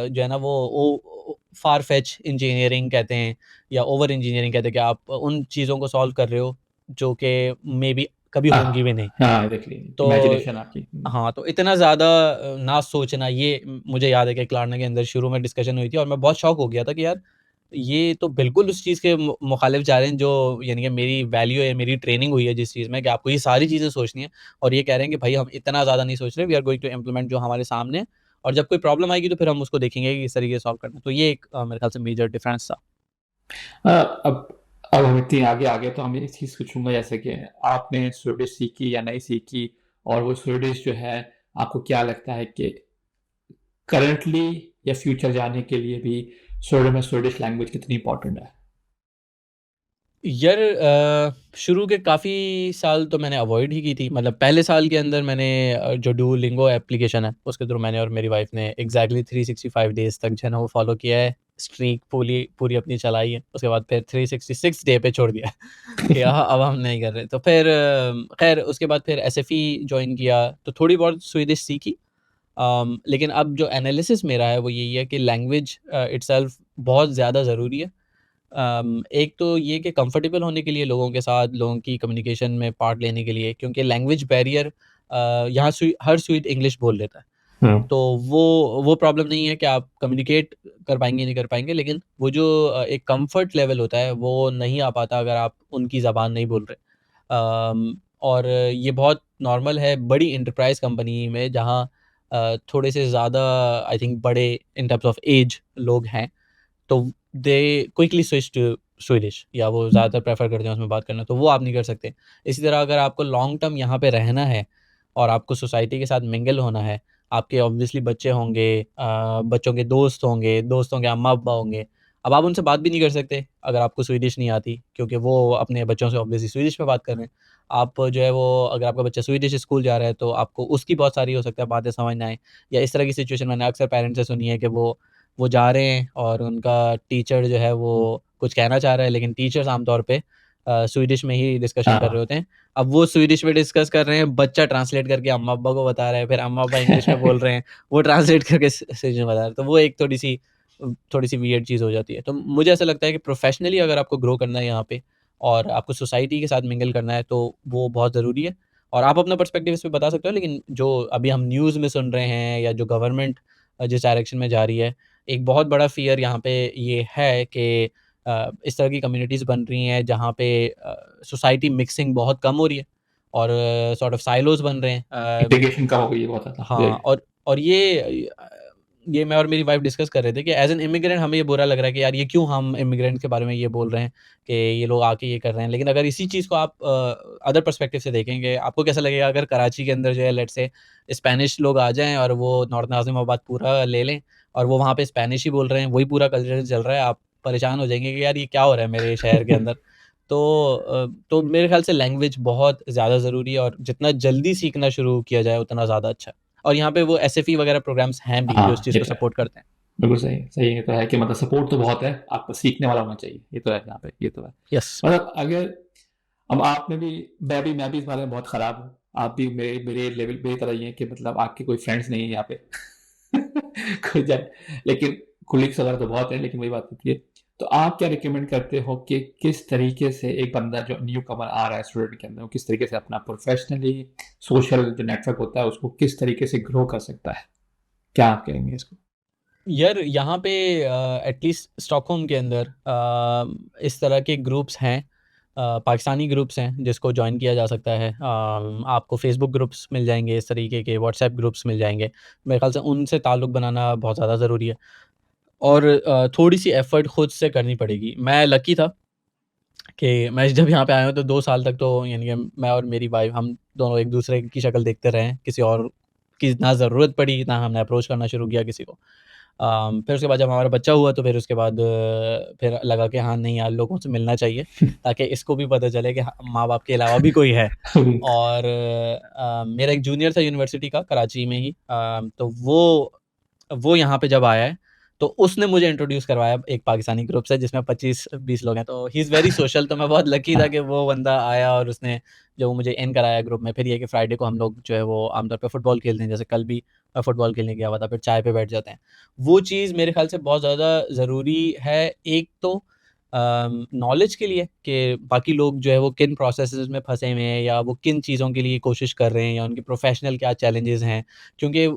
जो है ना वो फार फेच इंजीनियरिंग कहते हैं या ओवर इंजीनियरिंग कहते हैं कि आप उन चीज़ों को सॉल्व कर रहे हो जो कि मेबी कभी होंगी भी नहीं। हाँ, एग्ज़ैक्टली तो इमेजिनेशन आपकी। हाँ, तो इतना ज़्यादा ना सोचना, ये मुझे याद है कि क्लारना के अंदर शुरू में डिस्कशन हुई थी और मैं बहुत शॉक हो गया था कि यार ये तो बिल्कुल उस चीज़ के मुखालिफ जा रहे हैं जो यानी कि मेरी वैल्यू है, मेरी ट्रेनिंग हुई है जिस चीज़ में कि आपको ये सारी चीज़ें सोचनी है, और ये कह रहे हैं कि भाई हम इतना ज़्यादा नहीं सोच रहे, we are going to implement जो हमारे सामने है, और जब कोई प्रॉब्लम आएगी तो फिर हम उसको देखेंगे कि किस तरीके से सॉल्व करना है। तो ये एक मेरे ख्याल से मेजर डिफरेंस था। अब अब हम इतनी आगे आ गए तो हम एक चीज़ पूछूँगा जैसे कि आपने स्वीडिश सीखी या नहीं सीखी और वो स्वीडिश जो है आपको क्या लगता है कि करंटली या फ्यूचर जाने के लिए भी स्वीडन में स्वीडिश लैंग्वेज कितनी इम्पोर्टेंट है? यार शुरू के काफ़ी साल तो मैंने अवॉइड ही की थी। मतलब पहले साल के अंदर मैंने जो डुओलिंगो एप्लीकेशन है, उसके थ्रू मैंने और मेरी वाइफ़ ने एग्ज़ैक्टली 365 डेज़ तक जो है ना वो फ़ॉलो किया है। स्ट्रीक पूरी पूरी अपनी चलाई है। उसके बाद फिर 366 डे पे छोड़ दिया कि अब हम नहीं कर रहे। तो फिर ख़ैर उसके बाद फिर एसएफई जॉइन किया, तो थोड़ी बहुत स्वीडिश सीखी। लेकिन अब जो एनालिसिस मेरा है वो यही है कि लैंग्वेज इटसेल्फ बहुत ज़्यादा ज़रूरी है। एक तो ये कि कंफर्टेबल होने के लिए लोगों के साथ, लोगों की कम्युनिकेशन में पार्ट लेने के लिए, क्योंकि लैंग्वेज बैरियर यहाँ हर स्वीड इंग्लिश बोल लेता है। हुँ। तो वो प्रॉब्लम नहीं है कि आप कम्युनिकेट कर पाएँगे, नहीं कर पाएँगे, लेकिन वो जो एक कम्फर्ट लेवल होता है, वो नहीं आ पाता अगर आप उनकी ज़बान नहीं बोल रहे। और ये बहुत नॉर्मल है बड़ी एंटरप्राइज़ कंपनी में, जहाँ थोड़े से ज़्यादा आई थिंक बड़े इन टर्म्स ऑफ एज लोग हैं, तो they quickly switch to Swedish, या वो ज़्यादातर प्रेफ़र करते हैं उसमें बात करना, तो वो आप नहीं कर सकते। इसी तरह अगर आपको लॉन्ग टर्म यहाँ पे रहना है और आपको सोसाइटी के साथ मिंगल होना है, आपके ऑब्वियसली बच्चे होंगे, बच्चों के दोस्तों के अम्मा-अब्बा होंगे। अब आप उनसे बात भी नहीं कर सकते अगर आपको स्वीडिश नहीं आती, क्योंकि वो अपने बच्चों से ऑब्वियसली स्वीडिश में बात कर रहे हैं। आप जो है वो, अगर आपका बच्चा स्वीडिश स्कूल जा रहा है तो आपको उसकी बहुत सारी हो सकता है बातें समझ ना आएँ, या इस तरह की सिचुएशन मैंने अक्सर पेरेंट्स से सुनी है कि वो जा रहे हैं और उनका टीचर जो है वो कुछ कहना चाह रहा है, लेकिन टीचर्स आमतौर पे स्वीडिश में ही डिस्कशन कर रहे हाँ। होते हैं। अब वो स्वीडिश में डिस्कस कर रहे हैं, बच्चा ट्रांसलेट करके अम्मा-अब्बा को बता रहा है, फिर अम्मा-अब्बा इंग्लिश में बोल रहे हैं, वो ट्रांसलेट करके स्वीडिश में बता रहे हैं। तो वो एक थोड़ी-सी वियर्ड चीज़ हो जाती है। तो मुझे ऐसा लगता है कि प्रोफ़ेशनली अगर आपको ग्रो करना है यहाँ पे और आपको सोसाइटी के साथ मिंगल करना है, तो वो बहुत ज़रूरी है। और आप अपना पर्सपेक्टिव इस पे बता सकते हो, लेकिन जो अभी हम न्यूज़ में सुन रहे हैं या जो गवर्नमेंट जिस डायरेक्शन में जा रही है, एक बहुत बड़ा फ़ियर यहाँ पे ये है कि इस तरह की कम्युनिटीज़ बन रही हैं जहाँ पे सोसाइटी मिक्सिंग बहुत कम हो रही है और सॉर्ट ऑफ साइलोज़ बन रहे हैं। इंटीग्रेशन कम हो गई है बहुत ज़्यादा। हाँ, राइट। और ये मैं और मेरी वाइफ़ डिस्कस कर रहे थे कि एज़ एन इमिग्रेंट हमें ये बुरा लग रहा है कि यार ये क्यों हम इमिग्रेंट के बारे में ये बोल रहे हैं कि ये लोग आके ये कर रहे हैं। लेकिन अगर इसी चीज़ को आप अदर पर्सपेक्टिव से देखेंगे, आपको कैसा लगेगा अगर कराची के अंदर जो है लेट्स से स्पेनिश लोग आ जाएँ और वो नॉर्थ नाज़िमाबाद पूरा ले लें और वो वहाँ पे स्पेनिश ही बोल रहे हैं, वही पूरा कल्चर चल रहा है, आप परेशान हो जाएँगे कि यार ये क्या हो रहा है मेरे शहर के अंदर। तो मेरे ख़्याल से लैंग्वेज बहुत ज़्यादा ज़रूरी है, और जितना जल्दी सीखना शुरू किया जाए उतना ज़्यादा अच्छा है। और यहाँ पे वो एसएफई वगैरह प्रोग्राम्स हैं भी जो इस हाँ, चीज़ ये को तो है। सपोर्ट करते हैं। बिल्कुल सही है, सही है, ये तो है कि मतलब सपोर्ट तो बहुत है, आपको सीखने वाला होना चाहिए, ये तो है यहाँ पे, ये तो है। यस। मतलब अगर अब आप में भी मैं भी इस बारे में बहुत खराब हूँ, आप भी मेरे मेरे लेवल मेरी तरह ही हैं कि मतलब आपके कोई फ्रेंड्स नहीं है यहाँ पे। कोई जाए लेकिन कोलीग्स वगैरह तो बहुत हैं, लेकिन वही बात होती है। तो आप क्या रिकमेंड करते हो कि किस तरीके से एक बंदा जो न्यू कमर आ रहा है स्टूडेंट के अंदर, वो किस तरीके से अपना प्रोफेशनली सोशल जो नेटवर्क होता है उसको किस तरीके से ग्रो कर सकता है? क्या आप कहेंगे इसको? यार यहाँ पे एटलीस्ट स्टॉकहोम के अंदर इस तरह के ग्रुप्स हैं, पाकिस्तानी ग्रुप्स हैं जिसको ज्वाइन किया जा सकता है। आपको फेसबुक ग्रुप्स मिल जाएंगे, इस तरीके के व्हाट्सएप ग्रुप्स मिल जाएंगे। मेरे ख्याल से उनसे ताल्लुक़ बनाना बहुत ज़्यादा ज़रूरी है, और थोड़ी सी एफ़र्ट खुद से करनी पड़ेगी। मैं लकी था कि मैं जब यहाँ पे आया हूँ तो 2 साल तक तो यानी कि मैं और मेरी वाइफ़ हम दोनों एक-दूसरे की शक्ल देखते रहे हैं। किसी और की ना ज़रूरत पड़ी, ना हमने अप्रोच करना शुरू किया किसी को। फिर उसके बाद जब हमारा बच्चा हुआ तो फिर उसके बाद फिर लगा कि हाँ, नहीं यार, लोगों से मिलना चाहिए ताकि इसको भी पता चले कि हाँ, माँ-बाप के अलावा भी कोई है। और मेरा एक जूनियर था यूनिवर्सिटी का, कराची में ही। तो वो यहाँ पे जब आया है, तो उसने मुझे इंट्रोड्यूस करवाया एक पाकिस्तानी ग्रुप से जिसमें 25-20 लोग हैं। तो ही इज़ वेरी सोशल, तो मैं बहुत लकी था कि वो बंदा आया और उसने जो मुझे इन कराया ग्रुप में। फिर ये है कि फ्राइडे को हम लोग जो है वो आमतौर पे फुटबॉल खेलते हैं, जैसे कल भी मैं फुटबॉल खेलने गया हुआ था, फिर चाय पे बैठ जाते हैं। वो चीज़ मेरे ख़्याल से बहुत ज़्यादा ज़रूरी है। एक तो नॉलेज के लिए कि बाकी लोग जो है वो किन प्रोसेसेस में फँसे हुए हैं, या वो किन चीज़ों के लिए कोशिश कर रहे हैं, या उनके प्रोफ़ेशनल क्या चैलेंजेस हैं। क्योंकि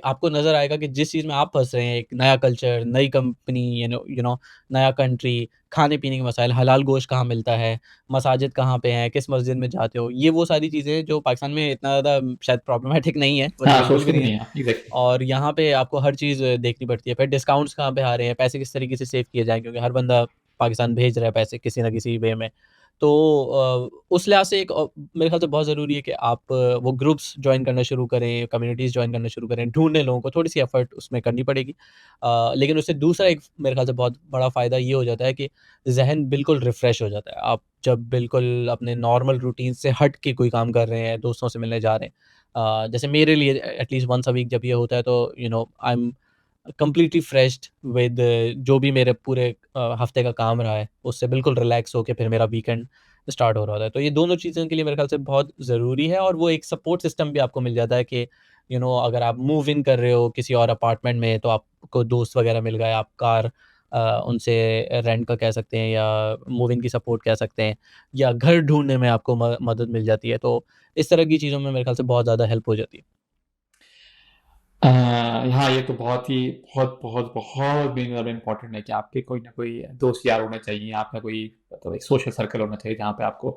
आपको नज़र आएगा कि जिस चीज़ में आप फँस रहे हैं, एक नया कल्चर, नई कंपनी, यू नो नया कंट्री, खाने-पीने के मसाइल, हलाल गोश्त कहाँ मिलता है, मसाजिद कहाँ पे हैं, किस मस्जिद में जाते हो, ये वो सारी चीज़ें जो पाकिस्तान में इतना ज़्यादा शायद प्रॉब्लमैटिक नहीं है, वैसे हाँ, बिल्कुल भी सोचते भी नहीं है। नहीं हैं। एग्ज़ैक्टली। और यहाँ पे आपको हर चीज़ देखनी पड़ती है। फिर डिस्काउंट्स कहाँ पे आ रहे हैं, पैसे किस तरीके से सेव किए जाएँ, क्योंकि हर बंदा पाकिस्तान भेज रहा है पैसे किसी न किसी वे में। तो उस लिहाज से मेरे ख़्याल से बहुत ज़रूरी है कि आप वो ग्रुप्स जॉइन करना शुरू करें, कम्युनिटीज़ जॉइन करना शुरू करें, ढूँढें लोगों को, थोड़ी-सी एफ़र्ट उसमें करनी पड़ेगी। लेकिन उससे दूसरा एक मेरे ख़्याल से बहुत बड़ा फ़ायदा ये हो जाता है कि ज़हन बिल्कुल रिफ़्रेश हो जाता है। आप जब बिल्कुल अपने नॉर्मल रूटीन से हट के कोई काम कर रहे हैं, दोस्तों से मिलने जा रहे हैं। जैसे मेरे लिए एटलीस्ट वन्स अ वीक जब ये होता है तो आई एम कंप्लीटली फ्रेश्ड विद जो भी मेरे पूरे हफ्ते का काम रहा है, उससे बिल्कुल रिलैक्स होके फिर मेरा वीकेंड स्टार्ट हो रहा होता है। तो ये दोनों चीज़ों के लिए मेरे ख्याल से बहुत ज़रूरी है, और वो एक सपोर्ट सिस्टम भी आपको मिल जाता है कि अगर आप मूव इन कर रहे हो किसी और अपार्टमेंट में, तो आपको दोस्त वगैरह मिल गए, आप कार उनसे रेंट का कह सकते हैं, या मूव इन की सपोर्ट कह सकते हैं, या घर ढूँढने में आपको मदद मिल जाती है। तो इस तरह की चीज़ों में मेरे ख्याल से बहुत ज़्यादा हेल्प हो जाती है। हाँ, ये तो बहुत ही बहुत, बहुत, बहुत भी ज़्यादा इम्पोर्टेंट है कि आपके कोई ना कोई दोस्त यार होने चाहिए, आपका कोई मतलब एक सोशल सर्कल होना चाहिए जहाँ पे आपको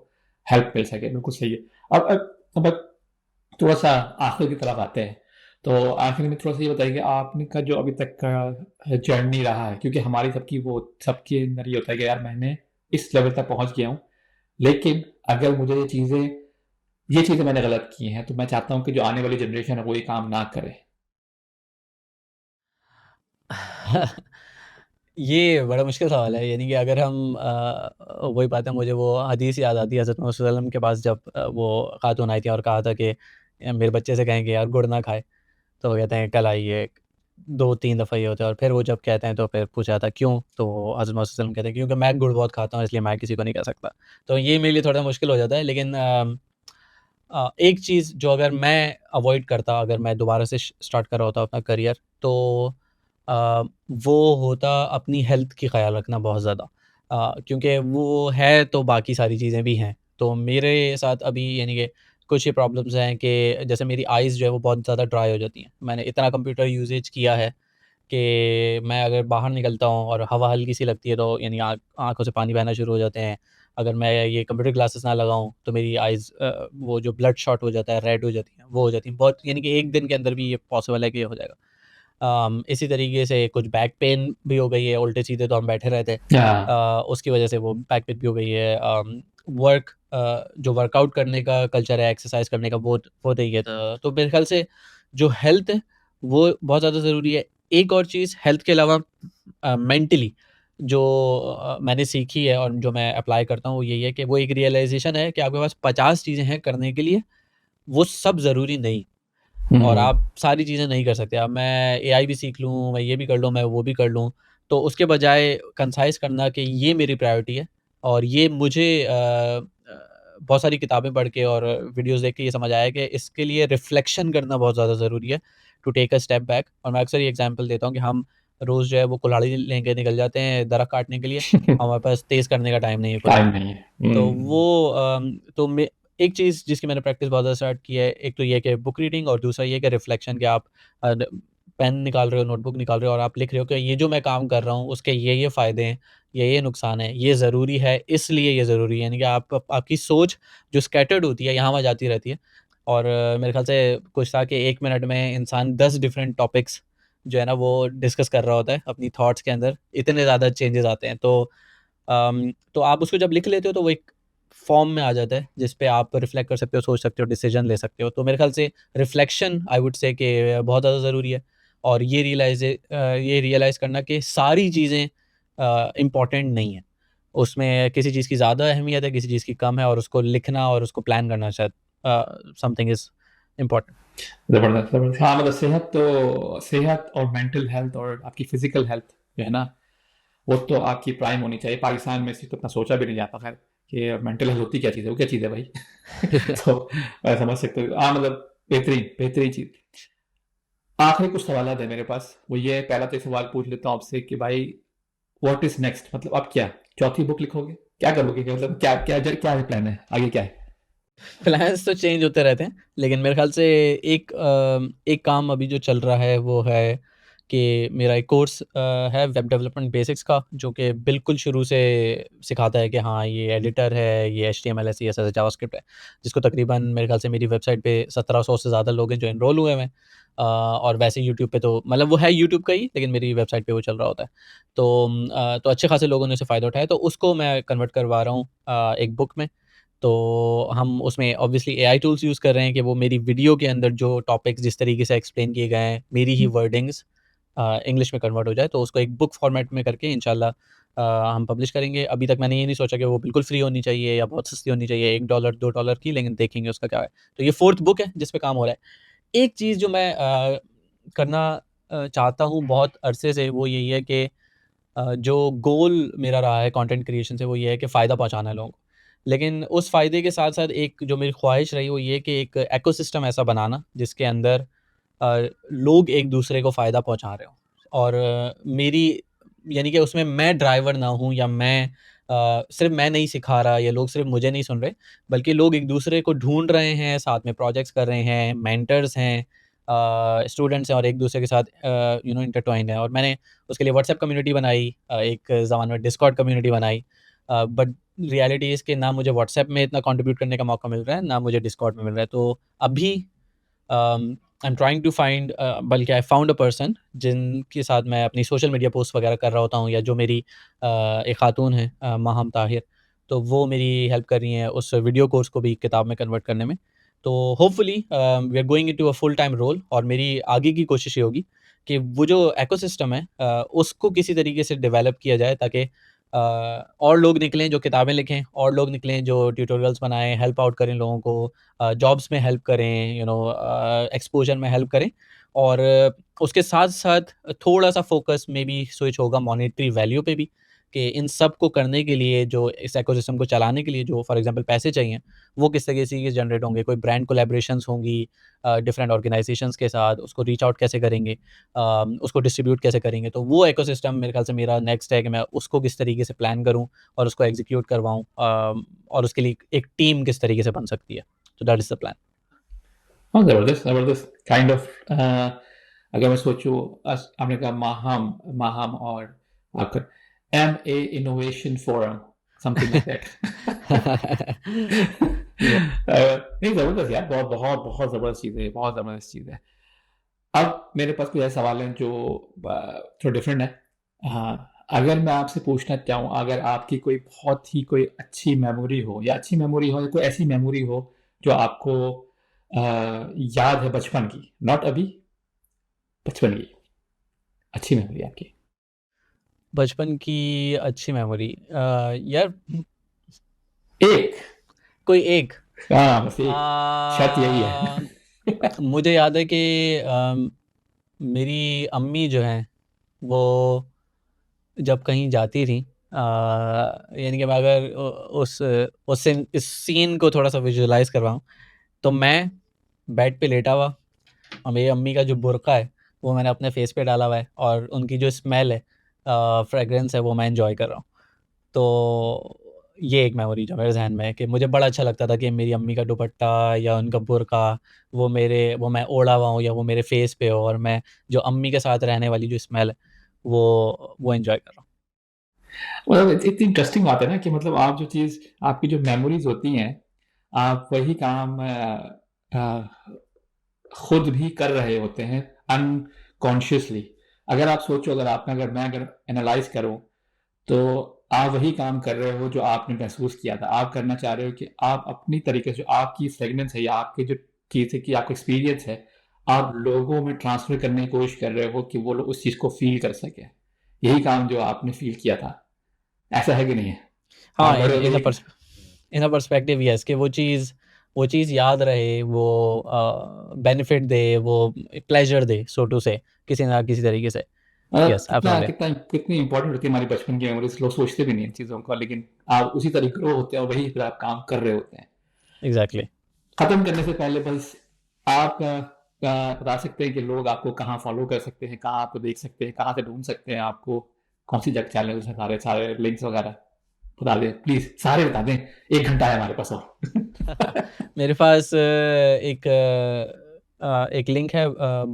हेल्प मिल सके, बिल्कुल सही है। अब थोड़ा-सा आखिर की तरफ आते हैं, तो आखिर में थोड़ा-सा ये बताइए कि आपने का जो अभी तक का जर्नी रहा है, क्योंकि हमारी सबकी वो सबके अंदर ये होता है कि यार मैंने इस लेवल तक पहुँच गया हूँ, लेकिन अगर मुझे ये चीज़ें मैंने गलत की हैं, तो मैं चाहता हूँ कि जो आने वाली जनरेशन है वो ये काम ना करे। ये बड़ा मुश्किल सवाल है, यानी कि अगर हम वही बात है, मुझे वो हदीस याद आती है हज़रत मोहम्मद सल्लल्लाहु अलैहि वसल्लम के पास, जब वो खातून आई थी और कहा था कि मेरे बच्चे से कहें कि यार गुड़ ना खाए, तो वो कहते हैं कल आइए। 2-3 दफ़ा ये होता है, और फिर वो जब कहते हैं तो फिर पूछा था क्यों? तो हज़रत मोहम्मद सल्लल्लाहु अलैहि वसल्लम कहते हैं क्योंकि मैं गुड़ बहुत खाता हूँ, इसलिए मैं किसी को नहीं कह सकता। तो ये मेरे लिए थोड़ा मुश्किल हो जाता है, लेकिन एक चीज़ जो अगर मैं अवॉइड करता, अगर मैं दोबारा से स्टार्ट कर रहा होता अपना करियर, तो अ, वो होता अपनी हेल्थ की ख़्याल रखना बहुत ज़्यादा। क्योंकि वो है तो बाकी सारी चीज़ें भी हैं। तो मेरे साथ अभी यानी कि कुछ ये प्रॉब्लम्स हैं कि जैसे मेरी आइज़ जो है वो बहुत ज़्यादा ड्राई हो जाती हैं। मैंने इतना कंप्यूटर यूसेज किया है कि मैं अगर बाहर निकलता हूँ और हवा हल्की-सी लगती है, तो यानी आँखों से पानी बहना शुरू हो जाते हैं। अगर मैं ये कंप्यूटर ग्लासेस ना लगाऊँ तो मेरी आइज़ वो जो ब्लड शॉट हो जाता है, रेड हो जाती हैं, वो हो जाती हैं। बहुत यानी कि 1 दिन के अंदर भी ये पॉसिबल है कि ये हो जाएगा। इसी तरीके से कुछ बैक पेन भी हो गई है, उल्टे-सीधे तो हम बैठे रहते हैं। या उसकी वजह से वो बैक पेन भी हो गई है। जो वर्कआउट करने का कल्चर है, एक्सरसाइज़ करने का, वो नहीं है। तो मेरे ख़्याल से जो हेल्थ है, वो बहुत ज़्यादा ज़रूरी है। एक और चीज़ हेल्थ के अलावा मेंटली जो मैंने सीखी है और जो मैं अप्लाई करता हूँ, वो यही है कि वो एक रियलाइज़ेशन है कि आपके पास 50 चीज़ें हैं करने के लिए, वो सब ज़रूरी नहीं, और हुँ। आप सारी चीज़ें नहीं कर सकते। अब मैं एआई भी सीख लूँ, मैं ये भी कर लूँ, मैं वो भी कर लूँ, तो उसके बजाय कंसाइज़ करना कि ये मेरी प्रायोरिटी है, और ये मुझे बहुत सारी किताबें पढ़ के और वीडियोज़ देख के ये समझ आया कि इसके लिए रिफ्लेक्शन करना बहुत ज़्यादा ज़रूरी है, to take a step back. और मैं अक्सर ये एग्ज़ाम्पल देता हूँ कि हम रोज़ जो है वो कुल्हाड़ी लेके निकल जाते हैं दरख्त काटने के लिए, हमारे पास तेज़ करने का टाइम नहीं है खुद। टाइम नहीं है। तो वो तो मैं एक चीज़ जिसकी मैंने प्रैक्टिस बहुत ज़्यादा स्टार्ट की है, एक तो ये है कि बुक रीडिंग और दूसरा ये है कि रिफ्लेक्शन, कि आप द पेन निकाल रहे हो, नोटबुक निकाल रहे हो और आप लिख रहे हो कि ये जो मैं काम कर रहा हूँ, उसके ये फ़ायदे हैं, ये नुकसान है, ये ज़रूरी है, इसलिए ये ज़रूरी है। यानी कि आपकी सोच जो स्कैटर्ड होती है, यहाँ-वहाँ जाती रहती है। और मेरे ख़्याल से कुछ था कि 1 मिनट में इंसान 10 डिफरेंट टॉपिक्स जो है ना, वो डिस्कस कर रहा होता है अपनी थॉट्स के अंदर, इतने ज़्यादा चेंजेज़ आते हैं। तो आप उसको जब लिख लेते हो तो वो एक फॉर्म में आ जाता है जिस पे आप रिफ्लेक्ट कर सकते हो, सोच सकते हो, डिसीजन ले सकते हो। तो मेरे ख्याल से रिफ्लेक्शन आई वुड से कि बहुत ज़्यादा ज़रूरी है। और ये रियलाइज़ करना कि सारी चीज़ें इम्पोर्टेंट नहीं है। उसमें किसी चीज़ की ज़्यादा अहमियत है, किसी चीज़ की कम है, और उसको लिखना और उसको प्लान करना शायद समथिंग इज़ इम्पोर्टेंट। ज़बरदस्त, ज़बरदस्त। हाँ, मतलब सेहत और मेंटल हेल्थ और आपकी फिज़िकल हेल्थ जो है ना, वो तो आपकी प्राइम होनी चाहिए। पाकिस्तान में इसे तो इतना सोचा भी नहीं जाता खैर कि मेंटल हेल्थ होती क्या चीज़ है, वो क्या चीज़ है भाई? तो मैं समझ सकता हूँ। हाँ, मतलब बेहतरीन, बेहतरीन चीज़। आखिरी कुछ सवालात है मेरे पास, वो ये है, पहला तो एक सवाल पूछ लेता हूँ आपसे कि भाई व्हाट इज़ नेक्स्ट? मतलब अब क्या? चौथी बुक लिखोगे? क्या करोगे? मतलब क्या प्लान है? आगे क्या है? प्लान्स तो चेंज होते रहते हैं, लेकिन मेरे ख़्याल से एक काम अभी जो चल रहा है वो है कि मेरा एक कोर्स है वेब डेवलपमेंट बेसिक्स का, जो कि बिल्कुल शुरू से सिखाता है कि हाँ, ये एडिटर है, ये एचटीएमएल है, सीएसएस है, जावास्क्रिप्ट है, जिसको तकरीबन मेरे ख़्याल से मेरी वेबसाइट पे 1700 से ज़्यादा लोग हैं जो एनरोल हुए हुए हैं। और वैसे यूट्यूब पे तो मतलब वो है यूट्यूब का ही, लेकिन मेरी वेबसाइट पे वो चल रहा होता है। तो अच्छे खासे लोगों ने उससे फ़ायदा उठाया, तो उसको मैं कन्वर्ट करवा रहा हूँ एक बुक में। तो हम उसमें ऑब्वियसली एआई टूल्स यूज़ कर रहे हैं कि वो मेरी वीडियो के अंदर जो टॉपिक्स जिस तरीके से एक्सप्लेन किए गए हैं, मेरी ही वर्डिंग्स इंग्लिश में कन्वर्ट हो जाए, तो उसको एक बुक फॉर्मेट में करके इंशाल्लाह हम पब्लिश करेंगे। अभी तक मैंने ये नहीं सोचा कि वो बिल्कुल फ्री होनी चाहिए या बहुत सस्ती होनी चाहिए, $1 $2 की, लेकिन देखेंगे उसका क्या है। तो ये 4th बुक है जिस पे काम हो रहा है। एक चीज़ जो मैं करना चाहता हूँ बहुत अरसे से, वो यही है कि जो गोल मेरा रहा है कंटेंट क्रिएशन से, वो ये है कि फ़ायदा पहुँचाना है लोगों को। लेकिन उस फ़ायदे के साथ-साथ एक जो मेरी ख़्वाहिश रही वो ये है कि एक इकोसिस्टम ऐसा बनाना जिसके अंदर लोग एक-दूसरे को फ़ायदा पहुँचा रहे हों। और मेरी यानी कि उसमें मैं ड्राइवर ना हूँ, या मैं सिर्फ़ मैं नहीं सिखा रहा, या लोग सिर्फ़ मुझे नहीं सुन रहे, बल्कि लोग एक-दूसरे को ढूँढ रहे हैं, साथ में प्रोजेक्ट्स कर रहे हैं, मेंटर्स हैं, स्टूडेंट्स हैं और एक-दूसरे के साथ इंटरट्वाइन्ड हैं। और मैंने उसके लिए व्हाट्सएप कम्युनिटी बनाई, एक ज़माने में डिस्कॉर्ड कम्युनिटी बनाई। बट रियलिटी इज़ कि ना मुझे व्हाट्सएप में इतना कंट्रीब्यूट करने का मौका मिल रहा है, ना मुझे डिस्कॉर्ड में मिल रहा है। तो अभी I am trying to find, बल्कि आई फाउंड अ पर्सन जिनके साथ मैं अपनी सोशल मीडिया पोस्ट वगैरह कर रहा होता हूँ, या जो मेरी एक खातून है, माहम ताहिर, तो वो मेरी हेल्प कर रही हैं उस वीडियो कोर्स को भी किताब में कन्वर्ट करने में। तो hopefully we are going into a full time role, और मेरी आगे की कोशिश ये होगी कि वो जो इकोसिस्टम है उसको किसी तरीके से डेवलप किया जाए, ताकि और लोग निकलें जो किताबें लिखें, और लोग निकलें जो ट्यूटोरियल्स बनाएँ, हेल्प आउट करें लोगों को, जॉब्स में हेल्प करें, एक्सपोज़र में हेल्प करें। और उसके साथ-साथ थोड़ा-सा फ़ोकस मेबी स्विच होगा मॉनेटरी वैल्यू पे भी, कि इन सब को करने के लिए, जो इस इकोसिस्टम को चलाने के लिए जो फॉर एग्ज़ाम्पल पैसे चाहिए, वो किस तरीके से जनरेट होंगे। कोई ब्रांड कोलैबोरेशंस होंगी डिफरेंट ऑर्गनाइज़ेशंस के साथ, उसको रीच आउट कैसे करेंगे, उसको डिस्ट्रीब्यूट कैसे करेंगे। तो वो इकोसिस्टम मेरे ख़्याल से मेरा नेक्स्ट है कि मैं उसको किस तरीके से प्लान करूँ और उसको एग्ज़ीक्यूट करवाऊँ, और उसके लिए एक टीम किस तरीके से बन सकती है। तो दैट इज़ द प्लान। हाँ, ज़बरदस्त, ज़बरदस्त। काइंड ऑफ अगर मैं सोचूँ, आपने कहा माहम माहम और आपका MA innovation forum, something like that. या नहीं, ज़बरदस्त यार, बहुत बहुत बहुत ज़बरदस्त चीज़ है, बहुत ज़बरदस्त चीज़ है। अब मेरे पास कुछ ऐसे सवाल हैं जो थोड़ा डिफरेंट है। हाँ, अगर मैं आपसे पूछना चाहूँ, अगर आपकी कोई अच्छी मेमोरी हो, या अच्छी मेमोरी हो, या कोई ऐसी मेमोरी हो जो आपको याद है बचपन की, नॉट अभी, बचपन की अच्छी मेमोरी आपकी। बचपन की अच्छी मेमोरी, यार एक। कोई एक, हाँ, बस एक। शर्त यही अ, है। मुझे याद है कि मेरी अम्मी जो हैं, वो जब कहीं जाती थीं, यानी कि मैं अगर उस सीन इस सीन को थोड़ा-सा विजुअलाइज़ करवाऊँ, तो मैं बेड पे लेटा हुआ, और मेरी अम्मी का जो बुर्का है, वो मैंने अपने फेस पे डाला हुआ है और उनकी जो स्मेल है, फ्रेग्रेंस है, वो मैं एंजॉय कर रहा हूँ। तो ये एक मेमोरी जो मेरे जहन में है कि मुझे बड़ा अच्छा लगता था कि मेरी अम्मी का दुपट्टा या उनका बुर्का वो मैं ओढ़ा हुआ हूँ या वो मेरे फेस पे हो, और मैं जो अम्मी के साथ रहने वाली जो स्मेल है वो एंजॉय कर रहा हूँ। मतलब इतनी इंटरेस्टिंग बात है ना कि मतलब आप जो चीज़ आपकी जो मेमोरीज होती हैं, आप वही काम अ, खुद भी कर रहे होते हैं अनकॉन्शियसली। अगर आप सोचो, अगर मैं एनालाइज करूं, तो आप वही काम कर रहे हो जो आपने महसूस किया था। आप करना चाह रहे हो कि आप अपनी तरीके से जो आपकी फ्रेगनेंस है या आपकी जो चीज़ है कि आपका एक्सपीरियंस है, आप लोगों में ट्रांसफर करने की कोशिश कर रहे हो कि वो लोग उस चीज़ को फील कर सके। यही काम जो आपने फील किया था, ऐसा है कि नहीं है? आप हाँ, बड़े इन होके इन अ यही। इन अ पर्सपेक्टिव यस, कि वो चीज़ याद रहे, वो बेनिफिट दे, वो प्लेज़र दे, सो टू से, किसी ना किसी तरीके से। यस, कितना एब्सोल्युटली। कितना कितनी इंपॉर्टेंट होती है हमारी बचपन की मेमोरीज। लोग सोचते भी नहीं इन चीज़ों का, लेकिन आप उसी तरह ग्रो होते हैं और वही फिर आप काम कर रहे होते हैं। एग्ज़ैक्टली। खत्म करने से पहले बस आप बता सकते हैं कि लोग आपको कहाँ फॉलो कर सकते हैं, कहाँ आपको देख सकते हैं, कहाँ से ढूंढ सकते हैं आपको, कौन सी जग चैनल है, सारे सारे लिंक्स वगैरह बता दें प्लीज, सारे बता दें। 1 घंटा है हमारे पास और। मेरे पास एक लिंक है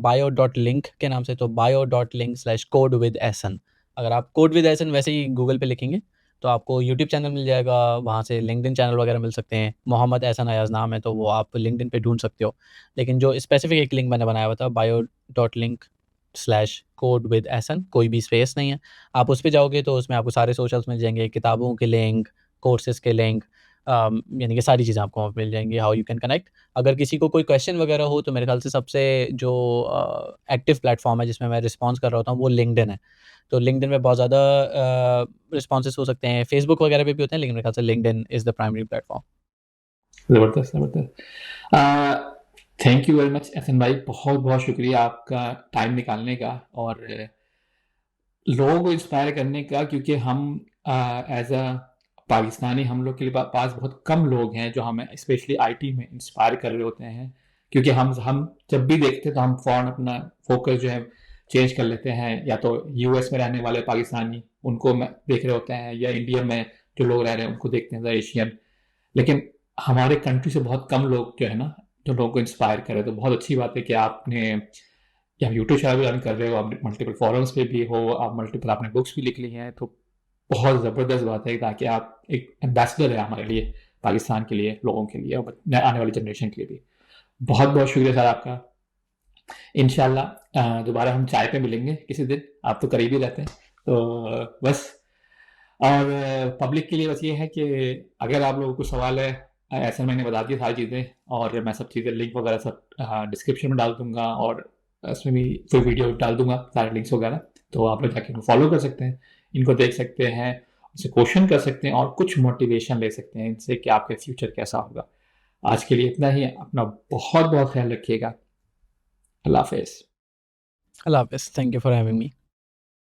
bio.link के नाम से, तो bio.link/code-with-SN। अगर आप कोड विद एसन वैसे ही गूगल पे लिखेंगे तो आपको यूट्यूब चैनल मिल जाएगा, वहाँ से लिंक्डइन चैनल वगैरह मिल सकते हैं। मोहम्मद एहसन अयाज नाम है, तो वो आप लिंक्डइन पे ढूंढ सकते हो। लेकिन जो स्पेसिफिक एक लिंक मैंने बनाया हुआ था, bio.link/code-with-SN, कोई भी स्पेस नहीं है। आप उस पे जाओगे तो उसमें आपको सारे सोशल्स मिल जाएंगे, किताबों के लिंक, कोर्सेज़ के लिंक, यानी कि सारी चीज़ें आपको वहाँ पे मिल जाएँगी, हाउ यू कैन कनेक्ट। अगर किसी को कोई क्वेश्चन वगैरह हो तो मेरे ख़्याल से सबसे जो एक्टिव प्लेटफ़ॉर्म है जिसमें मैं रिस्पॉन्स कर रहा होता हूँ वो लिंक्डइन है। तो लिंक्डइन में बहुत ज़्यादा रिस्पॉन्सेज़ हो सकते हैं, फ़ेसबुक वगैरह पे भी होते हैं, लेकिन मेरे ख़्याल से LinkedIn is the primary platform. जबरदस्त जबरदस्त। Thank you very much Ehsan भाई, बहुत बहुत शुक्रिया आपका टाइम निकालने का और लोगों को इंस्पायर करने का, क्योंकि हम एज अ पाकिस्तानी, हम लोग के लिए पास बहुत कम लोग हैं जो हमें स्पेशली आईटी में इंस्पायर कर रहे होते हैं। क्योंकि हम जब भी देखते हैं तो हम फ़ौरन अपना फोकस जो है चेंज कर लेते हैं, या तो यूएस में रहने वाले पाकिस्तानी उनको देख रहे होते हैं, या इंडिया में जो लोग रह रहे हैं उनको देखते हैं, एशियन। लेकिन हमारे कंट्री से बहुत कम लोग जो है ना, जो लोगों को इंस्पायर कर रहे हैं। तो बहुत अच्छी बात है कि आपने, कि आप यूट्यूब चैनल भी रन कर रहे हो, आप मल्टीपल फोरम्स पे भी हो, आप मल्टीपल आपने बुक्स भी लिख ली हैं, तो बहुत ज़बरदस्त बात है, ताकि आप एक एम्बेसडर है हमारे लिए, पाकिस्तान के लिए, लोगों के लिए और आने वाली जनरेशन के लिए भी। बहुत बहुत शुक्रिया सर आपका। इंशाल्लाह दोबारा हम चाय पे मिलेंगे किसी दिन, आप तो करीब ही रहते हैं, तो बस। और पब्लिक के लिए बस ये है कि अगर आप लोगों को सवाल है, ऐसे मैंने बता दी सारी चीज़ें, और मैं सब चीज़ें लिंक वगैरह सब डिस्क्रिप्शन में डाल दूंगा, और उसमें भी कोई वीडियो डाल दूंगा सारे लिंक्स वगैरह। तो आप लोग जाके इनको फॉलो कर सकते हैं, इनको देख सकते हैं, उनसे क्वेश्चन कर सकते हैं, और कुछ मोटिवेशन ले सकते हैं इनसे कि आपका फ्यूचर कैसा होगा। आज के लिए इतना ही, अपना बहुत बहुत ख्याल रखिएगा। अल्लाह हाफिज़। अल्लाह हाफ़िज़, thank you for having me.